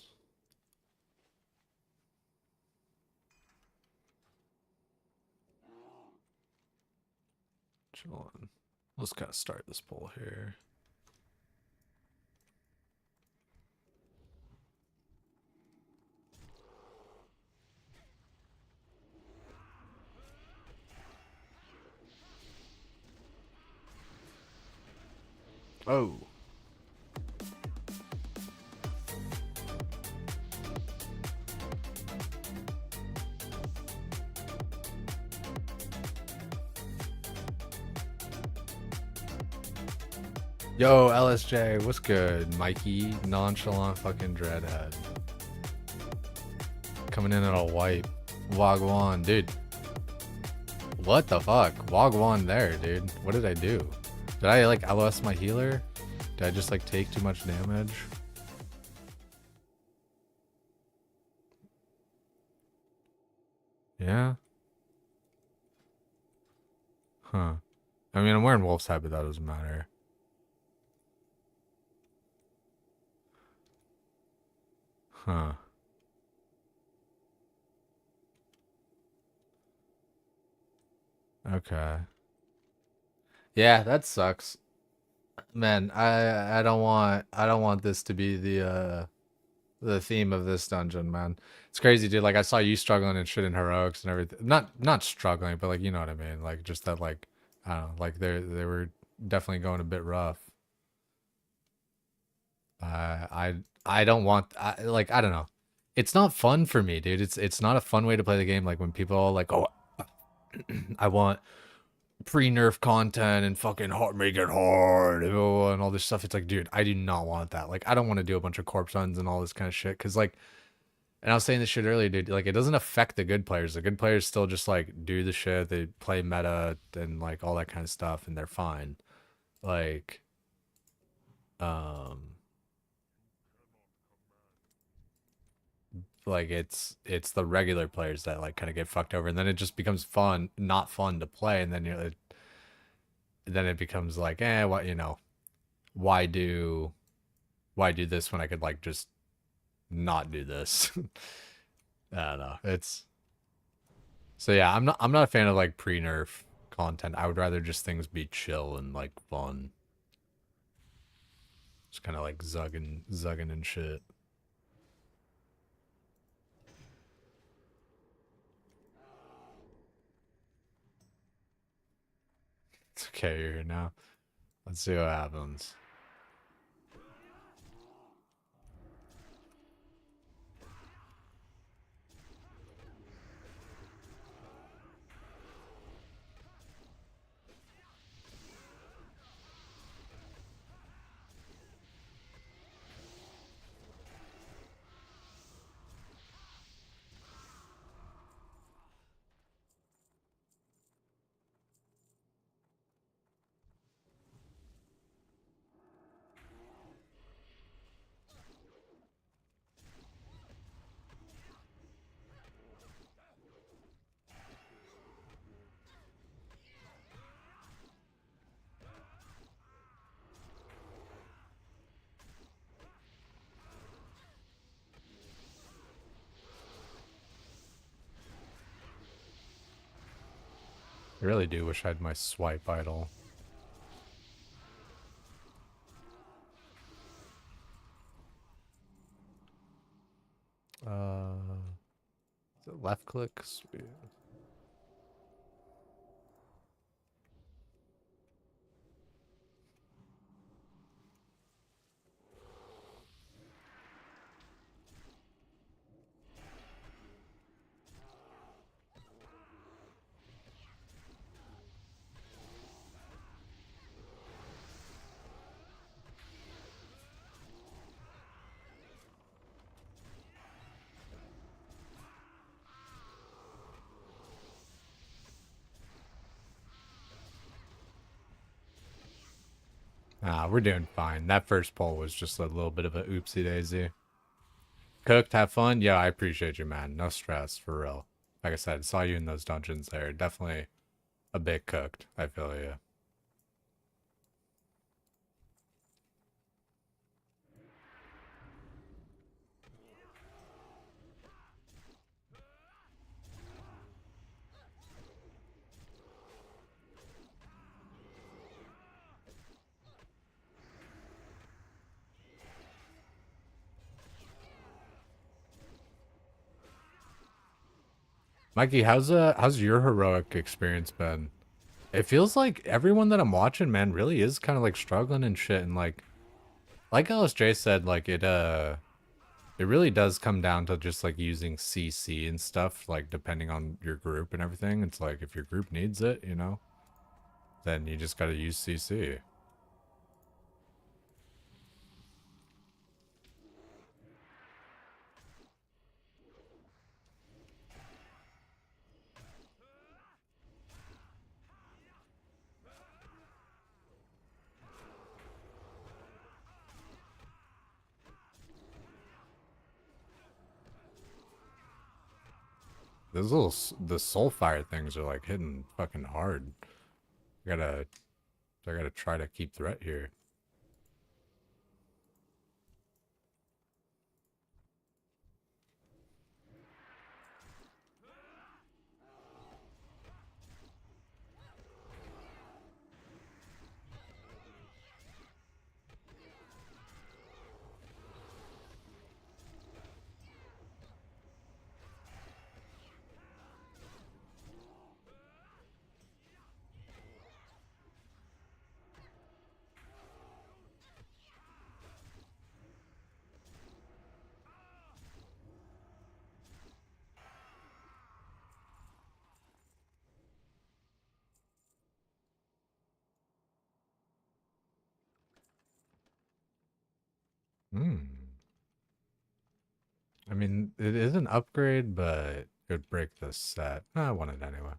S1: Chillin'. Let's kind of start this poll here. Oh. Yo, LSJ, what's good? Mikey, nonchalant fucking dreadhead. Coming in at a wipe. Wagwan, dude. What the fuck? Wagwan there, dude. What did I do? Did I like LOS my healer? Did I just like take too much damage? Yeah? Huh. I mean, I'm wearing Wolf's hat, but that doesn't matter. Huh. Okay. Yeah, that sucks. Man, I don't want this to be the theme of this dungeon, man. It's crazy, dude. Like I saw you struggling and shit in heroics and everything. Not struggling, but like you know what I mean. Like just that like I don't know, like they were definitely going a bit rough. I don't want like I don't know. It's not fun for me, dude. It's not a fun way to play the game. Like when people are like, oh, I want pre-nerf content and fucking hard, make it hard, oh, and all this stuff. It's like, dude, I do not want that. Like, I don't want to do a bunch of corpse runs and all this kind of shit. Cause like, and I was saying this shit earlier, dude. Like, it doesn't affect the good players. The good players still just like do the shit. They play meta and like all that kind of stuff, and they're fine. Like, um, like it's the regular players that like kind of get fucked over, and then it just becomes fun, not fun to play, and then it becomes like, what you know, why do this when I could like just not do this? I don't know. It's so yeah, I'm not a fan of like pre-nerf content. I would rather just things be chill and like fun. Just kind of like zugging and shit. It's okay, you're here now. Let's see what happens. I really do wish I had my swipe idle. Left click. Sweet. Ah, we're doing fine. That first pull was just a little bit of a oopsie daisy. Cooked, have fun? Yeah, I appreciate you, man. No stress, for real. Like I said, saw you in those dungeons there. Definitely a bit cooked. I feel you. Mikey, how's your heroic experience been? It feels like everyone that I'm watching, man, really is kind of like struggling and shit, and like LSJ said, like it really does come down to just like using CC and stuff, like depending on your group and everything. It's like if your group needs it, you know, then you just gotta use CC. Those the soulfire things are like hitting fucking hard. I gotta try to keep threat here. Hmm. I mean, it is an upgrade, but it would break the set. I want it anyway.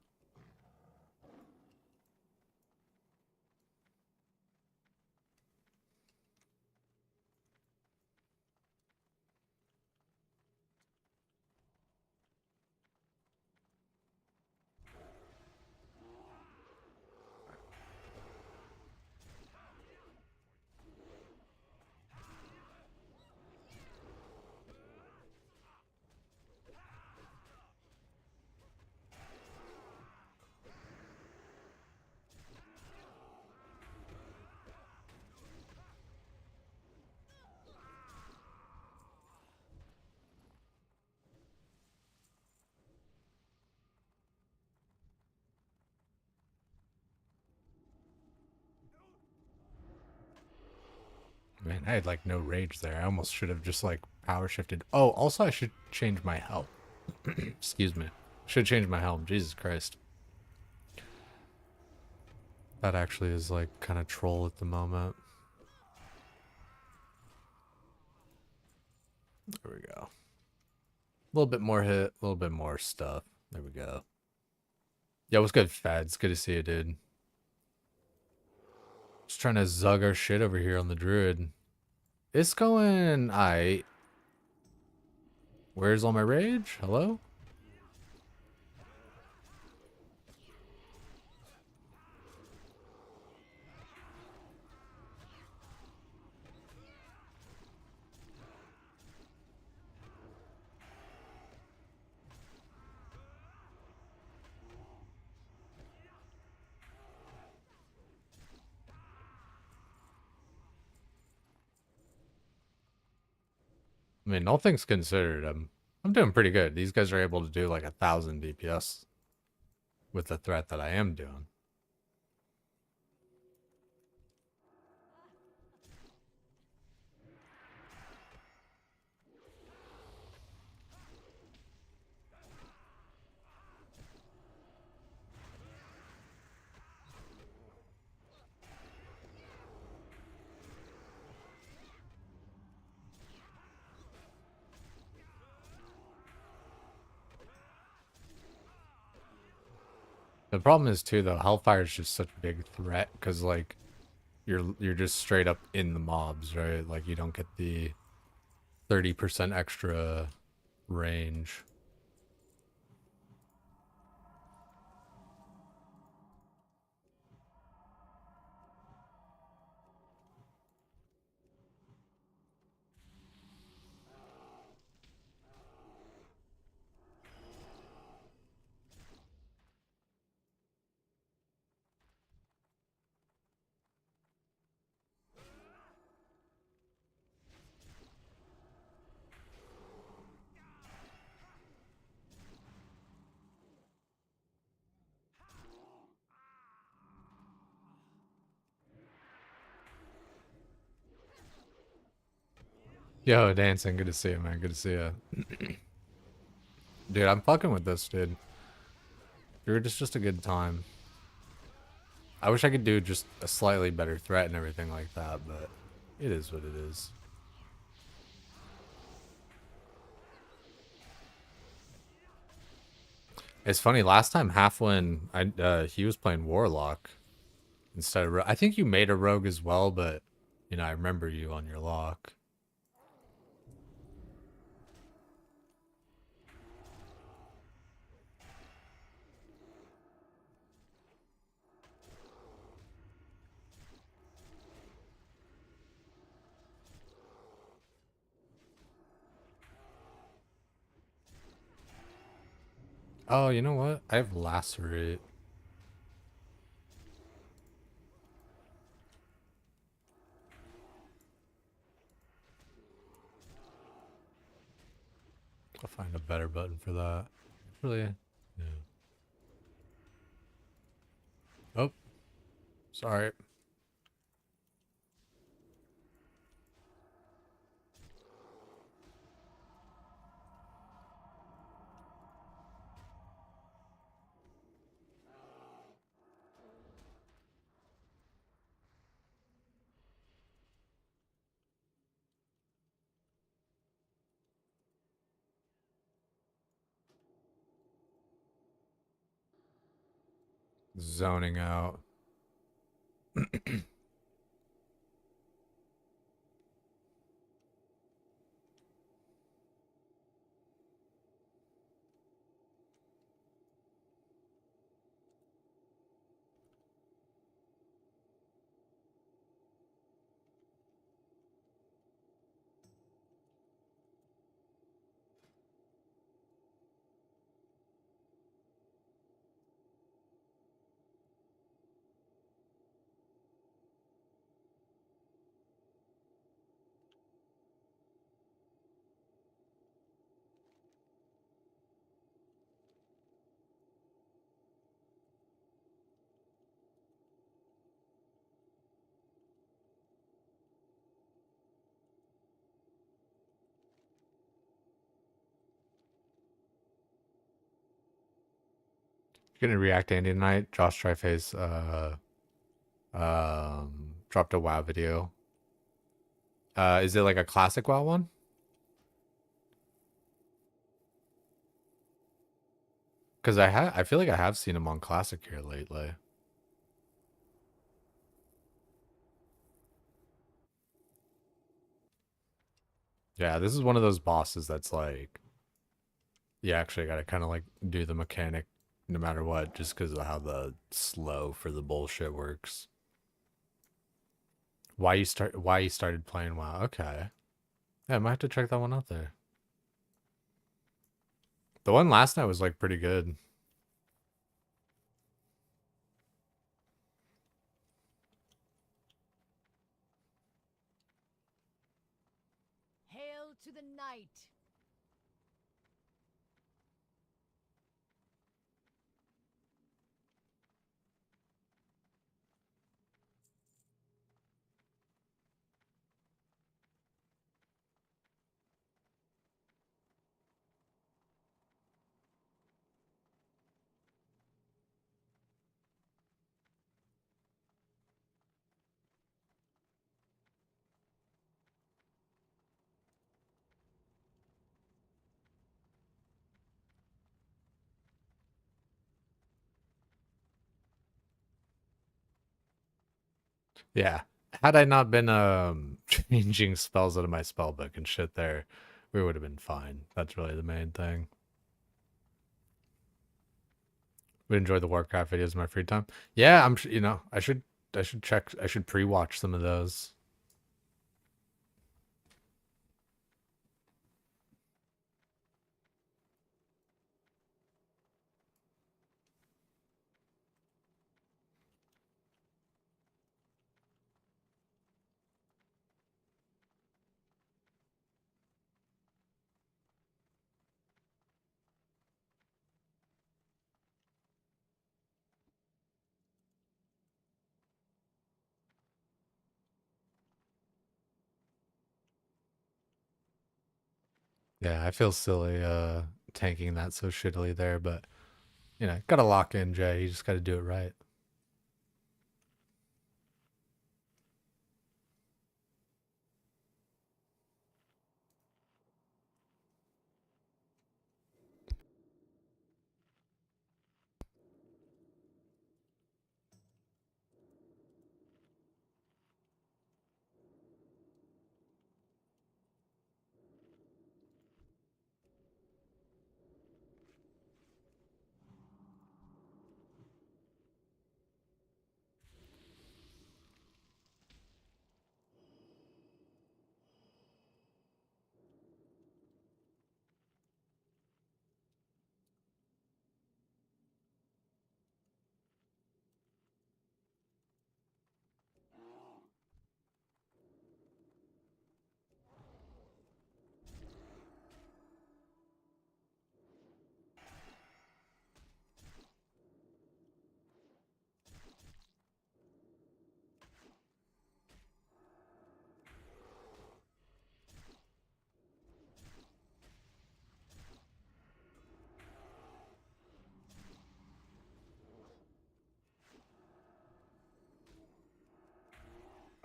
S1: Man, I had like no rage there. I almost should have just like power shifted. Oh, also I should change my helm. Excuse me. Should change my helm. Jesus Christ. That actually is like kind of troll at the moment. There we go. A little bit more hit, a little bit more stuff. There we go. Yeah, what's good, Fads? Good to see you, dude. Just trying to zug our shit over here on the Druid. It's going... Where's all my rage? Hello? I mean, all things considered, I'm I'm doing pretty good. These guys are able to do like 1,000 DPS with the threat that I am doing. The problem is too though, Hellfire is just such a big threat because like you're just straight up in the mobs, right? Like you don't get the 30% extra range. Yo, dancing, good to see you, man. Good to see you. Dude, I'm fucking with this, dude. Dude, it's just a good time. I wish I could do just a slightly better threat and everything like that, but it is what it is. It's funny, last time Halfwin, he was playing Warlock instead of I think you made a Rogue as well, but, you know, I remember you on your lock. Oh, you know what? I have Lacerate. I'll find a better button for that. Really? Yeah. Oh, sorry. Zoning out. Gonna react Andy tonight. Josh Triface dropped a WoW video. Is it like a classic WoW one? Because I feel like I have seen him on classic here lately. Yeah, this is one of those bosses that's like you actually gotta kind of like do the mechanic no matter what, just because of how the slow for the bullshit works. Why you started playing WoW? Okay, yeah, I might have to check that one out there. The one last night was like pretty good.
S5: Hail to the night!
S1: Yeah. Had I not been changing spells out of my spell book and shit there, we would have been fine. That's really the main thing. Would enjoy the Warcraft videos in my free time. Yeah, you know, I should check I should pre-watch some of those. Yeah, I feel silly tanking that so shittily there, but you know, gotta lock in, Jay. You just gotta do it right.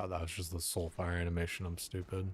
S1: Oh, that was just the Soulfire animation. I'm stupid.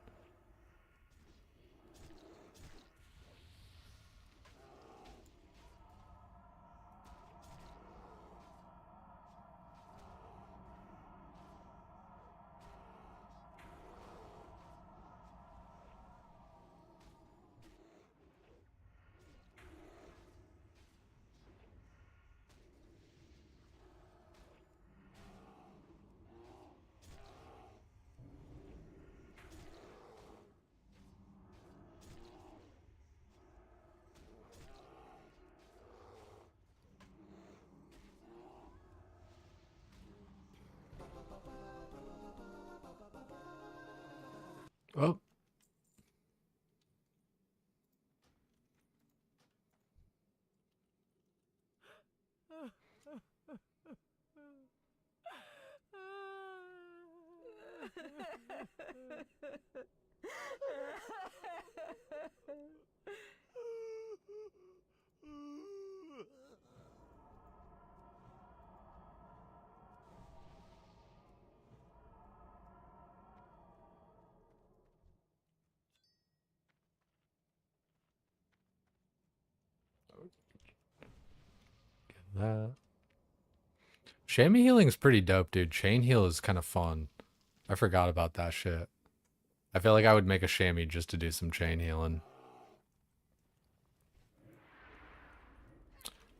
S1: Oh, that. Chamois healing is pretty dope, dude. Chain heal is kind of fun. I forgot about that shit. I feel like I would make a chamois just to do some chain healing.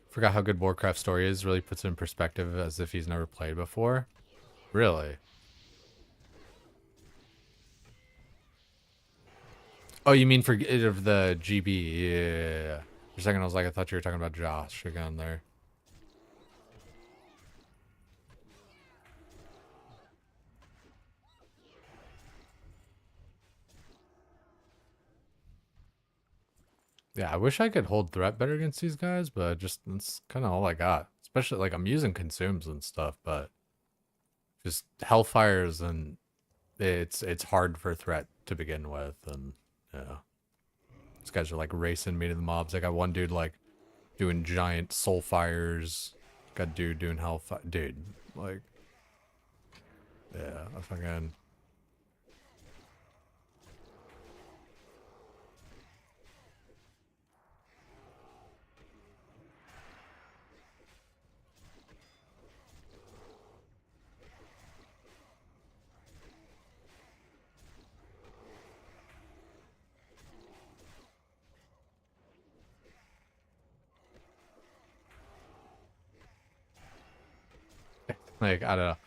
S1: Forgot how good Warcraft story is. Really puts it in perspective as if he's never played before. Really? Oh, you mean for of the GB? Yeah. For a second, I was like, I thought you were talking about Josh again there. Yeah, I wish I could hold threat better against these guys, but just that's kind of all I got. Especially like I'm using consumes and stuff, but just hellfires and it's hard for threat to begin with, and yeah, these guys are like racing me to the mobs. I got one dude like doing giant soul fires, got dude doing hellfire, dude. Like, yeah, I fucking. Like, I don't know.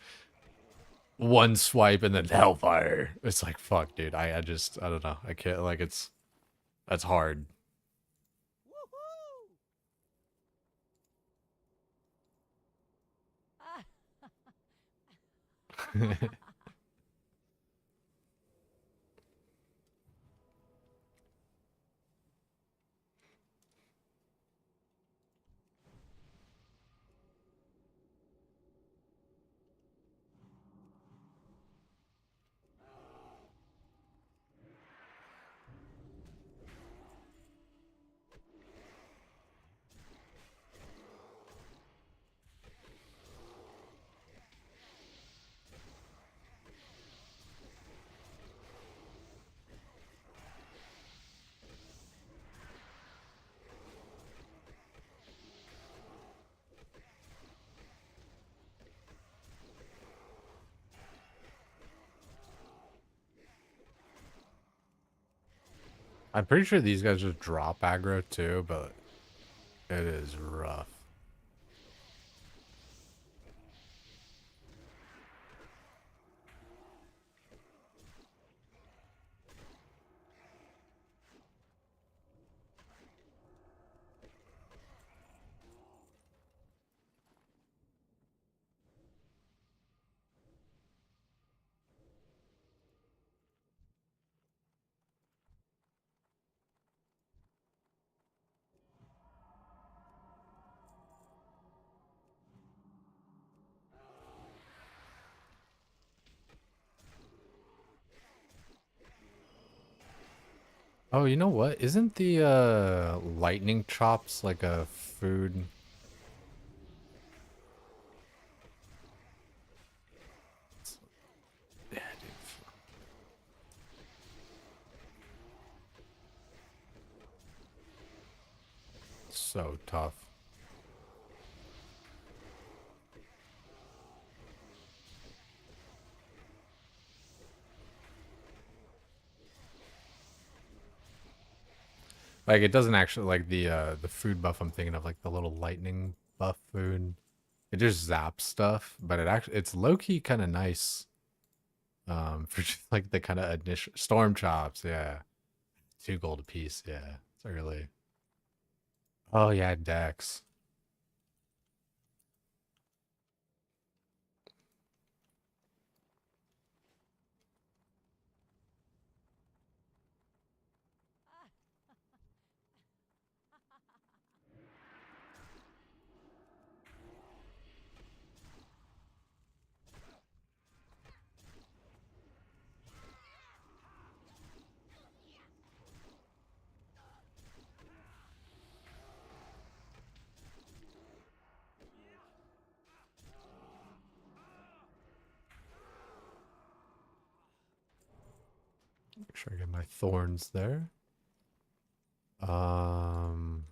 S1: One swipe and then hellfire. It's like, fuck, dude. I don't know. I can't, like, that's hard. I'm pretty sure these guys just drop aggro too, but it is rough. Oh, you know what? Isn't the lightning chops like a food? Yeah, dude. So tough. Like it doesn't actually like the food buff I'm thinking of, like the little lightning buff food. It just zaps stuff, but it's low key kind of nice. For just like the kind of initial storm chops, yeah. 2 gold a piece, yeah. It's early. Oh yeah, Dex. Make sure I get my thorns there. Um,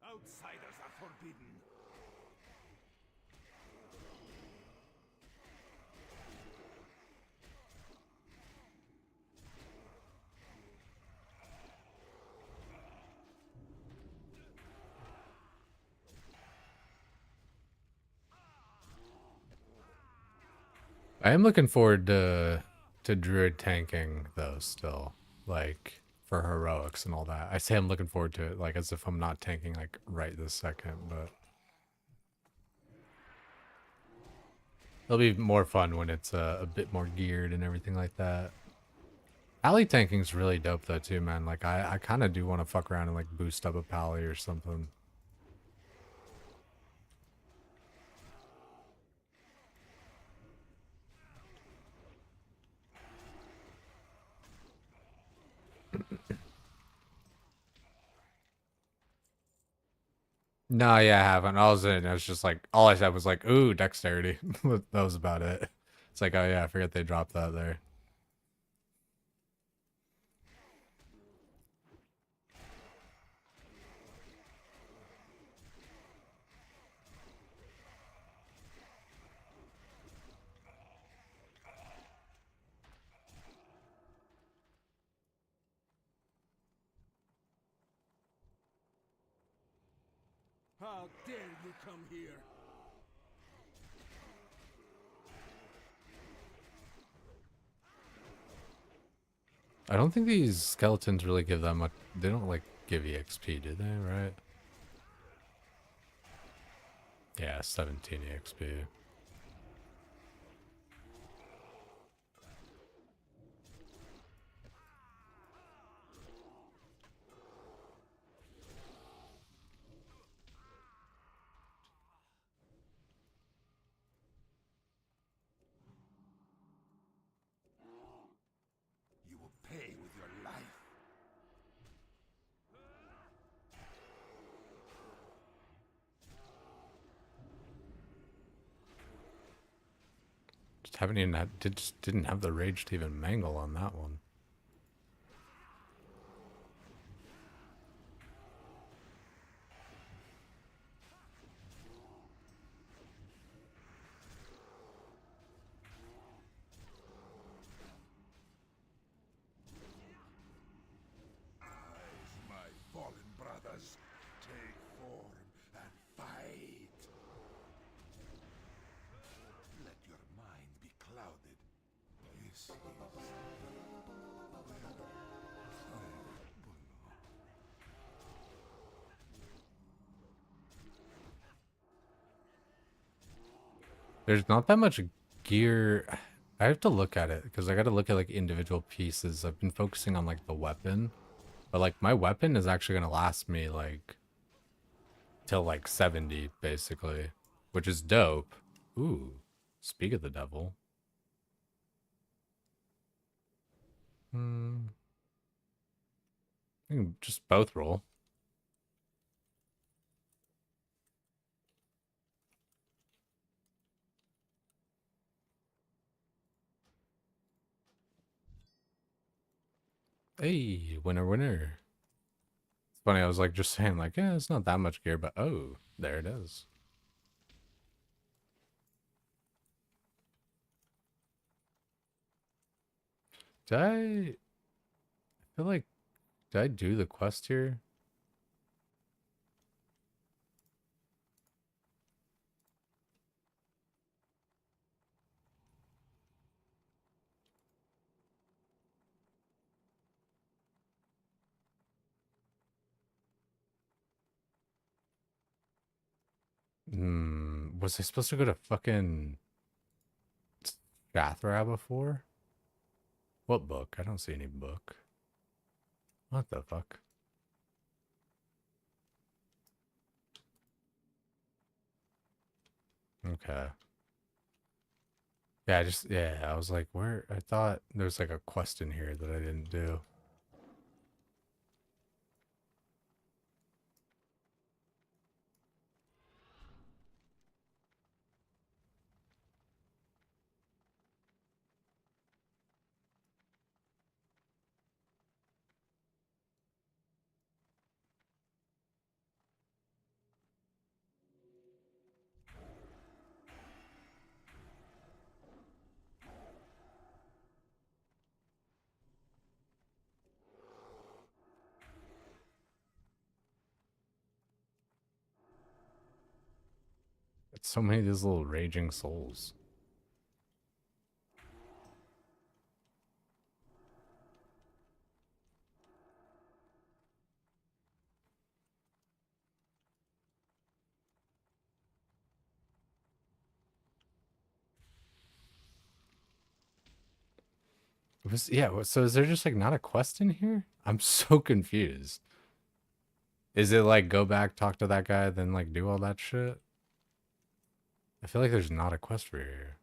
S3: Outsiders are forbidden.
S1: I am looking forward to Druid tanking though still, like for heroics and all that. I say I'm looking forward to it, like as if I'm not tanking like right this second, but it'll be more fun when it's a bit more geared and everything like that. Pally tanking's really dope though too, man. Like I kind of do want to fuck around and like boost up a pally or something. No, yeah, I haven't. I was in. I was just like, all I said was like, "Ooh, dexterity." That was about it. It's like, oh yeah, I forget they dropped that there.
S2: How dare you come here?
S1: I don't think these skeletons really give that much. They don't like give EXP, do they? Right? Yeah, 17 EXP.
S3: You will pay with your life.
S1: Just haven't even had, just didn't have the rage to even mangle on that one.
S3: Rise, my fallen brothers. Take form and fight. Let your mind be clouded. This is
S1: There's not that much gear. I have to look at it because I got to look at like individual pieces. I've been focusing on like the weapon, but like my weapon is actually gonna last me like till like 70 basically, which is dope. Ooh, speak of the devil. Hmm. I can just both roll. Hey, winner, winner. It's funny, I was like just saying like, yeah, it's not that much gear, but oh, there it is. I feel like, did I do the quest here? Was I supposed to go to fucking Shathra before? What book? I don't see any book. What the fuck? Okay. Yeah, I was like, where? I thought there was like a quest in here that I didn't do. It's so many of these little raging souls. It was, yeah, so is there just like not a quest in here? I'm so confused. Is it like go back, talk to that guy, then like do all that shit? I feel like there's not a quest for here.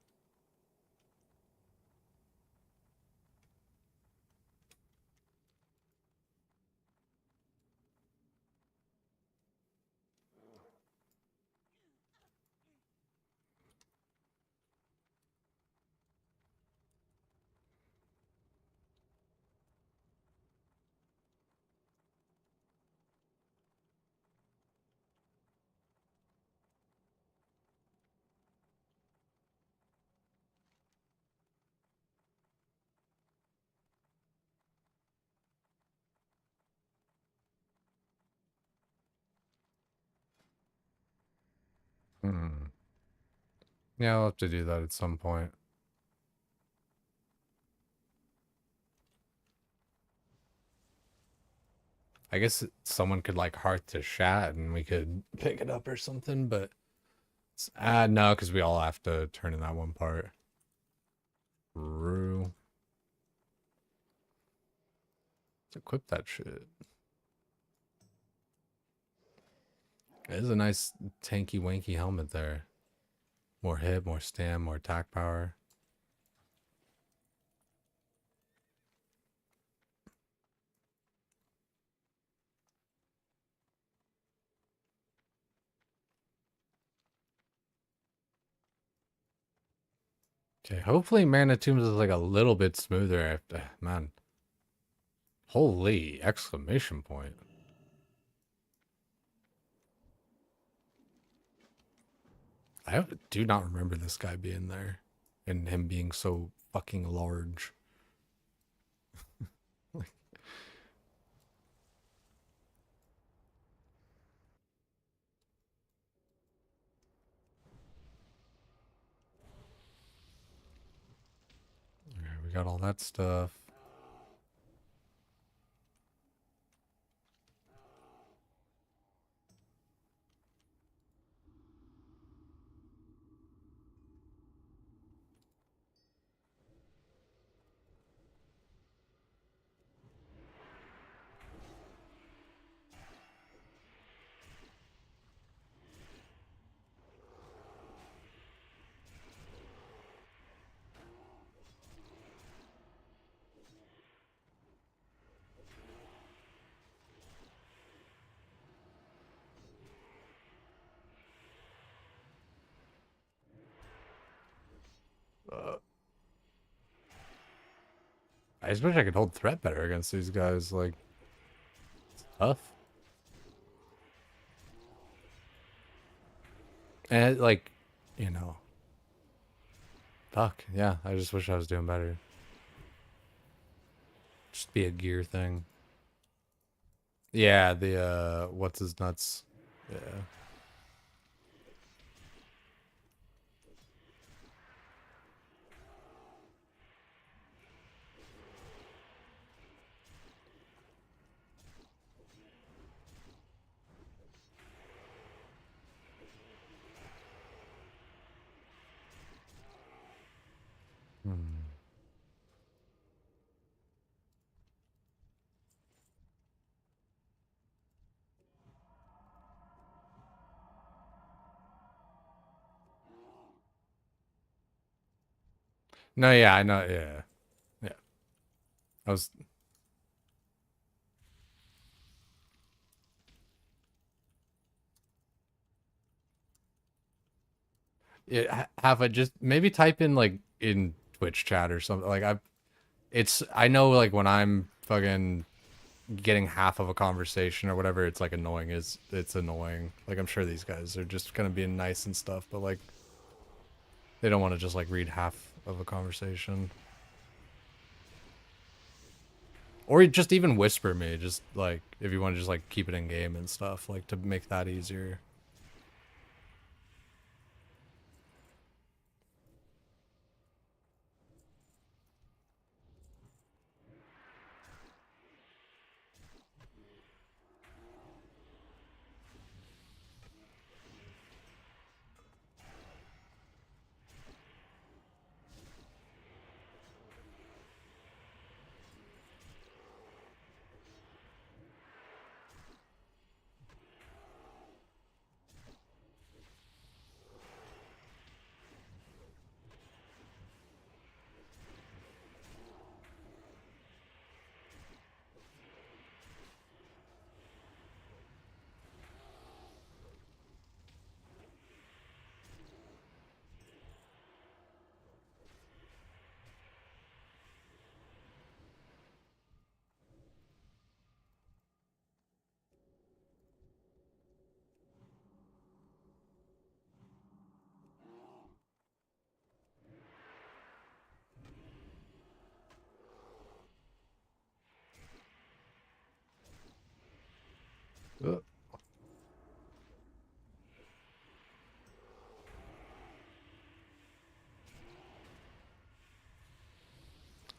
S1: Hmm. Yeah, I'll have to do that at some point. I guess someone could like heart to chat and we could pick it up or something, but no, because we all have to turn in that one part. Rue. Let's equip that shit. It is a nice tanky wanky helmet there. More hit, more stam, more attack power. Okay, hopefully Mana Tombs is like a little bit smoother after, man. Holy exclamation point. I do not remember this guy being there and him being so fucking large. Alright, we got all that stuff. Uh, I just wish I could hold threat better against these guys. Like, it's tough. And, like, you know. Fuck. Yeah, I just wish I was doing better. Just be a gear thing. Yeah, the, what's his nuts? Yeah. Hmm. No, yeah, I know. Yeah. Yeah. I was. Yeah, have I just maybe type in like in Twitch chat or something. Like I know like when I'm fucking getting half of a conversation or whatever, it's like annoying. It's annoying. Like I'm sure these guys are just gonna be nice and stuff, but like they don't want to just like read half of a conversation. Or just even whisper me, just like if you want to just like keep it in game and stuff, like to make that easier.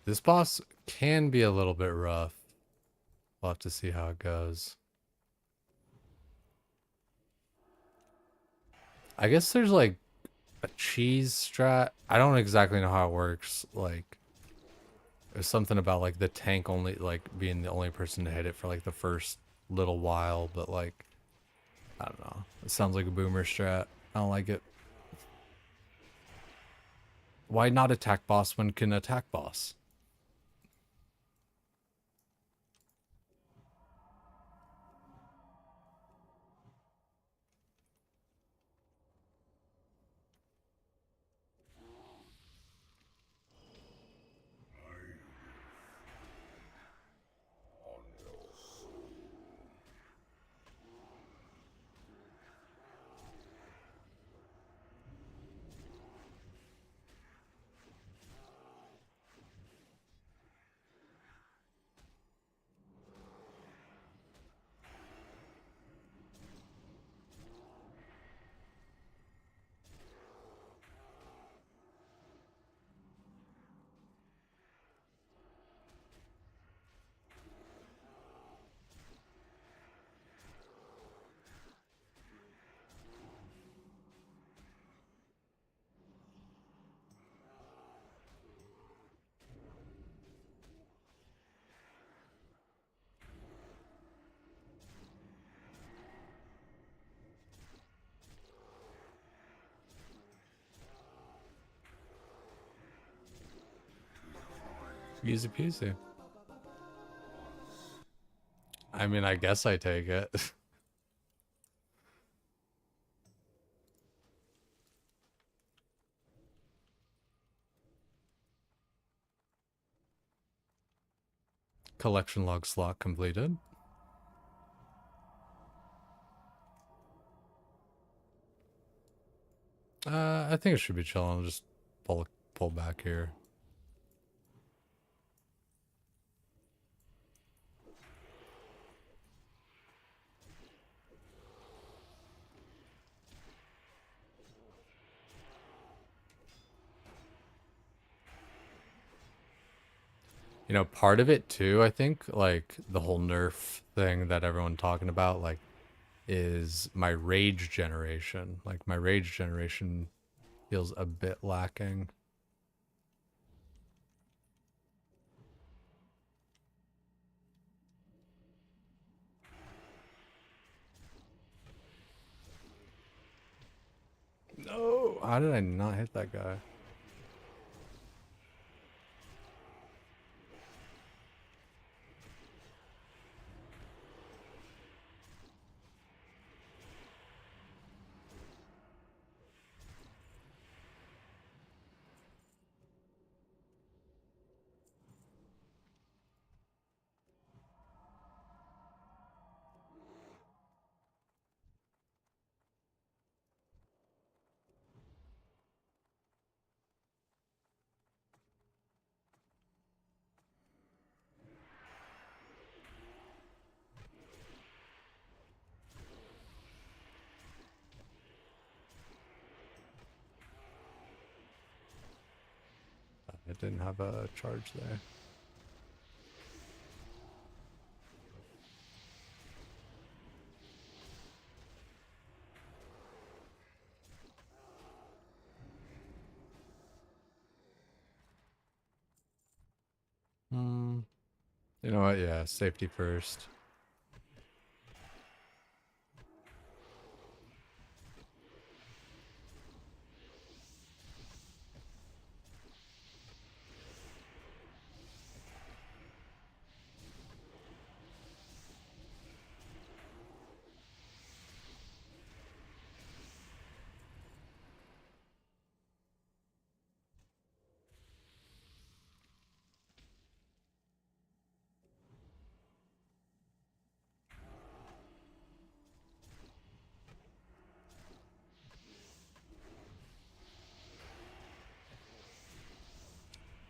S1: This boss can be a little bit rough. We'll have to see how it goes. I guess there's like a cheese strat. I don't exactly know how it works. Like, there's something about like the tank only like being the only person to hit it for like the first little while, but like I don't know. It sounds like a boomer strat. I don't like it. Why not attack boss when can attack boss? Easy peasy. I mean, I guess I take it. Collection log slot completed. I think it should be chilling. I'll just pull back here. You know, part of it too, I think, like the whole Nerf thing that everyone talking about, like, is my rage generation. Like my rage generation feels a bit lacking. No, how did I not hit that guy? It didn't have a charge there. Hmm. You know what? Yeah, safety first.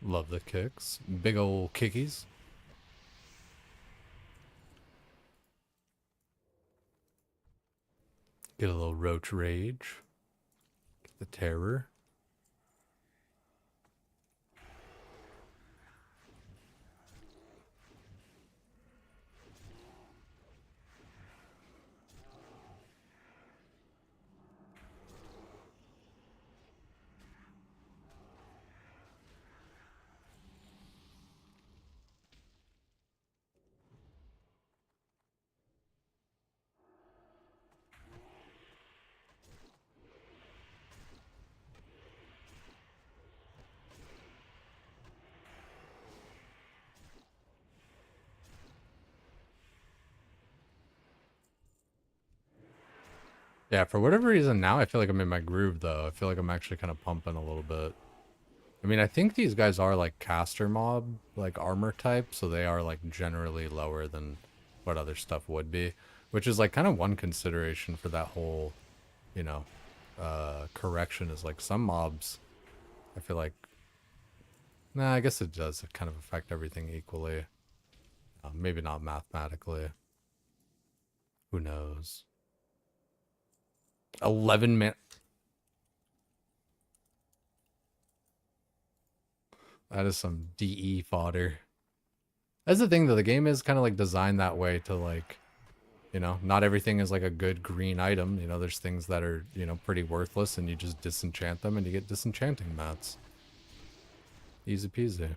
S1: Love the kicks. Big ol' kickies. Get a little roach rage. Get the terror. Yeah, for whatever reason now I feel like I'm in my groove though. I feel like I'm actually kind of pumping a little bit. I mean, I think these guys are like caster mob, like armor type, so they are like generally lower than what other stuff would be, which is like kind of one consideration for that whole, you know, correction is like some mobs, I feel like, nah, I guess it does kind of affect everything equally. Maybe not mathematically. Who knows? 11 man. That is some DE fodder. That's the thing though, the game is kind of like designed that way to like, you know, not everything is like a good green item. You know, there's things that are, you know, pretty worthless and you just disenchant them and you get disenchanting mats. Easy peasy.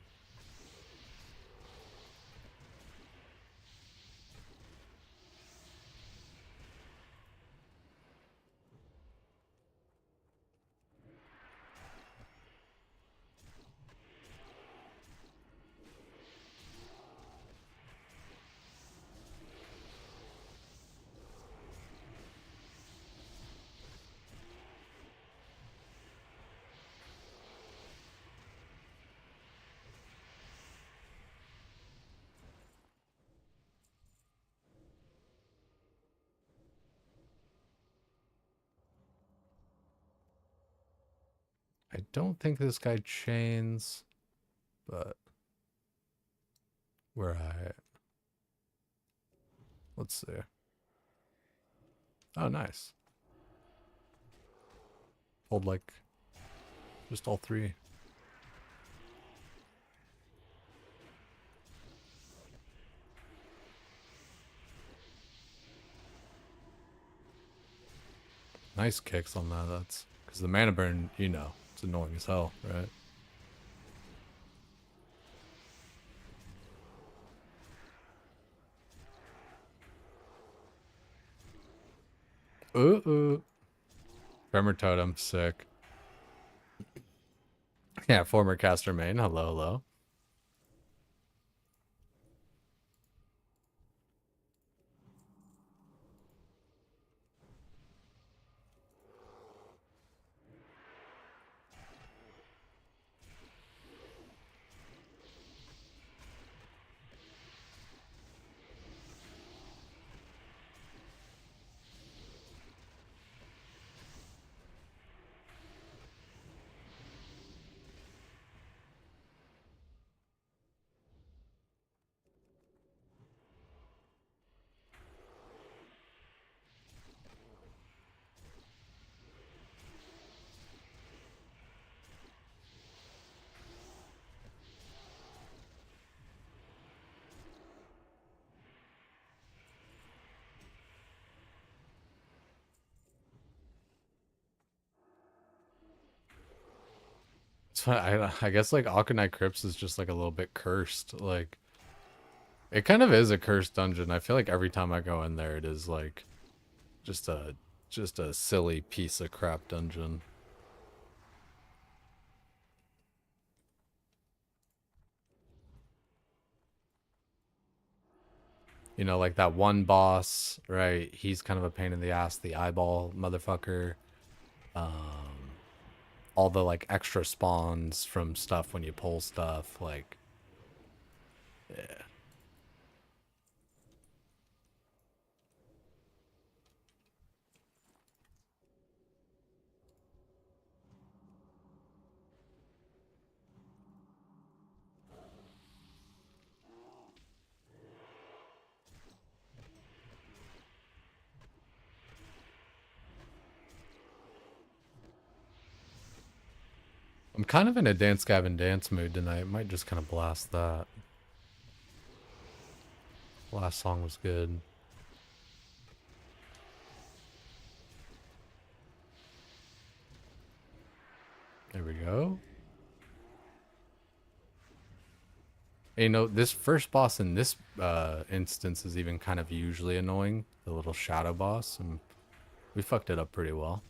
S1: I don't think this guy chains, but where I, let's see. Oh, nice. Hold like just all three. Nice kicks on that. That's because the mana burn, you know, it's annoying as hell, right? Ooh. Tremor Totem, sick. Yeah, former caster main. Hello, hello. So I guess like Akonai Crypts is just like a little bit cursed. Like it kind of is a cursed dungeon. I feel like every time I go in there, it is like just a just a silly piece of crap dungeon. You know, like that one boss, right? He's kind of a pain in the ass, the eyeball motherfucker. All the like extra spawns from stuff when you pull stuff, like yeah. I'm kind of in a Dance Gavin Dance mood tonight. Might just kind of blast that. Last song was good. There we go. You know, this first boss in this instance is even kind of usually annoying. The little shadow boss, and we fucked it up pretty well.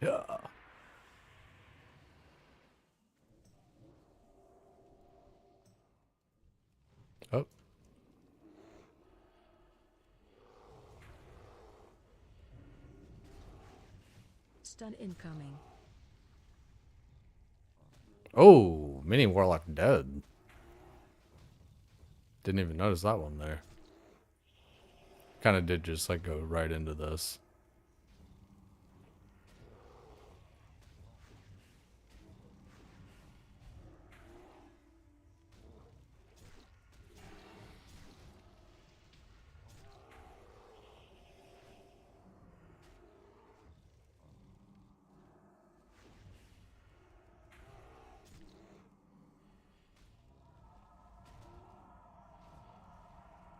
S1: Yeah. Oh.
S5: Stun incoming.
S1: Oh, mini warlock dead. Didn't even notice that one there. Kind of did just like go right into this.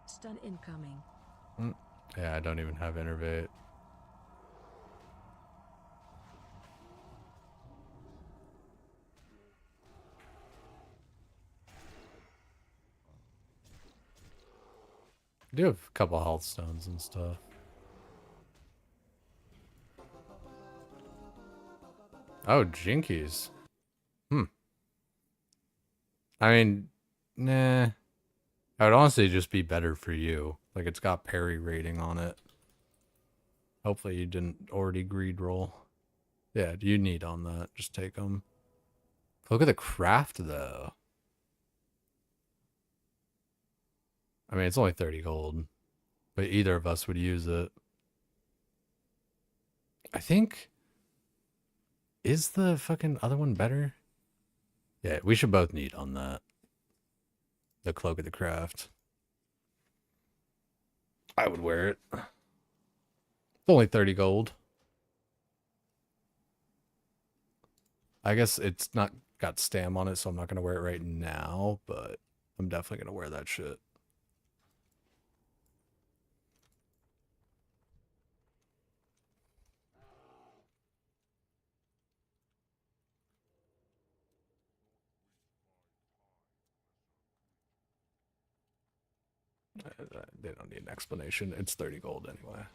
S5: Stun incoming.
S1: Yeah, I don't even have innervate. I do have a couple health stones and stuff. Oh, Jinkies. I mean, nah. I would honestly just be better for you. Like, it's got parry rating on it. Hopefully you didn't already greed roll. Yeah, you need on that. Just take them. Look at the craft, though. I mean, it's only 30 gold. But either of us would use it. I think... Is the fucking other one better? Yeah, we should both need on that. The Cloak of the Craft. I would wear it. It's only 30 gold. I guess it's not got stam on it, so I'm not going to wear it right now, but I'm definitely going to wear that shit. They don't need an explanation. It's 30 gold anyway.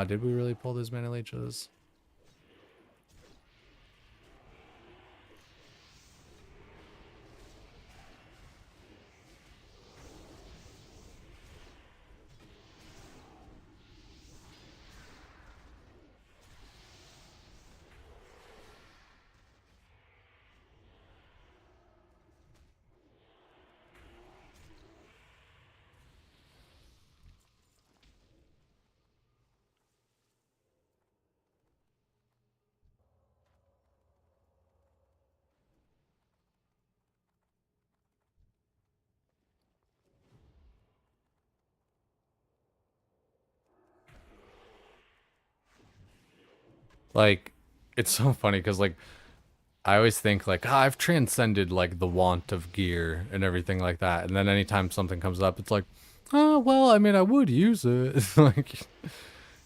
S1: Did we really pull those mana leeches? Like, it's so funny because, like, I always think, like, I've transcended, like, the want of gear and everything like that. And then anytime something comes up, it's like, oh, well, I mean, I would use it. Like,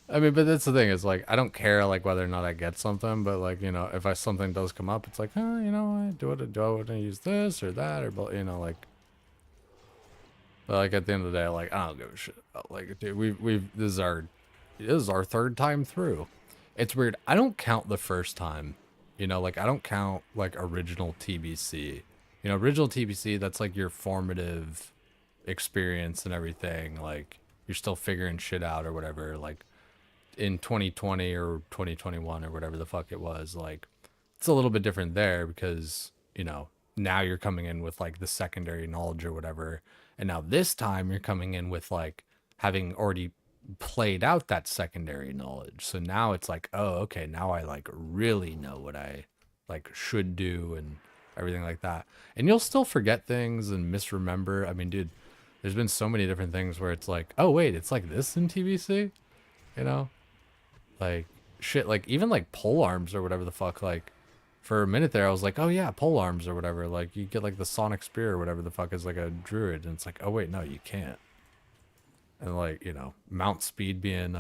S1: I mean, but that's the thing is, like, I don't care, like, whether or not I get something. But, like, you know, if something does come up, it's like, oh, you know, do I want to use this or that? Or, you know, like, but, like, at the end of the day, like, I don't give a shit about, like, dude, this is our third time through. It's weird. I don't count the first time. You know, like, I don't count, like, original TBC. You know, original TBC, that's, like, your formative experience and everything. Like, you're still figuring shit out or whatever. Like, in 2020 or 2021 or whatever the fuck it was, like, it's a little bit different there because, you know, now you're coming in with, like, the secondary knowledge or whatever. And now this time you're coming in with, like, having already played out that secondary knowledge. So now it's like, oh, okay, now I, like, really know what I, like, should do and everything like that. And you'll still forget things and misremember. I mean, dude, there's been so many different things where it's like, oh, wait, it's like this in TBC? You know? Like, shit, like, even, like, pole arms or whatever the fuck, like, for a minute there, I was like, oh, yeah, pole arms or whatever. Like, you get, like, the sonic spear or whatever the fuck is, like, a druid. And it's like, oh, wait, no, you can't. And, like, you know, mount speed being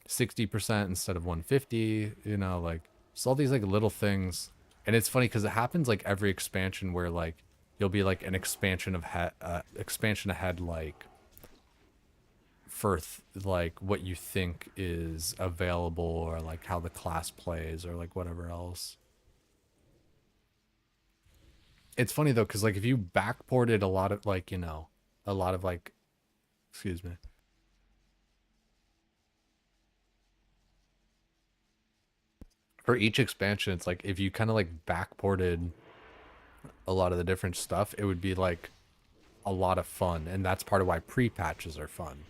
S1: 60% instead of 150, you know, like, it's all these, like, little things. And it's funny because it happens, like, every expansion where, like, you'll be, like, an expansion ahead, like, for like what you think is available, or like how the class plays, or like whatever else. It's funny though, because like if you backported a lot of like, a lot of like, excuse me. For each expansion, it's like if you kind of like backported a lot of the different stuff, it would be like a lot of fun. And that's part of why pre-patches are fun,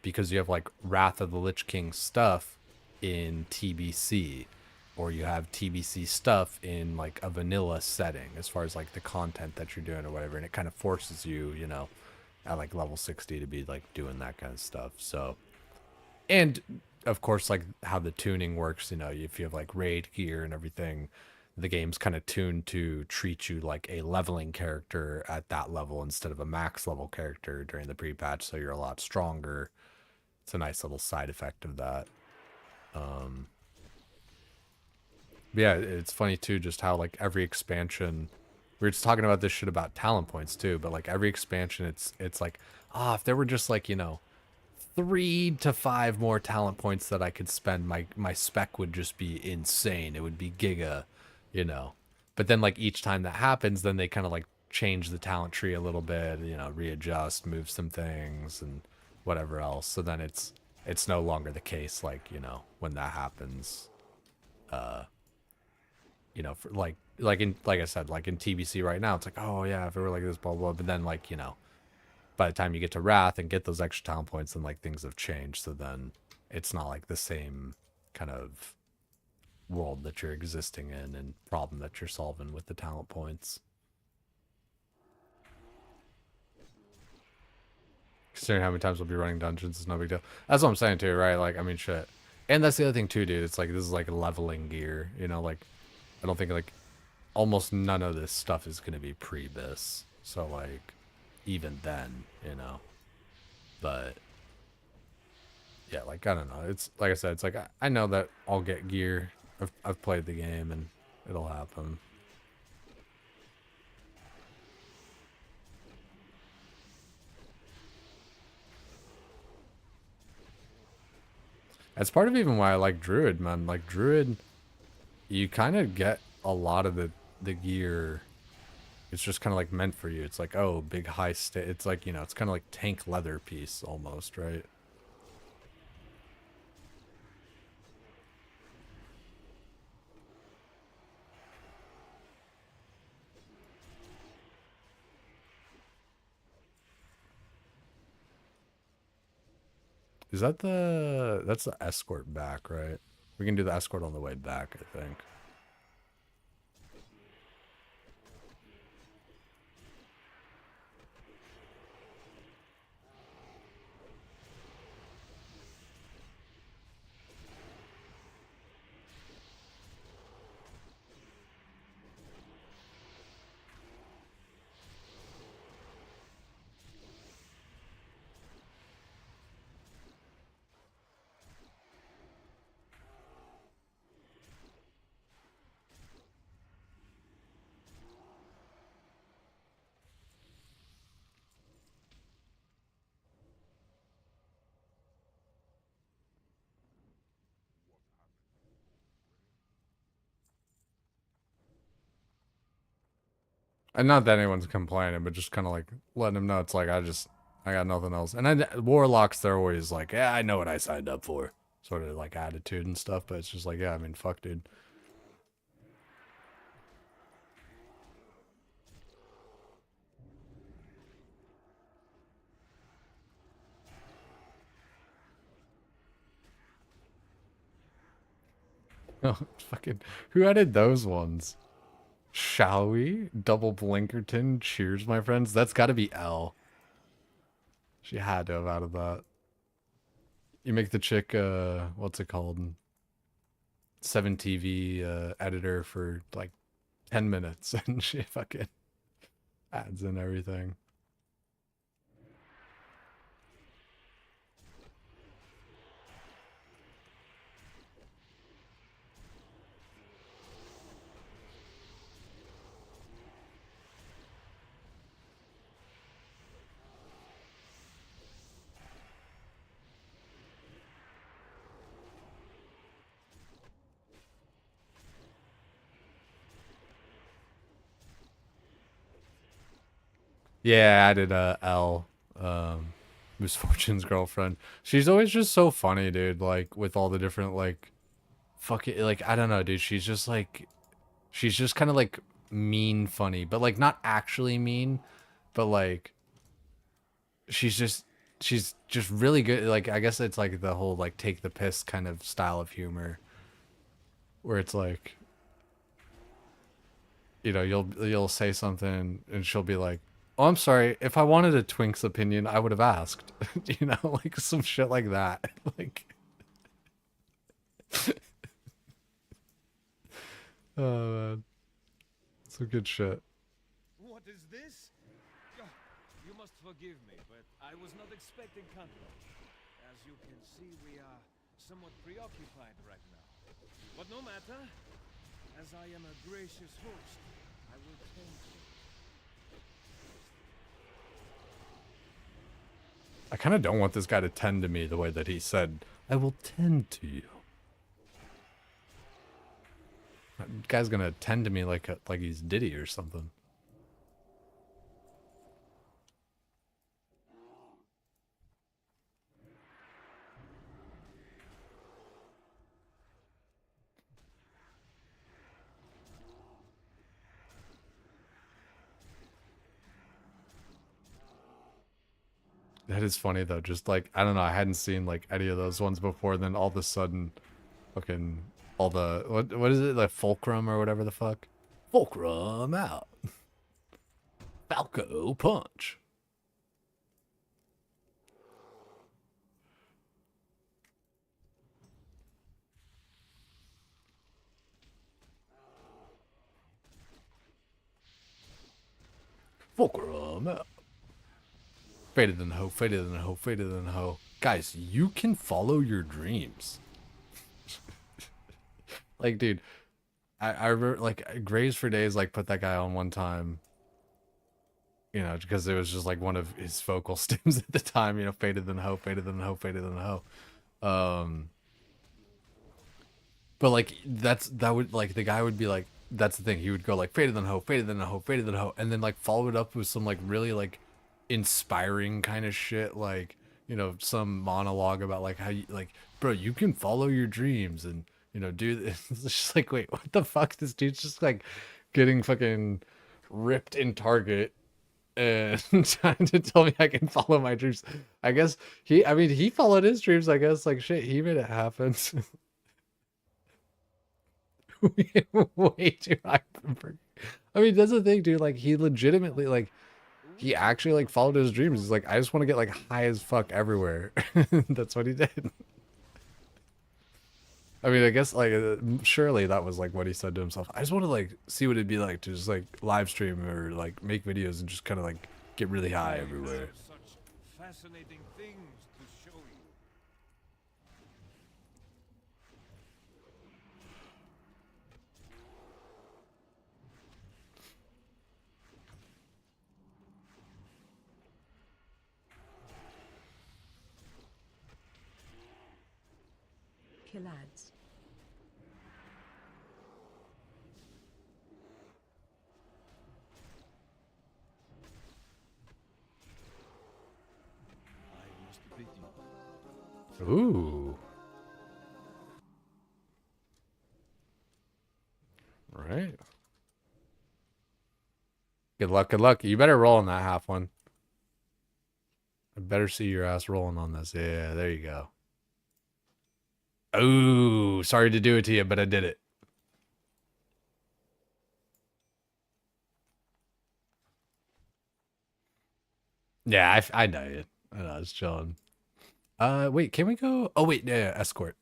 S1: because you have like Wrath of the Lich King stuff in TBC, or you have TBC stuff in like a vanilla setting as far as like the content that you're doing or whatever. And it kind of forces you, at like level 60 to be like doing that kind of stuff. So, and of course, like how the tuning works, if you have like raid gear and everything, the game's kind of tuned to treat you like a leveling character at that level instead of a max level character during the pre-patch, so you're a lot stronger. It's a nice little side effect of that. But yeah, it's funny too, just how like every expansion, we were just talking about this shit about talent points too, but like every expansion, it's like, if there were just like 3 to 5 more talent points that I could spend, my spec would just be insane. It would be giga, you know. But then like each time that happens, then they kind of like change the talent tree a little bit, readjust, move some things and whatever else. So then it's no longer the case, like, when that happens, for like I said, like in TBC right now, it's like, oh yeah, if it were like this, blah blah. But then like, by the time you get to Wrath and get those extra talent points, then like things have changed. So then it's not like the same kind of world that you're existing in and problem that you're solving with the talent points. Considering how many times we'll be running dungeons, it's no big deal. That's what I'm saying too, right? Like, I mean, shit. And that's the other thing too, dude. It's like, this is like leveling gear, like, I don't think like almost none of this stuff is going to be pre-bis. So like, even then, but yeah, like, I don't know. It's like I said, it's like, I know that I'll get gear. I've played the game and it'll happen. That's part of even why I like Druid, man. Like Druid, you kind of get a lot of the gear. It's just kind of like meant for you. It's like, oh, big high state. It's like, it's kind of like tank leather piece almost, right? Is that that's the escort back, right? We can do the escort on the way back, I think. And not that anyone's complaining, but just kind of like letting them know it's like, I got nothing else. And then Warlocks, they're always like, yeah, I know what I signed up for. Sort of like attitude and stuff, but it's just like, yeah, I mean, fuck, dude. Oh, fucking, who added those ones? Shall we? Double Blinkerton. Cheers, my friends. That's got to be L. She had to have added that. You make the chick, what's it called? 7TV editor for like 10 minutes and she fucking adds in everything. Yeah, I added L, Misfortune's girlfriend. She's always just so funny, dude. Like with all the different like fucking like I don't know, dude. She's just kind of like mean funny, but like not actually mean, but like she's just she's just really good. Like I guess it's like the whole like take the piss kind of style of humor where it's like, you know, you'll say something and she'll be like, "Oh, I'm sorry. If I wanted a Twink's opinion, I would have asked." You know, like some shit like that. Like, oh man, some good shit.
S2: What is this? Ah, you must forgive me, but I was not expecting company. As you can see, we are somewhat preoccupied right now. But no matter, as I am a gracious host, I will tend to you.
S1: I kind of don't want this guy to tend to me the way that he said, "I will tend to you." That guy's gonna tend to me like he's Diddy or something. That is funny though. Just like I don't know, I hadn't seen like any of those ones before. Then all of a sudden, fucking all the what is it like fulcrum or whatever the fuck? Fulcrum out. Falco punch. Fulcrum out. Fader than hoe, fader than hoe, fader than hoe. Guys, you can follow your dreams. Like, dude, I remember like Graves for Days like put that guy on one time, you know, because it was just like one of his focal stims at the time, you know, fader than hoe, fader than hoe, fader than hoe. Um, but like that would like the guy would be like that's the thing. He would go like fader than hoe, fader than hoe, fader than hoe, and then like follow it up with some like really like inspiring kind of shit, like you know some monologue about like how you like, bro, you can follow your dreams and you know do this. It's just like wait, what the fuck? This dude's just like getting fucking ripped in Target and trying to tell me I can follow my dreams. I guess I mean he followed his dreams. I guess like shit, he made it happen. Way too high for. I mean, that's the thing, dude. Like, he legitimately, like, he actually, like, followed his dreams. He's like, I just want to get, like, high as fuck everywhere. That's what he did. I mean, I guess, like, surely that was, like, what he said to himself. I just want to, like, see what it'd be like to just, like, live stream or, like, make videos and just kind of, like, get really high everywhere.
S2: have such fascinating things to show you.
S5: Kill ads.
S2: I must bid you.
S1: Ooh. Right. Good luck, good luck. You better roll on that half one. I better see your ass rolling on this. Yeah, there you go. Oh, sorry to do it to you, but I did it. Yeah, I know you. I know, I was chilling. Wait, can we go? Oh, wait, yeah, escort.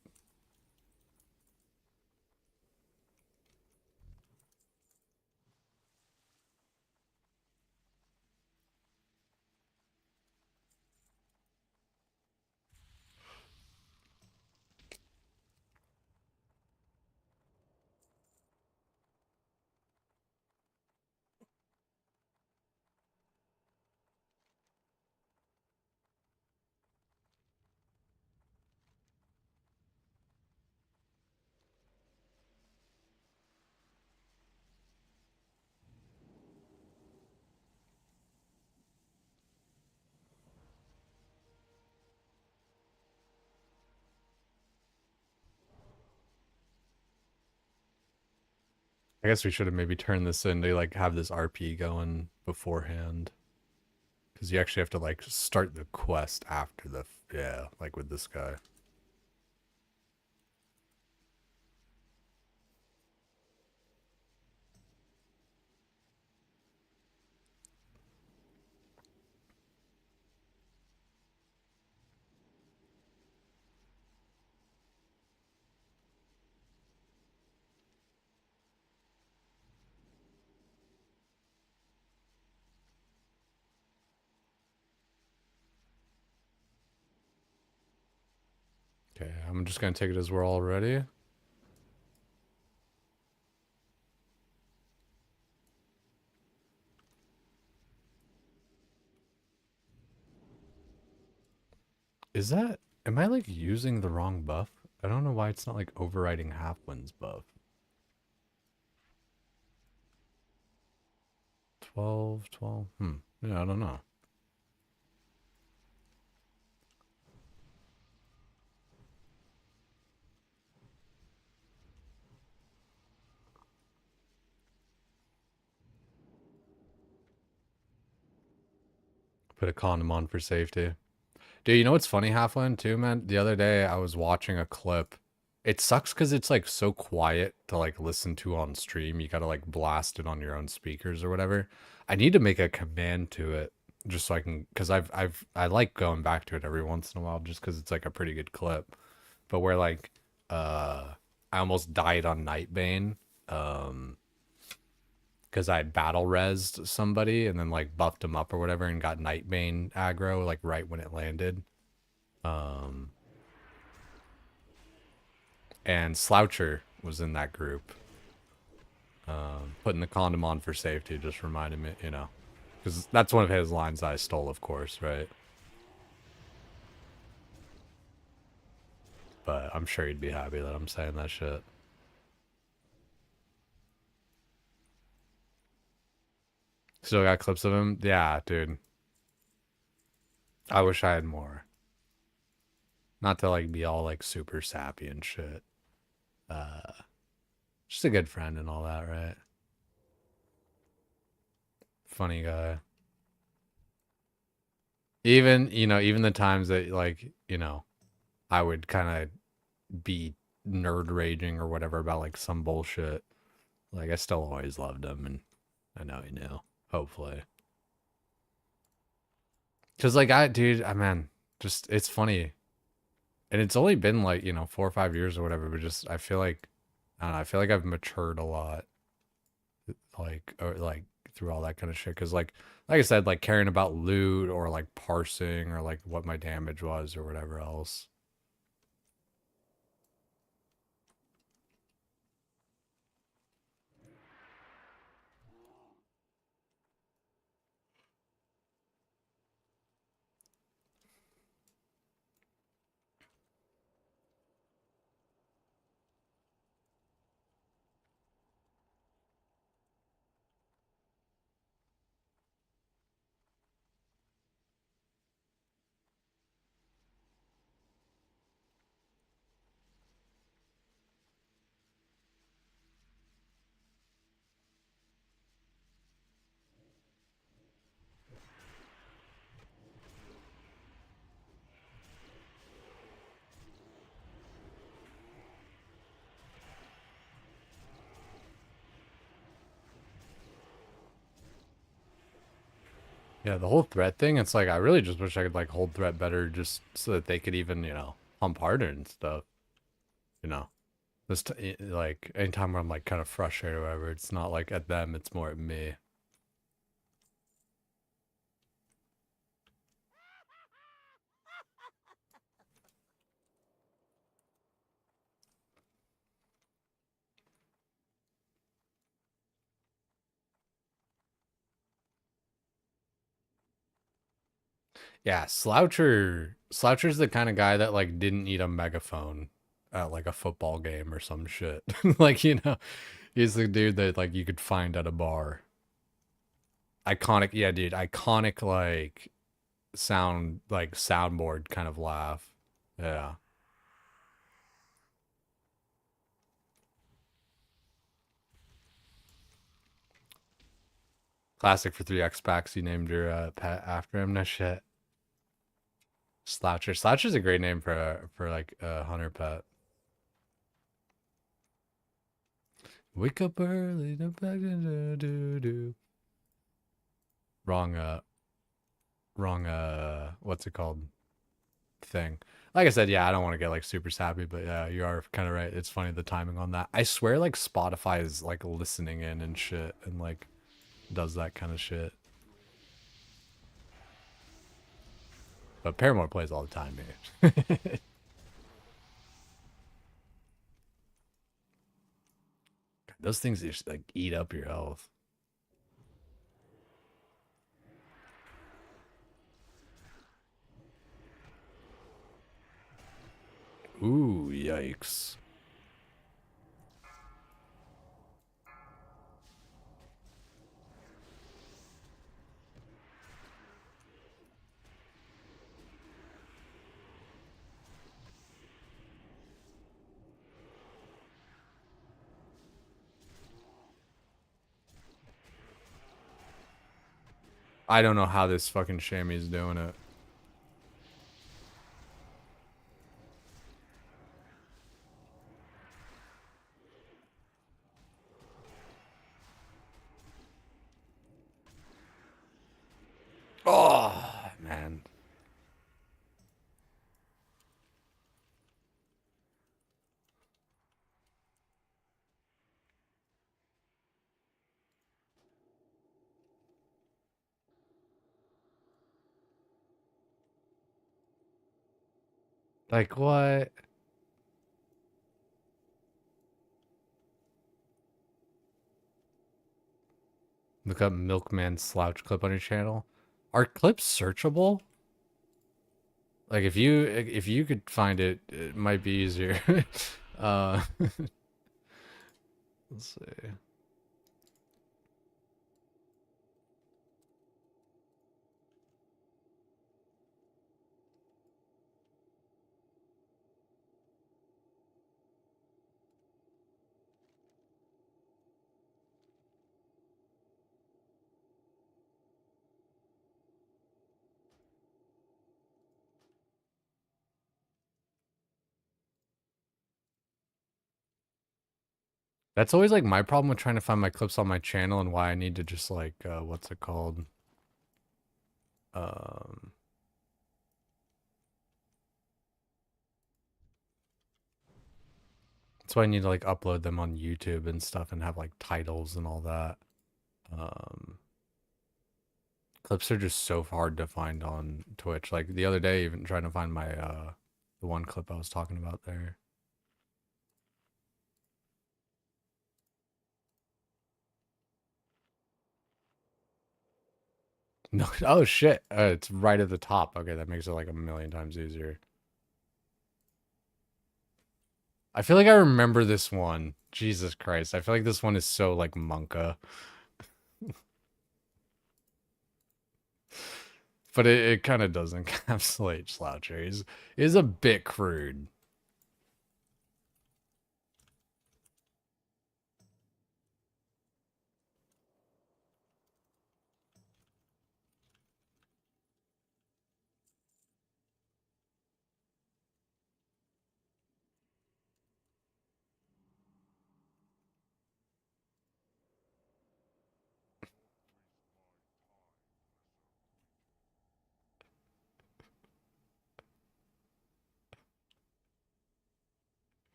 S1: I guess we should have maybe turned this in to like have this RP going beforehand. Because you actually have to like start the quest after the, yeah, like with this guy. Okay, I'm just gonna take it as we're all ready. Is that, am I like using the wrong buff? I don't know why it's not like overriding Halfwind's buff. 12, 12. Yeah, I don't know. Put a condom on for safety. Dude, you know what's funny, Halfwind, too, man? The other day I was watching a clip. It sucks because it's like so quiet to like listen to on stream. You gotta like blast it on your own speakers or whatever. I need to make a command to it just so I can, because I like going back to it every once in a while just because it's like a pretty good clip. But where like I almost died on Nightbane because I battle rezzed somebody and then like buffed him up or whatever and got Nightbane aggro like right when it landed. And Sloucher was in that group. Putting the condom on for safety just reminded me, you know, because that's one of his lines I stole, of course, right? But I'm sure he'd be happy that I'm saying that shit. Still got clips of him? Yeah, dude. I wish I had more. Not to like be all like super sappy and shit. Just a good friend and all that, right? Funny guy. Even, you know, even the times that like, you know, I would kind of be nerd raging or whatever about like some bullshit. Like I still always loved him and I know he knew. Hopefully. Cause like dude, man, just it's funny. And it's only been like, you know, 4 or 5 years or whatever, but just I feel like I don't know, I feel like I've matured a lot. Like through all that kind of shit. Cause like I said, like caring about loot or like parsing or like what my damage was or whatever else. Yeah, the whole threat thing, it's like I really just wish I could like hold threat better just so that they could even, you know, pump harder and stuff. You know. Like anytime where I'm like kind of frustrated or whatever, it's not like at them, it's more at me. Yeah, Sloucher's the kind of guy that like didn't need a megaphone at like a football game or some shit. Like, you know, he's the dude that like you could find at a bar. Iconic, yeah, dude, iconic like soundboard kind of laugh. Yeah. Classic for 3x packs. You named your pet after him. No shit. Sloucher. Sloucher's a great name for like a hunter pet. Wake up early, do. Wrong what's it called? Thing. Like I said, yeah, I don't want to get like super sappy, but yeah, you are kind of right. It's funny the timing on that. I swear like Spotify is like listening in and shit and like does that kind of shit. But Paramore plays all the time, man. Those things just like eat up your health. Ooh, yikes. I don't know how this fucking Shammy's doing it. Oh, man. Like what? Look up Milkman slouch clip on your channel. Are clips searchable? Like if you could find it, it might be easier. Let's see. That's always like my problem with trying to find my clips on my channel and why I need to just like what's it called? Um that's why I need to like upload them on YouTube and stuff and have like titles and all that. Um Clips are just so hard to find on Twitch. Like the other day even trying to find my the one clip I was talking about there. No, oh shit. It's right at the top. Okay, that makes it like a million times easier. I feel like I remember this one. Jesus Christ. I feel like this one is so like Monka. But it kind of does encapsulate Sloucher. He's is a bit crude.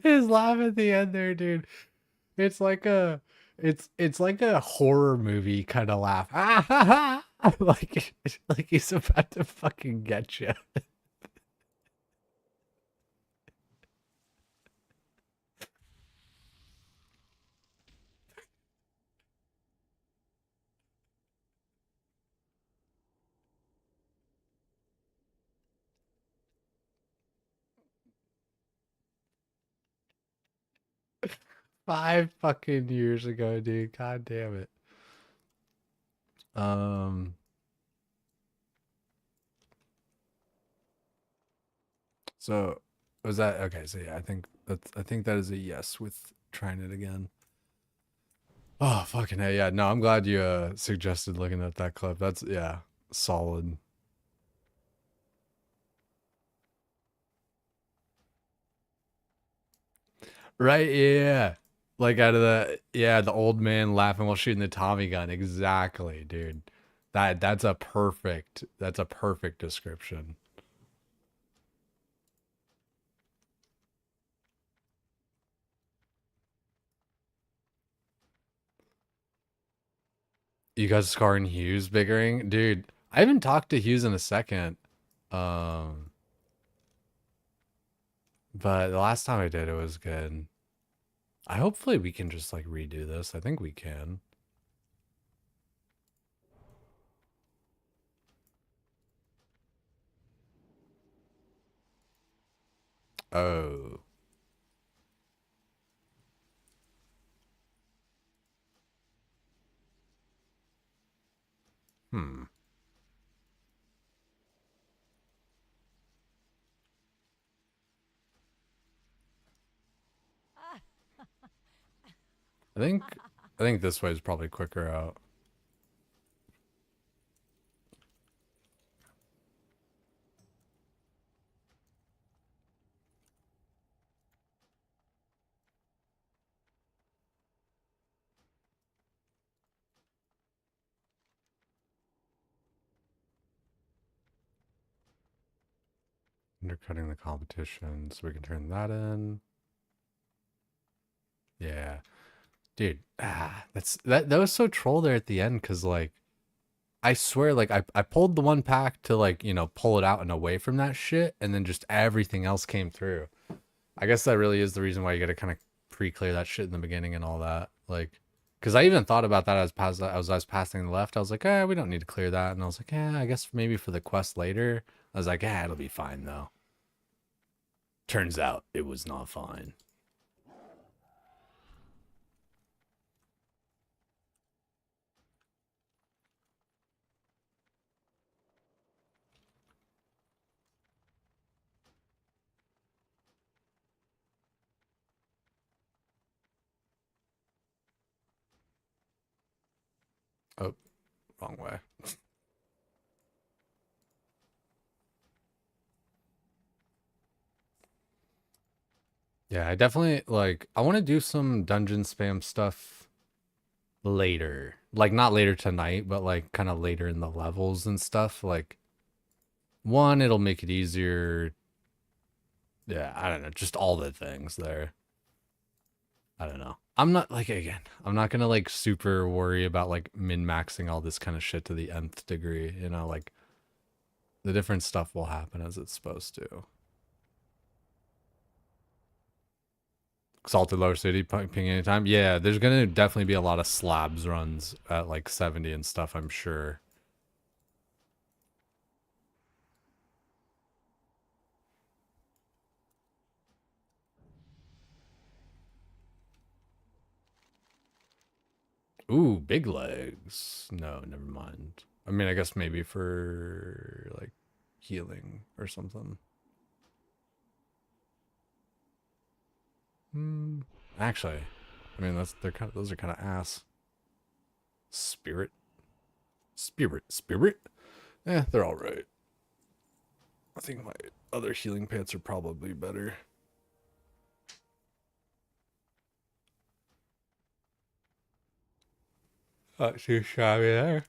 S1: His laugh at the end there, dude. It's like a it's like a horror movie kind of laugh. Ah ha ha. Like he's about to fucking get you. 5 fucking years ago, dude. God damn it. Um so Was that okay? So yeah, I think that is a yes with trying it again. Oh fucking hey, yeah. No, I'm glad you suggested looking at that clip. That's yeah, solid. Right, yeah. Like out of the yeah, the old man laughing while shooting the Tommy gun. Exactly, dude. That's a perfect description. You guys Scar and Hughes bickering? Dude, I haven't talked to Hughes in a second. Um but the last time I did it was good. I hopefully we can just like redo this. I think we can. Oh. Hmm. I think I think this way is probably quicker out. Undercutting the competition, so we can turn that in. Yeah. Dude, that was so troll there at the end because like I swear like I pulled the one pack to like, you know, pull it out and away from that shit, and then just everything else came through. I guess that really is the reason why you gotta kind of pre-clear that shit in the beginning and all that. Like, because I even thought about that as I was passing the left. I was like, we don't need to clear that. And I was like, I guess maybe for the quest later. I was like, it'll be fine though. Turns out it was not fine. Oh, wrong way. Yeah, I definitely like I want to do some dungeon spam stuff later. Like not later tonight, but like kind of later in the levels and stuff. Like one, it'll make it easier. Yeah, I don't know, just all the things there. I don't know. I'm not like again, I'm not gonna like super worry about like min-maxing all this kind of shit to the nth degree, you know, like the different stuff will happen as it's supposed to. Exalted Lower City ping anytime. Yeah, there's gonna definitely be a lot of slabs runs at like 70 and stuff, I'm sure. Ooh, big legs. No, never mind. I mean, I guess maybe for like healing or something. Hmm. Actually, I mean those are kind of ass. Spirit. Spirit. They're all right. I think my other healing pants are probably better. Too shabby there.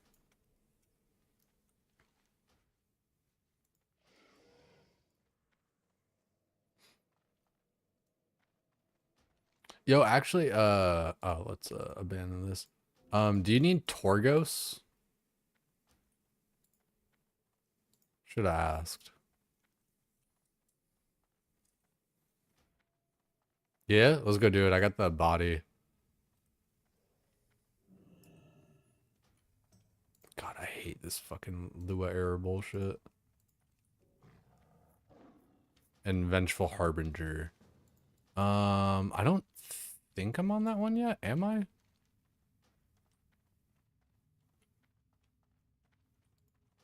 S1: Yo, actually, let's abandon this. Do you need Torgos? Should have asked. Yeah, let's go do it. I got the body. God, I hate this fucking Lua error bullshit. And Vengeful Harbinger. I don't think I'm on that one yet. Am I?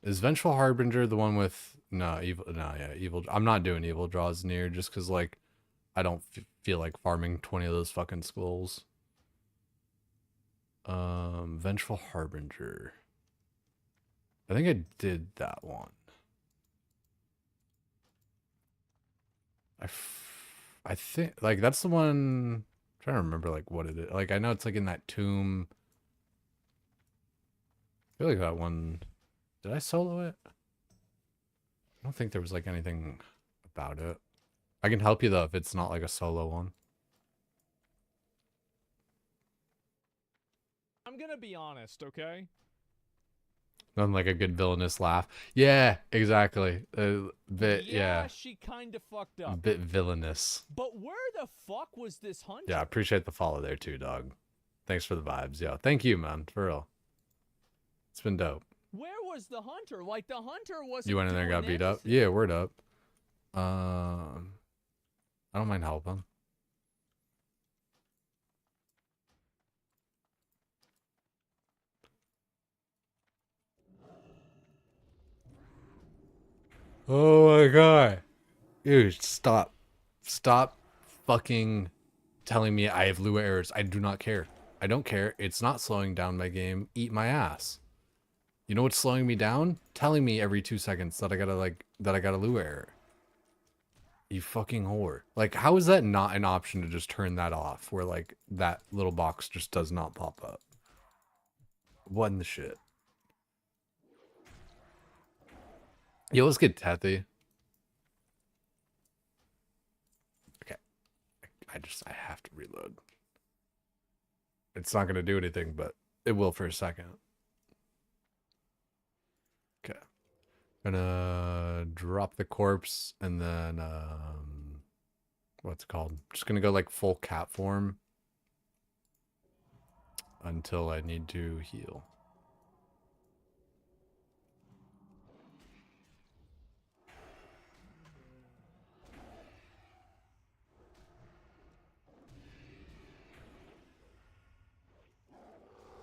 S1: Is Vengeful Harbinger the one with no evil? No, yeah, evil. I'm not doing evil draws near just because like I don't feel like farming 20 of those fucking skulls. Vengeful Harbinger. I think I did that one. I think like that's the one. I'm trying to remember like what it is. Like I know it's like in that tomb. I feel like that one. Did I solo it? I don't think there was like anything about it. I can help you though if it's not like a solo one.
S6: I'm gonna be honest, okay?
S1: Nothing like a good villainous laugh. Yeah, exactly. A bit, yeah.
S6: She kind of fucked up.
S1: Bit villainous.
S6: But where the fuck was this hunter?
S1: Yeah, I appreciate the follow there too, dog. Thanks for the vibes. Yo, thank you, man. For real. It's been dope.
S6: Where was the hunter? Like, the hunter wasn't
S1: You went in there and got beat up? Yeah, word up. I don't mind helping. Oh my god. Dude, stop. Stop fucking telling me I have Lua errors. I do not care. I don't care. It's not slowing down my game. Eat my ass. You know what's slowing me down? Telling me every 2 seconds that I got a Lua error. You fucking whore. Like, how is that not an option to just turn that off? Where, like, that little box just does not pop up. What in the shit? Yo, let's get Tethy. Okay. I have to reload. It's not going to do anything, but it will for a second. Okay. Gonna drop the corpse and then, what's it called? Just gonna go like full cat form until I need to heal.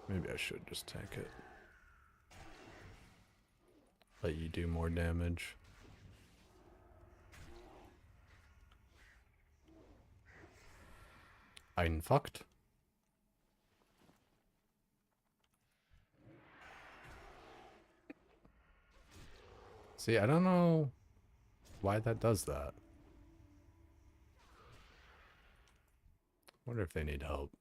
S1: Maybe I should just tank it. Let you do more damage. I'm fucked. See, I don't know why that does that. Wonder if they need help.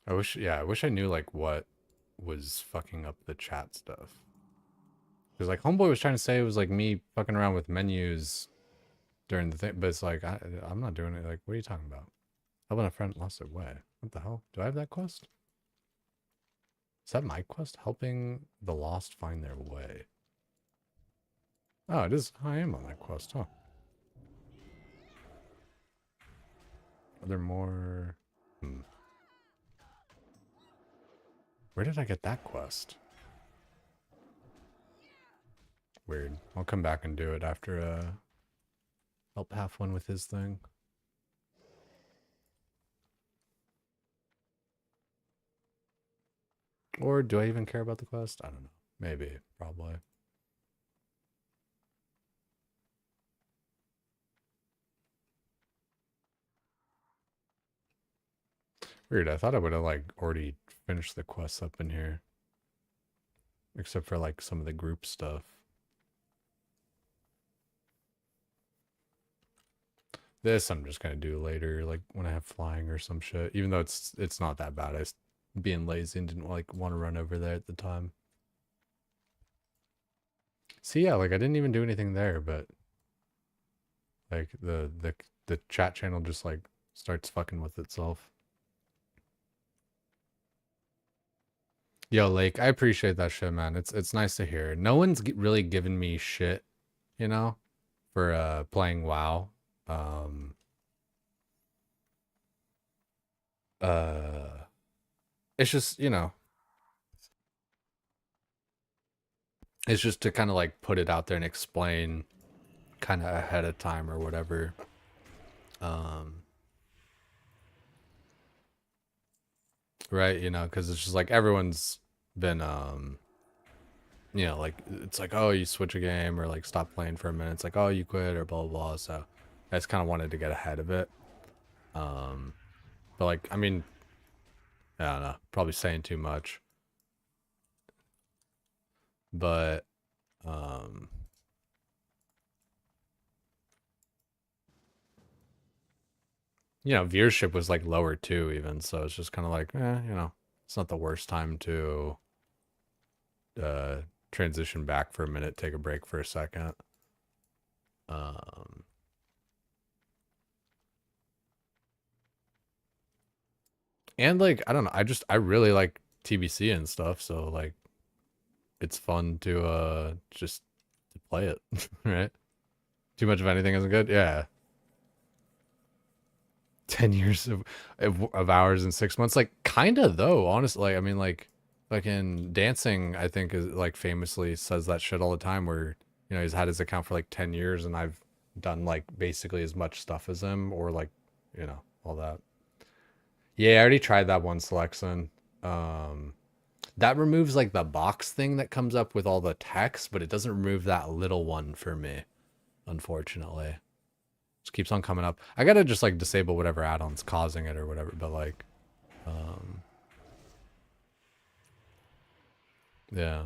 S1: I wish I knew like what was fucking up the chat stuff. Because like Homeboy was trying to say it was like me fucking around with menus during the thing, but it's like I'm not doing it. Like, what are you talking about? Helping a friend lost their way. What the hell? Do I have that quest? Is that my quest? Helping the lost find their way. Oh, it is. I am on that quest, huh? Are there more? Where did I get that quest? Weird. I'll come back and do it after help half one with his thing. Or do I even care about the quest? I don't know. Maybe. Probably. Weird. I thought I would have like already finished the quests up in here. Except for like some of the group stuff. This I'm just gonna do later, like when I have flying or some shit. Even though it's not that bad. I was being lazy and didn't like want to run over there at the time. See, yeah, like I didn't even do anything there, but like the chat channel just like starts fucking with itself. Yo, Lake, I appreciate that shit, man. It's nice to hear. No one's really given me shit, you know, for playing WoW. it's just, you know, it's just to kind of like put it out there and explain kind of ahead of time or whatever. Right, you know, because it's just like everyone's been you know, like it's like, oh, you switch a game or like stop playing for a minute. It's like, oh, you quit or blah blah blah. So I just kind of wanted to get ahead of it. But like, I mean, I don't know, probably saying too much. But you know, viewership was like lower too, even. So it's just kind of like, you know, it's not the worst time to transition back for a minute, take a break for a second. And like, I don't know, I really like TBC and stuff, so like it's fun to just to play it, right? Too much of anything isn't good. Yeah. 10 years of hours in 6 months, like kind of though, honestly. Like, I mean, like in dancing, I think is like famously says that shit all the time where, you know, he's had his account for like 10 years and I've done like basically as much stuff as him, or like, you know, all that. Yeah, I already tried that one selection. That removes like the box thing that comes up with all the text, but it doesn't remove that little one for me, unfortunately. Just keeps on coming up. I gotta just like disable whatever add-on's causing it or whatever, but like, yeah.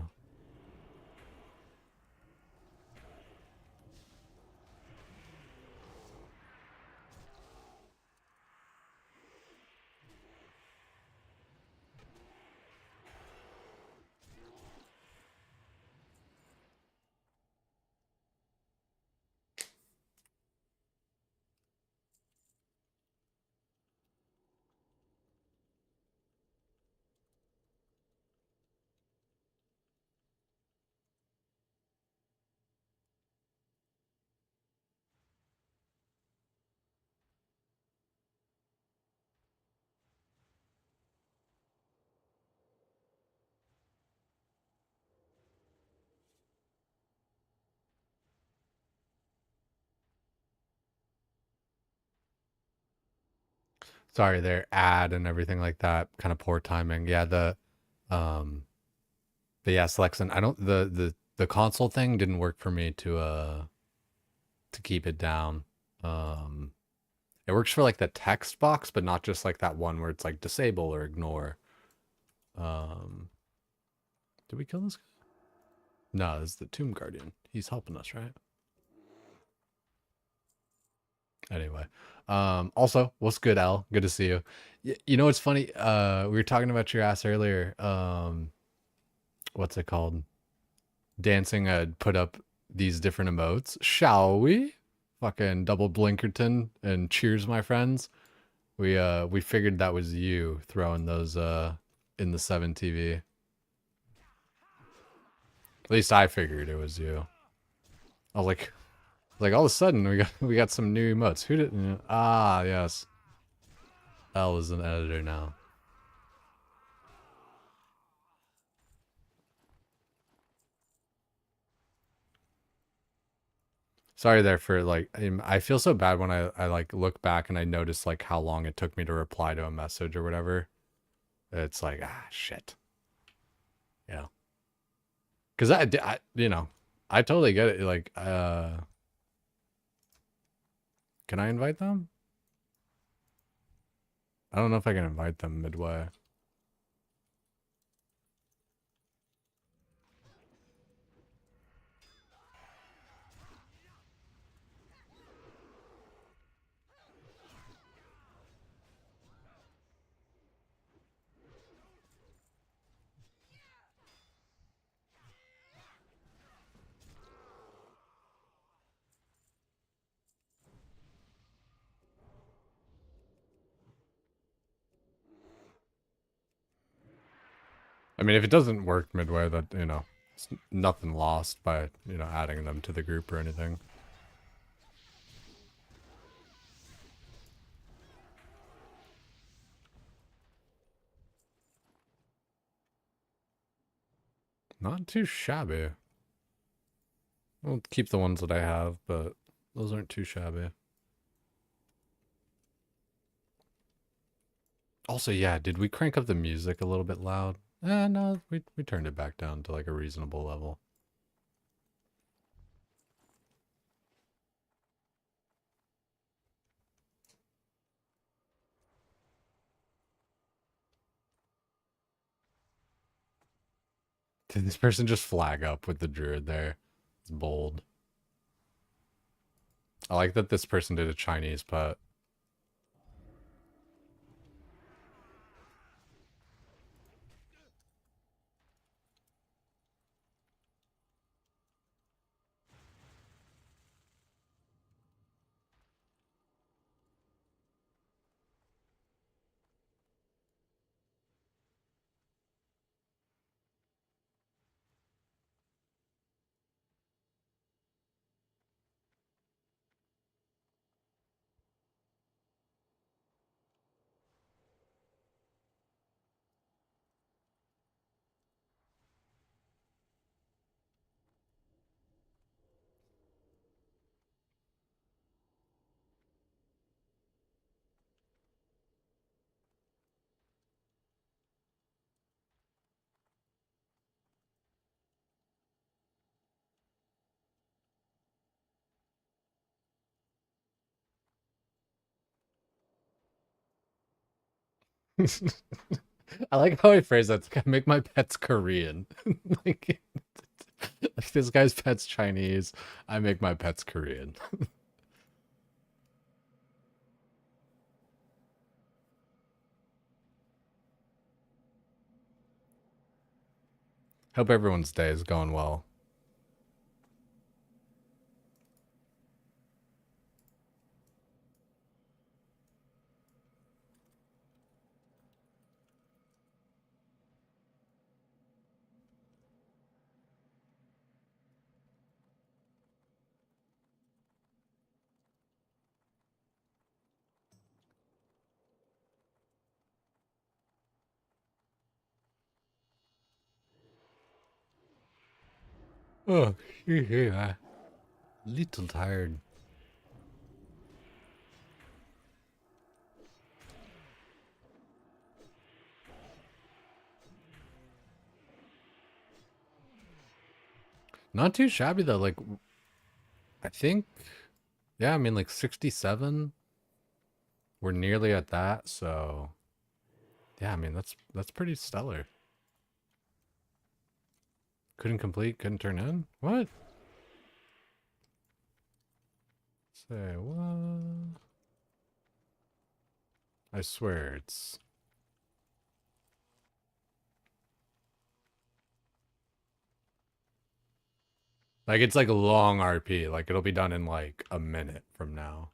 S1: Sorry, their ad and everything like that. Kind of poor timing. Yeah, um but yeah, selection. I don't the console thing didn't work for me to keep it down. It works for like the text box, but not just like that one where it's like disable or ignore. Um did we kill this guy? No, this is the Tomb Guardian. He's helping us, right? Anyway, also, what's good, Al? Good to see you. You know what's funny? We were talking about your ass earlier. What's it called? Dancing. Put up these different emotes. Shall we? Fucking double Blinkerton and cheers, my friends. We figured that was you throwing those in the 7 TV. At least I figured it was you. I was like all of a sudden we got some new emotes. Who did? Ah, yes. L is an editor now. Sorry there for like, I feel so bad when I like look back and I notice like how long it took me to reply to a message or whatever. It's like, ah, shit. Yeah. Cause I you know, I totally get it. Like, can I invite them? I don't know if I can invite them midway. I mean, if it doesn't work midway, that, you know, it's nothing lost by, you know, adding them to the group or anything. Not too shabby. I'll keep the ones that I have, but those aren't too shabby. Also, yeah, did we crank up the music a little bit loud? No, we turned it back down to like a reasonable level. Did this person just flag up with the druid there? It's bold. I like that this person did a Chinese putt. I like how I phrase that. It's like, I make my pets Korean. like, like this guy's pet's Chinese. I make my pets Korean. Hope everyone's day is going well. Oh, yeah. Little tired. Not too shabby though. Like, I think, yeah, I mean, like 67. We're nearly at that, so yeah, I mean, that's pretty stellar. Couldn't complete, couldn't turn in? What? Say what? I swear it's... Like, it's like a long RP. Like, it'll be done in like a minute from now.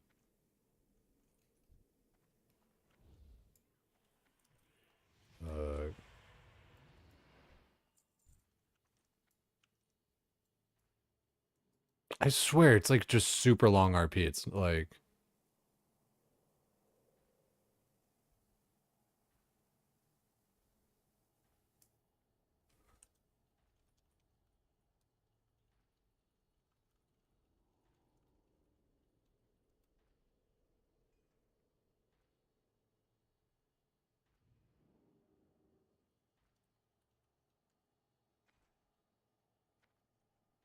S1: I swear it's like just super long RP. It's like...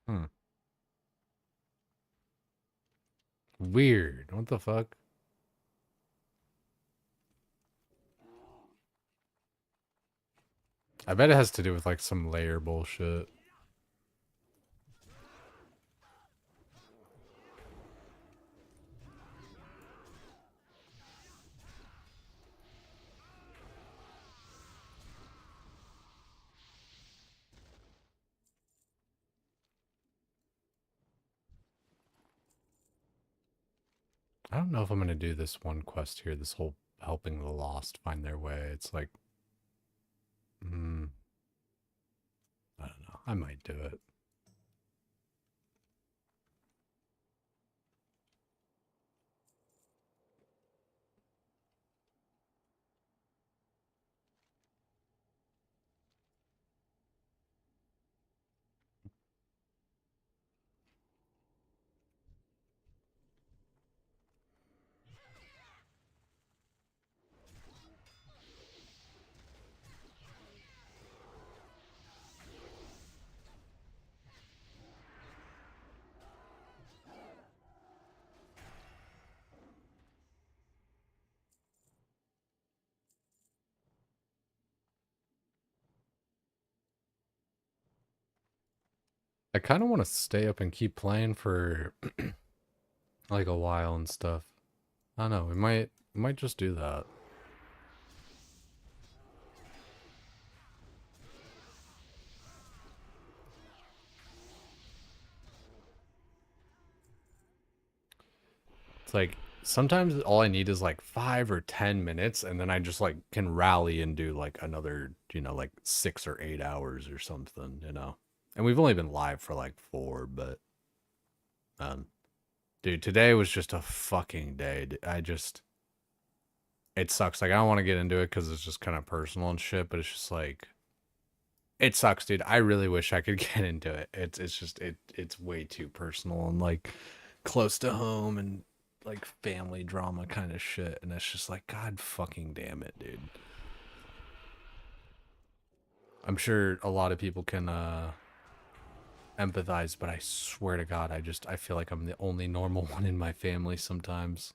S1: Hmm. Weird. What the fuck? I bet it has to do with like some layer bullshit. I don't know if I'm gonna do this one quest here, this whole helping the lost find their way. It's like, I don't know. I might do it. I kind of want to stay up and keep playing for like a while and stuff. I don't know. We might just do that. It's like sometimes all I need is like 5 or 10 minutes, and then I just like can rally and do like another, like 6 or 8 hours or something, And we've only been live for like 4, but dude, today was just a fucking day. It sucks. Like I don't want to get into it because it's just kind of personal and shit, but it's just like it sucks, dude. I really wish I could get into it. It's way too personal and like close to home and like family drama kind of shit, and it's just like god fucking damn it, dude. I'm sure a lot of people can empathize, but I swear to god, I feel like I'm the only normal one in my family sometimes.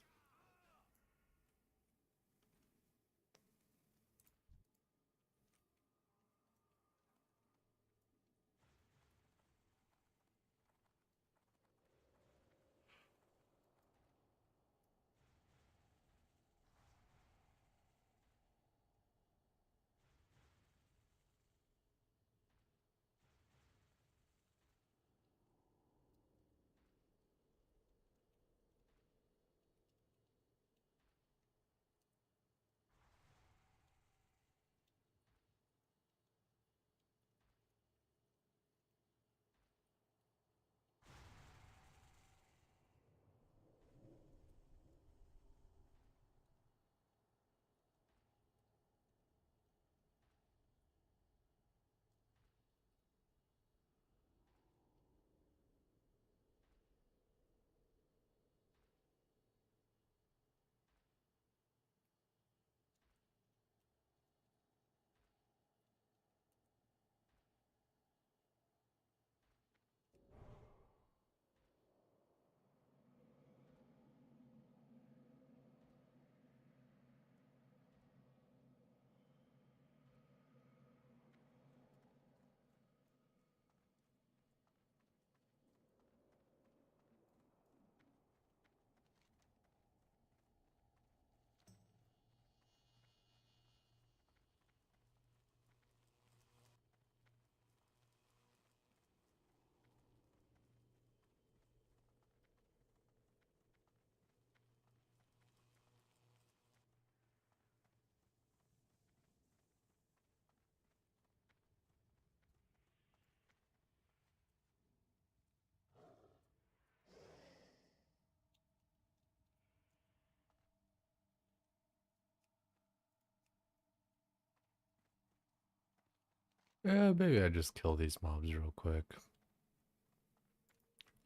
S1: Yeah, maybe I just kill these mobs real quick.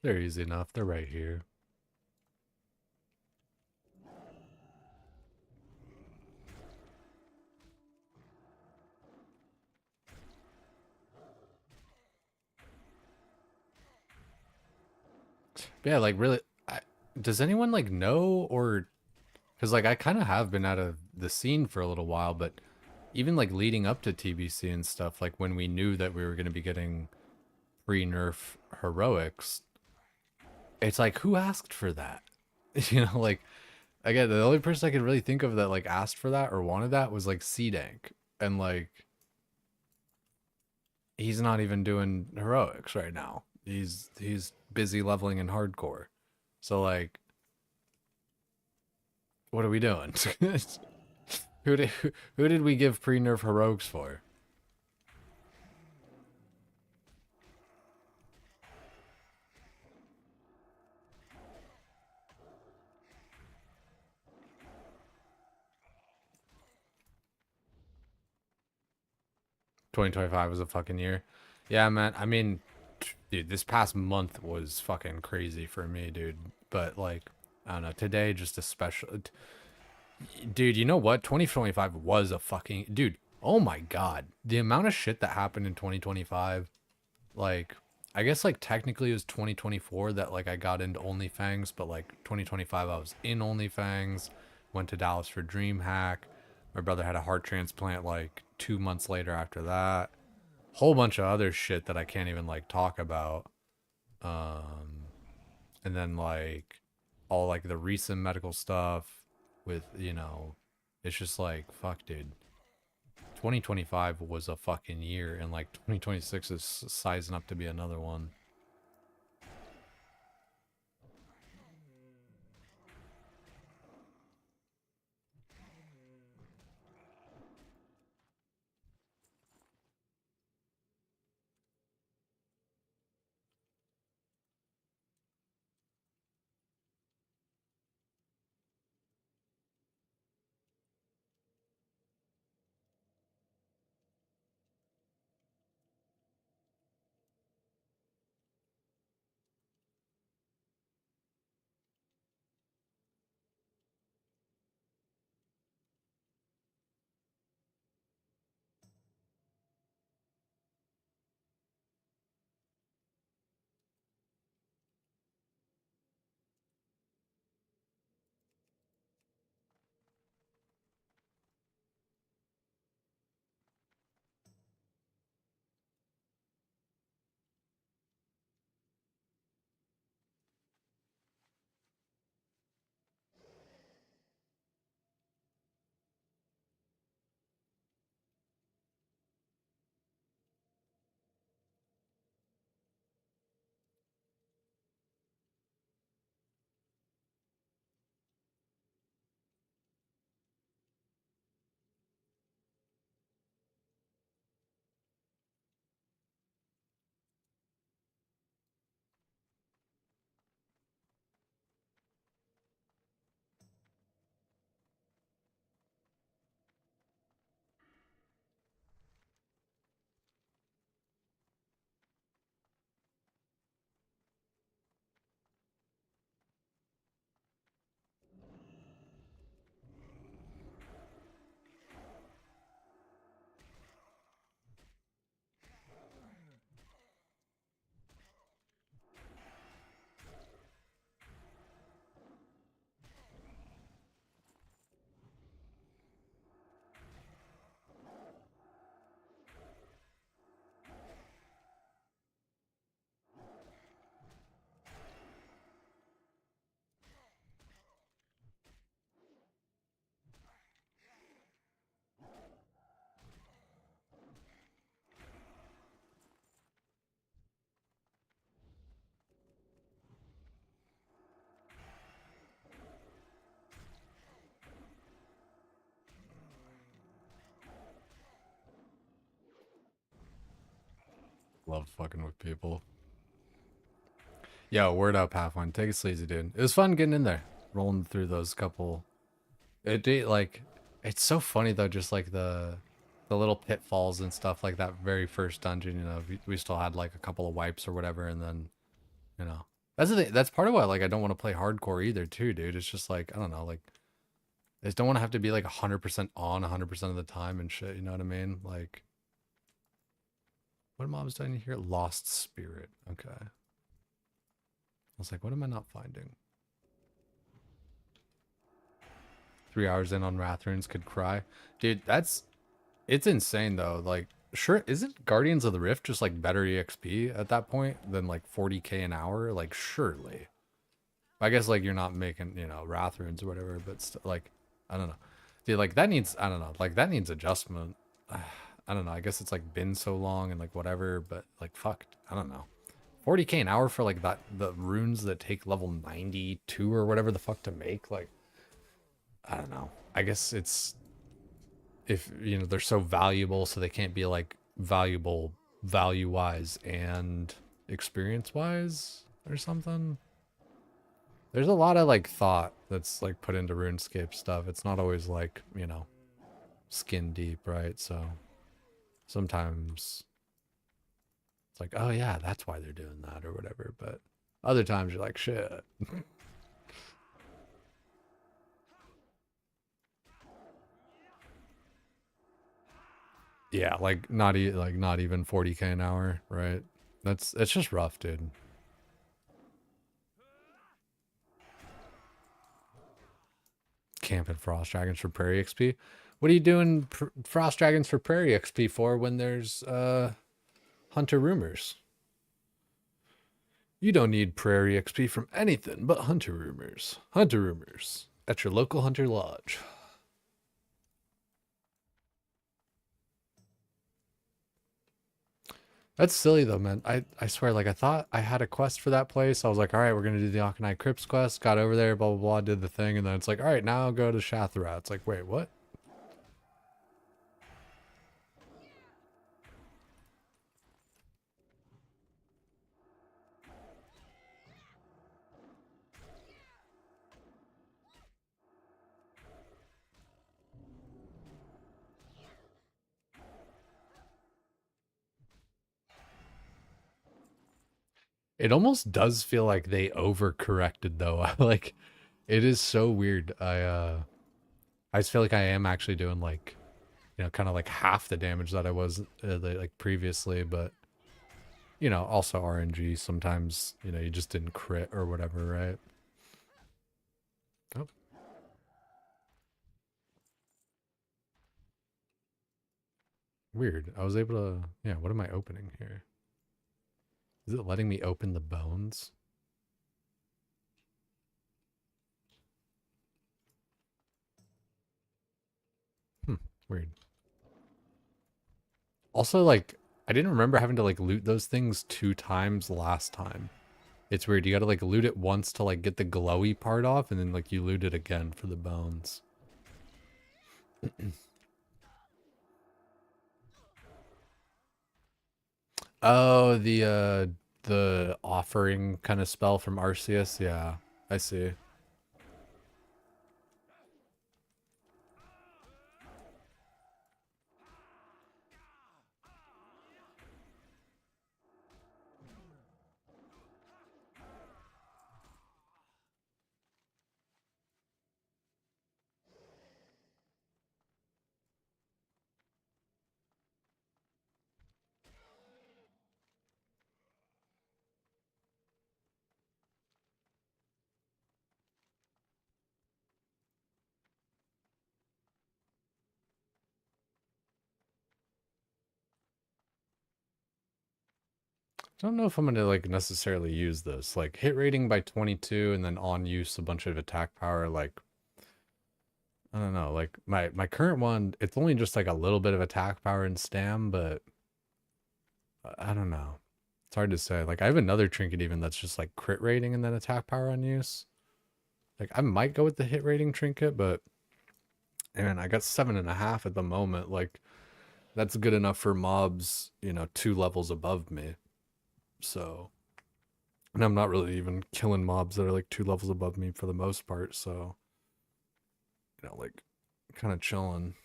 S1: They're easy enough. They're right here. But yeah, like really, does anyone like know, or because like I kind of have been out of the scene for a little while, but even like leading up to TBC and stuff, like when we knew that we were going to be getting pre-nerf heroics, it's like who asked for that? Like again, the only person I could really think of that like asked for that or wanted that was like C-Dank, and like he's not even doing heroics right now. He's busy leveling in hardcore. So like, what are we doing? Who did we give pre-nerf heroics for? $2025 was a fucking year. Yeah, man. I mean, dude, this past month was fucking crazy for me, dude. But like, I don't know. Today, just a special. Dude, you know what? 2025 was a fucking dude. Oh my god, the amount of shit that happened in 2025. Like, I guess like technically it was 2024 that like I got into OnlyFans, but like 2025 I was in OnlyFans. Went to Dallas for DreamHack. My brother had a heart transplant like 2 months later after that. Whole bunch of other shit that I can't even like talk about. And then like all like the recent medical stuff with, you know, it's just like, fuck, dude. 2025 was a fucking year, and like 2026 is sizing up to be another one. Love fucking with people. Yo, word up, Half-One. Take it sleazy, dude. It was fun getting in there, rolling through those couple. Like, it's so funny though, just like the little pitfalls and stuff like that very first dungeon. You know, we still had like a couple of wipes or whatever, and then, you know, that's the thing. That's part of why like I don't want to play hardcore either, too, dude. It's just like, I don't know, like I just don't want to have to be like 100% on 100% of the time and shit. You know what I mean? Like, what mob's doing here? Lost Spirit. Okay. I was like, what am I not finding? 3 hours in on Wrathrunes could cry. Dude, it's insane though. Like, sure, isn't Guardians of the Rift just like better EXP at that point than like 40k an hour? Like, surely. I guess like you're not making, you know, Wrathrunes or whatever, but like, I don't know. Dude, like that needs, I don't know, like that needs adjustment. I don't know. I guess it's like been so long and like whatever, but like fuck, I don't know. 40k an hour for like that, the runes that take level 92 or whatever the fuck to make, like, I don't know. I guess it's, if, you know, they're so valuable, so they can't be like valuable value-wise and experience-wise or something. There's a lot of like thought that's like put into RuneScape stuff. It's not always like, you know, skin deep, right? So sometimes it's like, oh yeah, that's why they're doing that or whatever. But other times you're like, shit. Yeah, like not even 40k an hour, right? It's just rough, dude. Camping Frost Dragons for Prairie XP. What are you doing Frost Dragons for Prairie XP for when there's Hunter Rumors? You don't need Prairie XP from anything but Hunter Rumors. Hunter Rumors at your local Hunter Lodge. That's silly though, man. I swear, like I thought I had a quest for that place. I was like, all right, we're gonna do the Akonai Crypts quest. Got over there, blah blah blah, did the thing, and then it's like, all right, now I'll go to Shathra. It's like, wait, what? It almost does feel like they overcorrected though. Like it is so weird. I just feel like I am actually doing like, you know, kind of like half the damage that I was like previously, but you know, also RNG sometimes, you know, you just didn't crit or whatever, right? Oh. Weird. I was able to, yeah, what am I opening here? Is it letting me open the bones? Weird. Also, like, I didn't remember having to, like, loot those things 2 times last time. It's weird. You gotta, like, loot it once to, like, get the glowy part off, and then, like, you loot it again for the bones. Oh, the offering kind of spell from Arceus? Yeah, I see. I don't know if I'm gonna like necessarily use this. Like hit rating by 22 and then on use a bunch of attack power, like I don't know, like my current one, it's only just like a little bit of attack power and stam, but I don't know. It's hard to say. Like I have another trinket even that's just like crit rating and then attack power on use. Like I might go with the hit rating trinket, but man, I got 7.5 at the moment. Like that's good enough for mobs, you know, 2 levels above me. So, and I'm not really even killing mobs that are like 2 levels above me for the most part. So, you know, like kind of chilling.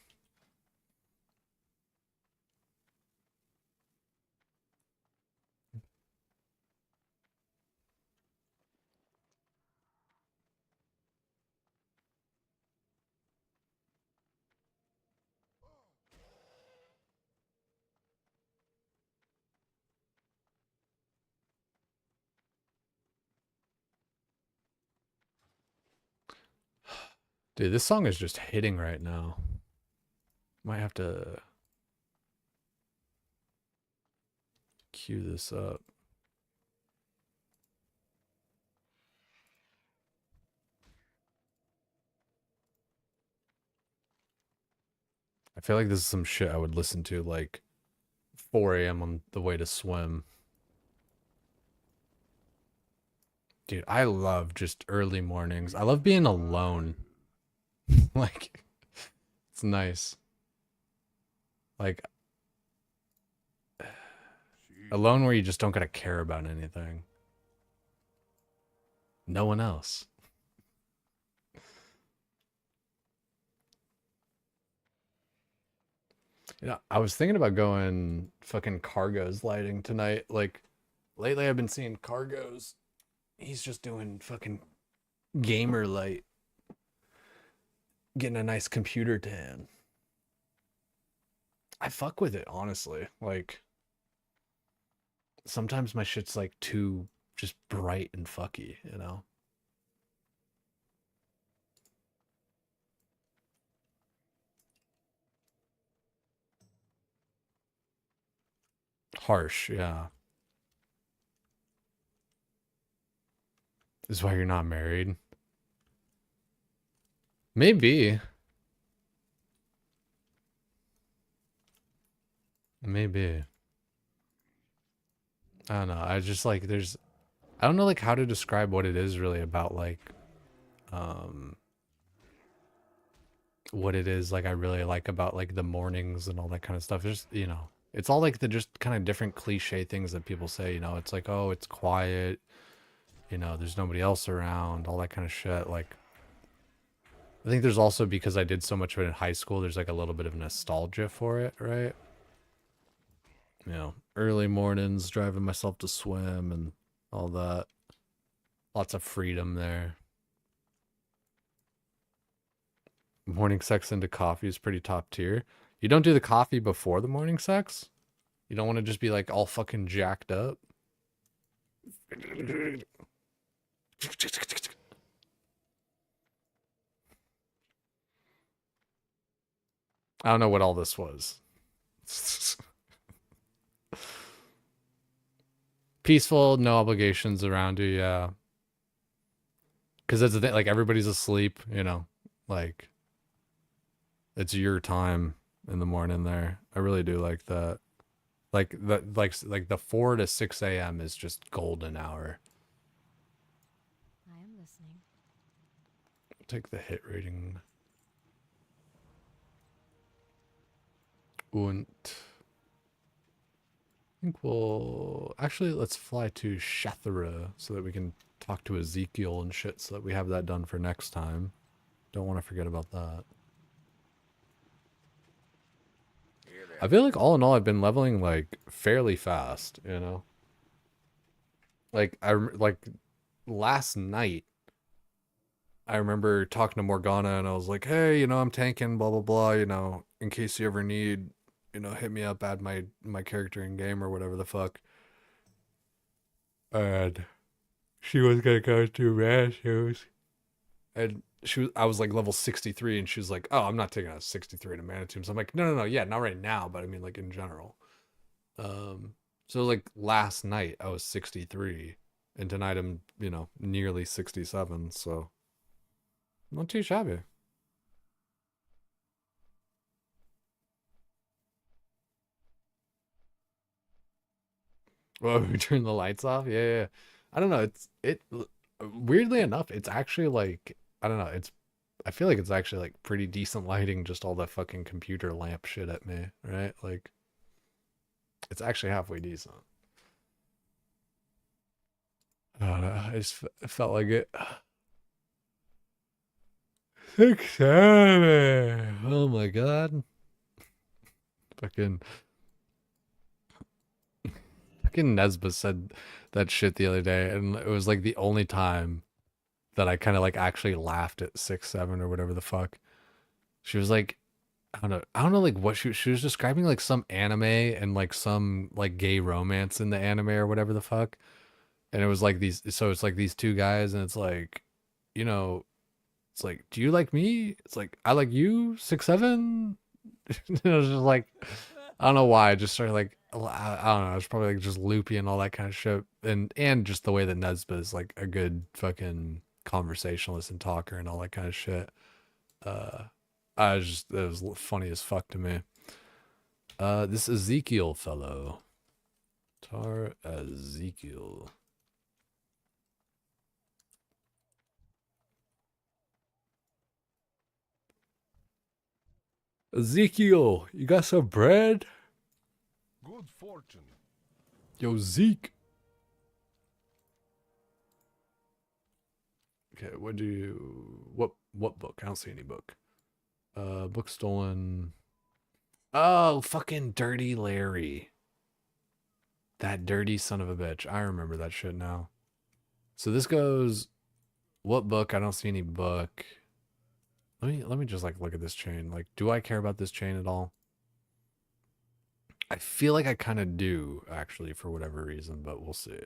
S1: Dude, this song is just hitting right now. Might have to cue this up. I feel like this is some shit I would listen to like 4 a.m. on the way to swim. Dude, I love just early mornings. I love being alone. Like, it's nice. Like, alone where you just don't gotta care about anything. No one else. You know, I was thinking about going fucking Cargo's lighting tonight. Like, lately I've been seeing Cargo's. He's just doing fucking gamer light. Getting a nice computer tan. I fuck with it, honestly. Like, sometimes my shit's like too just bright and fucky, you know? Harsh, yeah. Is why you're not married? Maybe. Maybe. I don't know. I just like there's I don't know like how to describe what it is really about like um what it is like I really like about like the mornings and all that kind of stuff. Just, you know, it's all like the just kind of different cliche things that people say, you know, it's like, oh, it's quiet, you know, there's nobody else around, all that kind of shit. Like I think there's also because I did so much of it in high school, there's like a little bit of nostalgia for it, right? You know, early mornings, driving myself to swim and all that. Lots of freedom there. Morning sex into coffee is pretty top tier. You don't do the coffee before the morning sex? You don't want to just be like all fucking jacked up? I don't know what all this was. Peaceful, no obligations around you, yeah. Because that's the thing, like everybody's asleep, you know, like it's your time in the morning there. I really do like that. Like the 4 to 6 a.m. is just golden hour.
S4: I am listening.
S1: Take the hit rating. Und I think we'll actually let's fly to Shathara so that we can talk to Ezekiel and shit so that we have that done for next time. Don't want to forget about that. I feel like all in all I've been leveling like fairly fast, you know? Like like last night I remember talking to Morgana and I was like, "Hey, you know, I'm tanking blah blah blah, you know, in case you ever need, you know, hit me up, add my character in game or whatever the fuck." And she was gonna go to Rastos. And I was like level 63 and she was like, "Oh, I'm not taking a 63 in a mana tomb." So I'm like, no, yeah, not right now, but I mean like in general. So like last night I was 63 and tonight I'm, you know, nearly 67, so not too shabby. Well, we turn the lights off. Yeah, yeah. I don't know. It weirdly enough, it's actually like I don't know. I feel like it's actually like pretty decent lighting. Just all that fucking computer lamp shit at me, right? Like it's actually halfway decent. I don't know. I just felt like it. 6-7. Oh my god. Fucking Nesba said that shit the other day, and it was like the only time that I kind of like actually laughed at 6-7 or whatever the fuck. She was like, I don't know, like what she was describing like some anime and like some like gay romance in the anime or whatever the fuck, and it was like these, so it's like these two guys, and it's like, you know, it's like, do you like me? It's like I like you, 6-7. It was just like I don't know why. I just started like I don't know. It's probably like just loopy and all that kind of shit, and just the way that Nesba is like a good fucking conversationalist and talker and all that kind of shit. I just it was funny as fuck to me. This Ezekiel fellow, Tar Ezekiel. Ezekiel, you got some bread?
S3: Good fortune.
S1: Yo, Zeke. Okay, what book? I don't see any book. Book stolen. Oh, fucking Dirty Larry. That dirty son of a bitch. I remember that shit now. So this goes, what book? I don't see any book. Let me just like look at this chain. Like, do I care about this chain at all? I feel like I kind of do, actually, for whatever reason, but we'll see.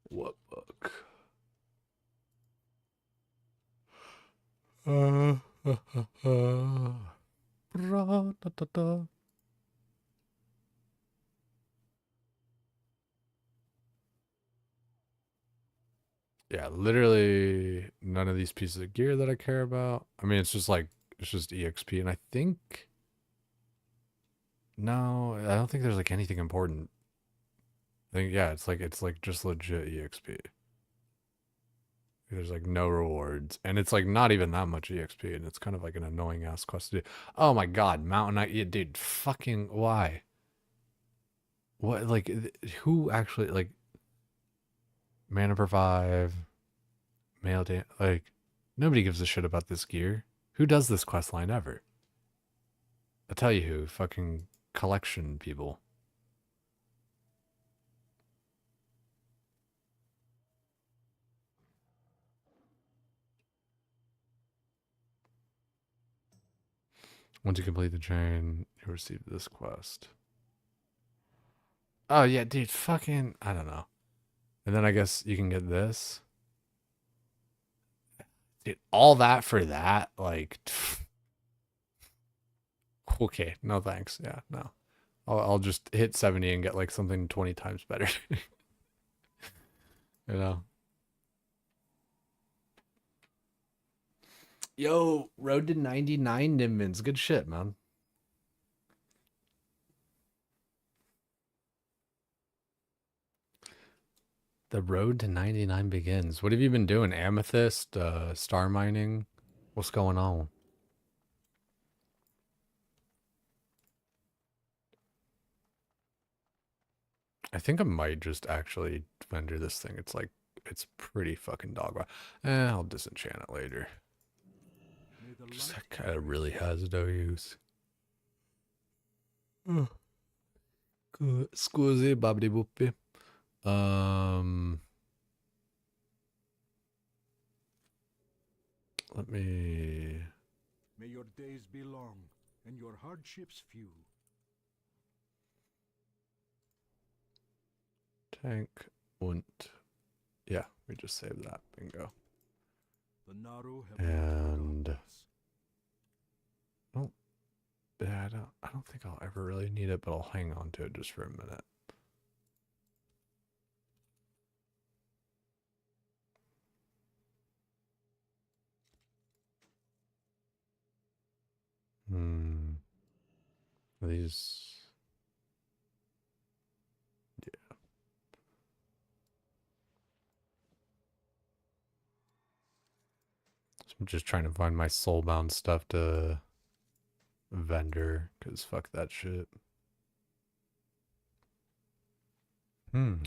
S1: What book? Yeah, literally none of these pieces of gear that I care about. I mean, it's just like, it's just EXP. And I think, no, I don't think there's like anything important. I think, yeah, it's like just legit EXP. There's like no rewards. And it's like not even that much EXP. And it's kind of like an annoying ass quest to do. Oh my God, Mountain Knight, yeah, dude, fucking why? What, like, who actually, like, mana per 5, male dan, like, nobody gives a shit about this gear. Who does this quest line ever? I'll tell you who, fucking collection people. Once you complete the chain, you receive this quest. Oh yeah, dude, fucking, I don't know. And then I guess you can get this. Dude, all that for that? Like, okay, no thanks. Yeah, no. I'll just hit 70 and get like something 20 times better. You know? Yo, road to 99 Nimbins. Good shit, man. The road to 99 begins. What have you been doing? Amethyst, star mining? What's going on? I think I might just actually vendor this thing. It's like, it's pretty fucking dog. I'll disenchant it later. Just that kind of really has no use. Scusi, babdi buppi. Let me.
S3: May your days be long and your hardships few.
S1: Tank und. Yeah, we just saved that. Bingo.
S3: The Naru have
S1: And. Oh. Yeah, I don't think I'll ever really need it, but I'll hang on to it just for a minute. These. Yeah. So I'm just trying to find my soulbound stuff to vendor, because fuck that shit.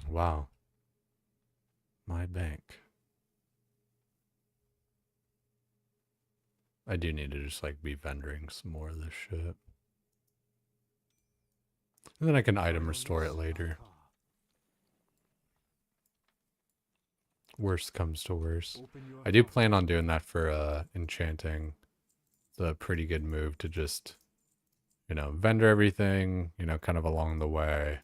S1: Wow. My bank. I do need to just like be vendoring some more of this shit. And then I can item restore it later. Worst comes to worst. I do plan on doing that for enchanting. It's a pretty good move to just, you know, vendor everything, you know, kind of along the way.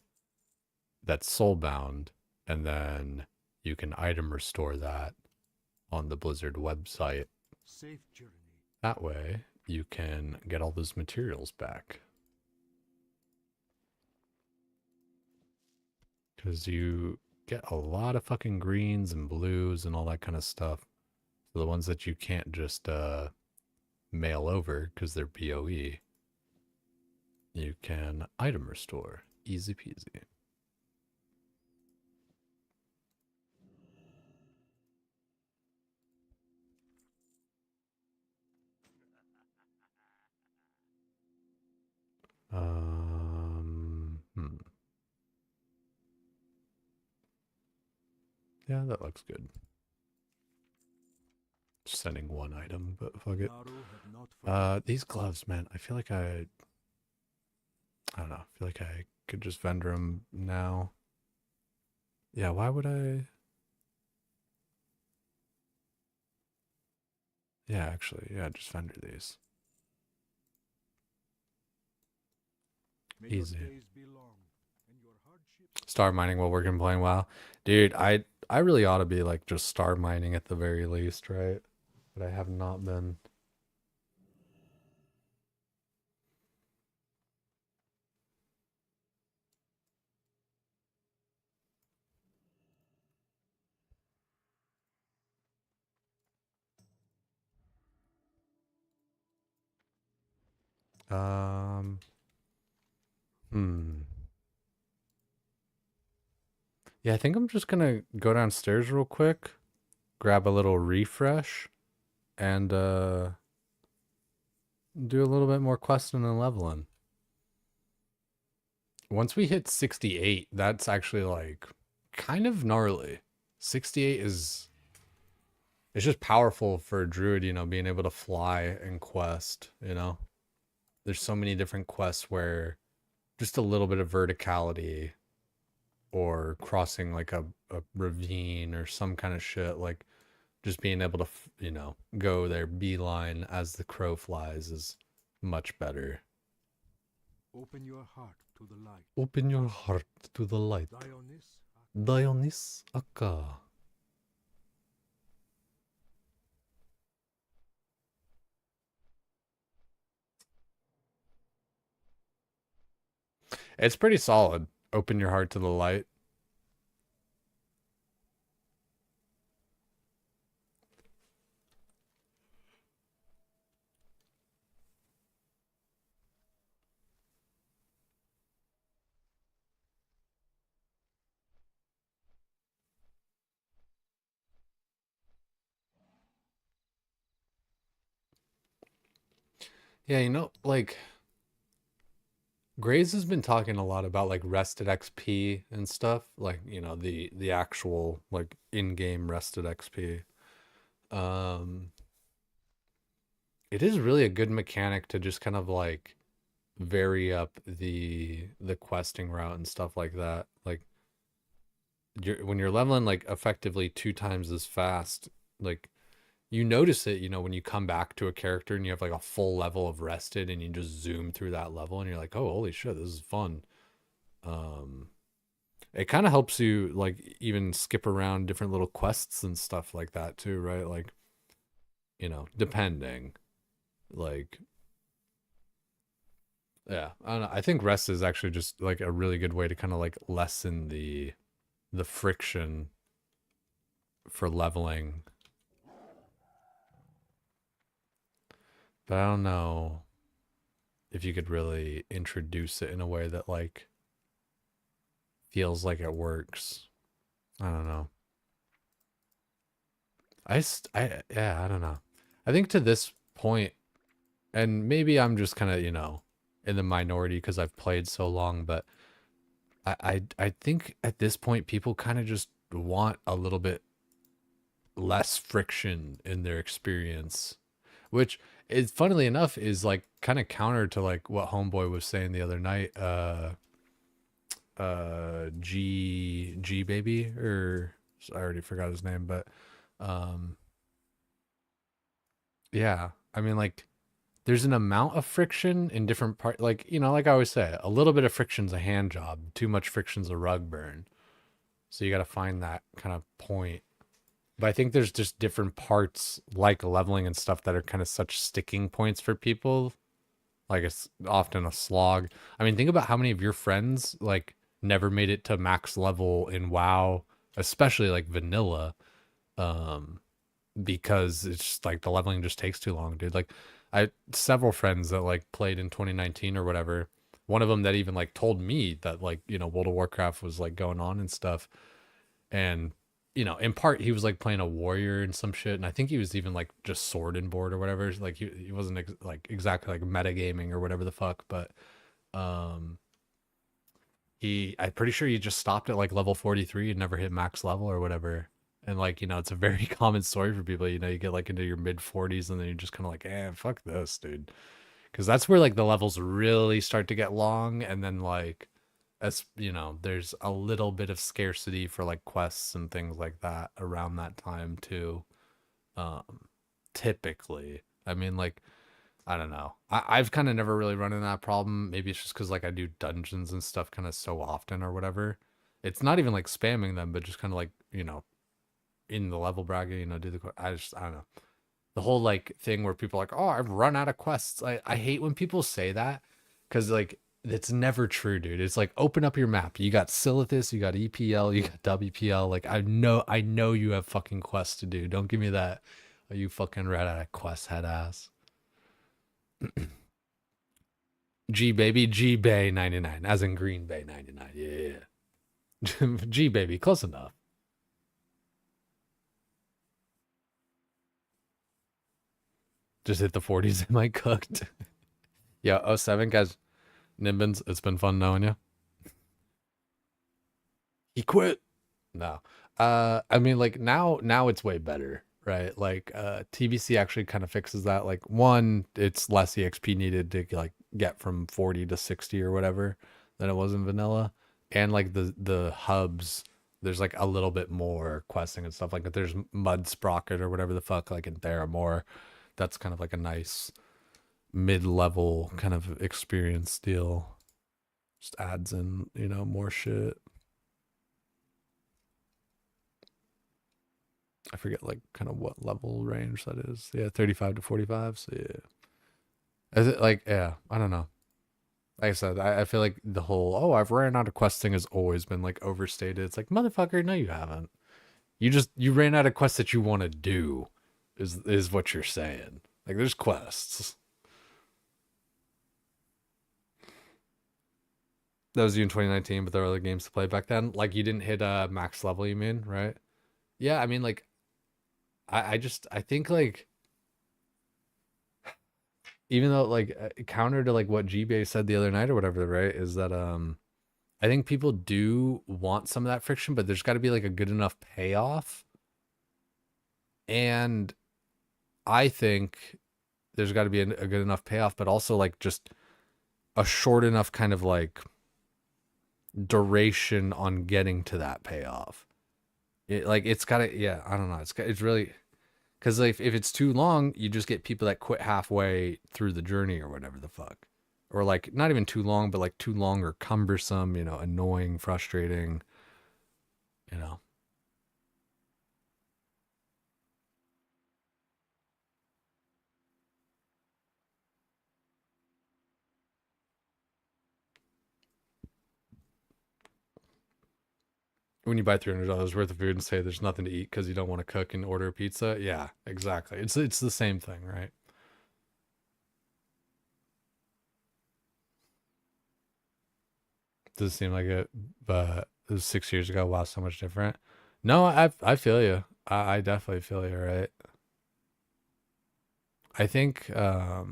S1: That's soulbound. And then you can item restore that on the Blizzard website.
S3: safe journey.
S1: That way you can get all those materials back. Because you get a lot of fucking greens and blues and all that kind of stuff. So the ones that you can't just mail over because they're PoE, you can item restore. Easy peasy. Yeah, that looks good. Just sending one item, but fuck it. These gloves, man, I feel like I don't know. I feel like I could just vendor them now. Yeah, why would I? Yeah, actually, yeah, just vendor these. Easy. Star mining while working playing WoW. Dude, I really ought to be like just star mining at the very least, right? But I have not been. Um, hmm. Yeah, I think I'm just gonna go downstairs real quick, grab a little refresh, and do a little bit more questing and leveling. Once we hit 68, that's actually like kind of gnarly. 68 is it's just powerful for a druid, you know, being able to fly and quest, you know. There's so many different quests where just a little bit of verticality or crossing like a ravine or some kind of shit, like just being able to, you know, go there beeline as the crow flies is much better.
S3: Open your heart to the light.
S1: Open your heart to the light.
S3: Dionys,
S1: Dionys Akka. It's pretty solid. Open your heart to the light. Yeah, you know, like Graves has been talking a lot about like rested XP and stuff, like, you know, the actual like in-game rested XP. Um it is really a good mechanic to just kind of like vary up the questing route and stuff like that. Like when you're leveling like effectively 2 times as fast, like you notice it, you know, when you come back to a character and you have like a full level of rested and you just zoom through that level and you're like, oh, holy shit, this is fun. It kind of helps you like even skip around different little quests and stuff like that too, right? Like, you know, depending. Like, yeah, I don't know. I think rest is actually just like a really good way to kind of like lessen the friction for leveling. But I don't know if you could really introduce it in a way that like feels like it works. I don't know. Yeah, I don't know. I think to this point, and maybe I'm just kind of, you know, in the minority because I've played so long, but I think at this point people kind of just want a little bit less friction in their experience, which is funnily enough is like kind of counter to like what Homeboy was saying the other night. G baby, or I already forgot his name, but um yeah, I mean like there's an amount of friction in different part, like, you know, like I always say, a little bit of friction's a hand job, too much friction's a rug burn. So you got to find that kind of point. But I think there's just different parts like leveling and stuff that are kind of such sticking points for people. Like it's often a slog. I mean, think about how many of your friends like never made it to max level in WoW, especially like vanilla, um, because it's just like the leveling just takes too long, dude. Like I had several friends that like played in 2019 or whatever. One of them that even like told me that like, you know, World of Warcraft was like going on and stuff. And, you know, in part he was like playing a warrior and some shit. And I think he was even like just sword and board or whatever. Like he wasn't like exactly like metagaming or whatever the fuck. But um I'm pretty sure he just stopped at like level 43 and never hit max level or whatever. And like, you know, it's a very common story for people, you know, you get like into your mid 40s and then you're just kind of like, fuck this, dude. Because that's where like the levels really start to get long. And then like, as you know, there's a little bit of scarcity for like quests and things like that around that time too. Um, typically, I mean, like, I don't know. I've kind of never really run into that problem. Maybe it's just because like I do dungeons and stuff kind of so often or whatever. It's not even like spamming them, but just kind of like, you know, in the level bracket, you know, I don't know. The whole like thing where people are like, oh, I've run out of quests. I hate when people say that because like it's never true, dude. It's like open up your map. You got Silithus, you got EPL, you got WPL. Like I know you have fucking quests to do. Don't give me that. Are you fucking red out of quest head ass? G baby, G Bay 99, as in Green Bay 99. Yeah. G baby, close enough. Just hit the 40s. Am I cooked? Yeah, oh 07, guys. Nimbins, it's been fun knowing you. He quit. No. I mean, like now it's way better, right? Like TBC actually kind of fixes that. Like one, it's less EXP needed to like get from 40 to 60 or whatever than it was in vanilla. And like the hubs, there's like a little bit more questing and stuff. Like if there's Mud Sprocket or whatever the fuck, like in Theramore, that's kind of like a nice mid-level kind of experience deal. Just adds in, you know, more shit. I forget like kind of what level range that is. Yeah, 35 to 45. So yeah. Is it like, yeah, I don't know. Like I said, I feel like the whole, oh, I've ran out of questing has always been like overstated. It's like, motherfucker, no, you haven't. You ran out of quests that you want to do is what you're saying. Like there's quests. That was you in 2019, but there were other games to play back then. Like you didn't hit max level, you mean, right? Yeah, I mean like I think like even though like counter to like what G-Bay said the other night or whatever, right, is that I think people do want some of that friction, but there's got to be like a good enough payoff. And I think there's got to be a good enough payoff, but also like just a short enough kind of like duration on getting to that payoff. It's got to, yeah, I don't know. It's really, because like if it's too long, you just get people that quit halfway through the journey or whatever the fuck. Or like not even too long, but like too long or cumbersome, you know, annoying, frustrating, you know. When you buy $300 worth of food and say there's nothing to eat because you don't want to cook and order a pizza, yeah, exactly. It's the same thing, right? Does it seem like it? But it was 6 years ago. Wow, so much different. No, I feel you. I definitely feel you, right? I think yeah,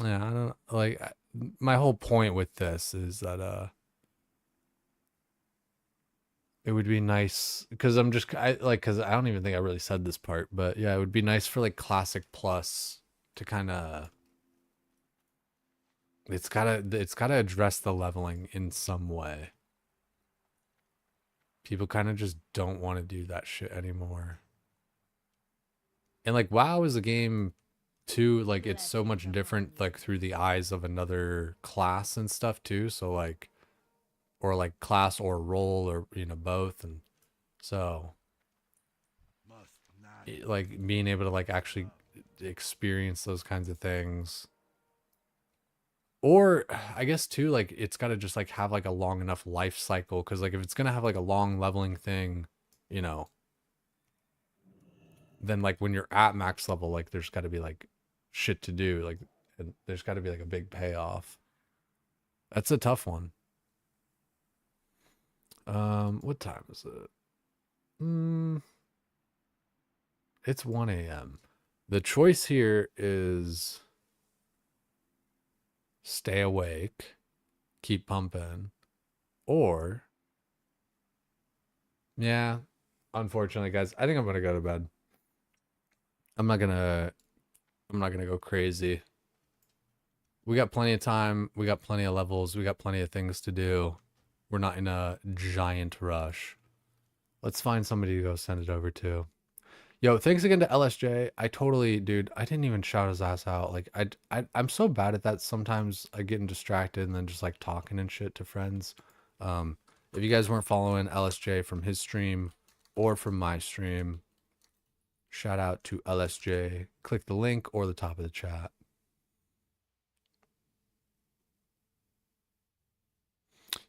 S1: I don't like my whole point with this is that it would be nice because because I don't even think I really said this part, but yeah, it would be nice for like Classic Plus to kind of it's gotta address the leveling in some way. People kind of just don't want to do that shit anymore. And like WoW is a game too, like it's so much different like through the eyes of another class and stuff too. So like or like class or role or you know both, and so like being able to like actually experience those kinds of things. Or I guess too, like it's got to just like have like a long enough life cycle, because like if it's gonna have like a long leveling thing, you know, then like when you're at max level, like there's got to be like shit to do, like and there's got to be like a big payoff. That's a tough one. What time is it? It's 1 a.m. The choice here is stay awake, keep pumping, or yeah, unfortunately, guys, I think I'm gonna go to bed. I'm not gonna go crazy. We got plenty of time. We got plenty of levels. We got plenty of things to do. We're not in a giant rush. Let's find somebody to go send it over to. Yo, thanks again to LSJ. I totally, dude, I didn't even shout his ass out. Like, I'm so bad at that. Sometimes I get distracted and then just like talking and shit to friends. If you guys weren't following LSJ from his stream or from my stream, shout out to LSJ. Click the link or the top of the chat.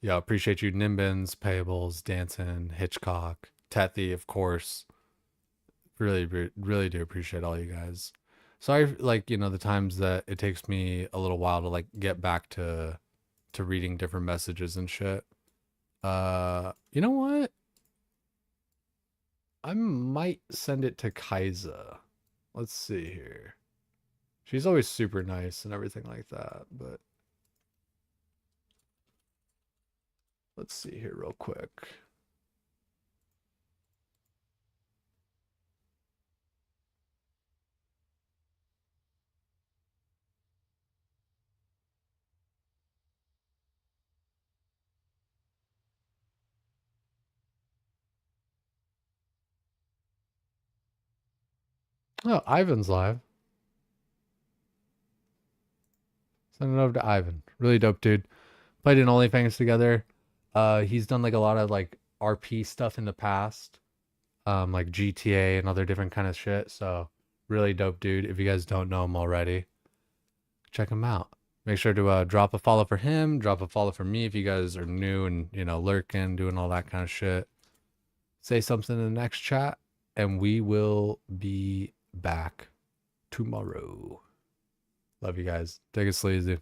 S1: Yeah, appreciate you, Nimbins, Payables, Danson, Hitchcock, Tethy, of course. Really, really do appreciate all you guys. Sorry, like, you know, the times that it takes me a little while to like get back to reading different messages and shit. You know what? I might send it to Kaiza. Let's see here. She's always super nice and everything like that, but let's see here real quick. Oh, Ivan's live. Send it over to Ivan. Really dope dude. Played in OnlyFans together. He's done like a lot of like RP stuff in the past. Like GTA and other different kind of shit. So really dope dude. If you guys don't know him already, check him out. Make sure to drop a follow for him, drop a follow for me if you guys are new and, you know, lurking, doing all that kind of shit. Say something in the next chat, and we will be back tomorrow. Love you guys. Take it sleazy.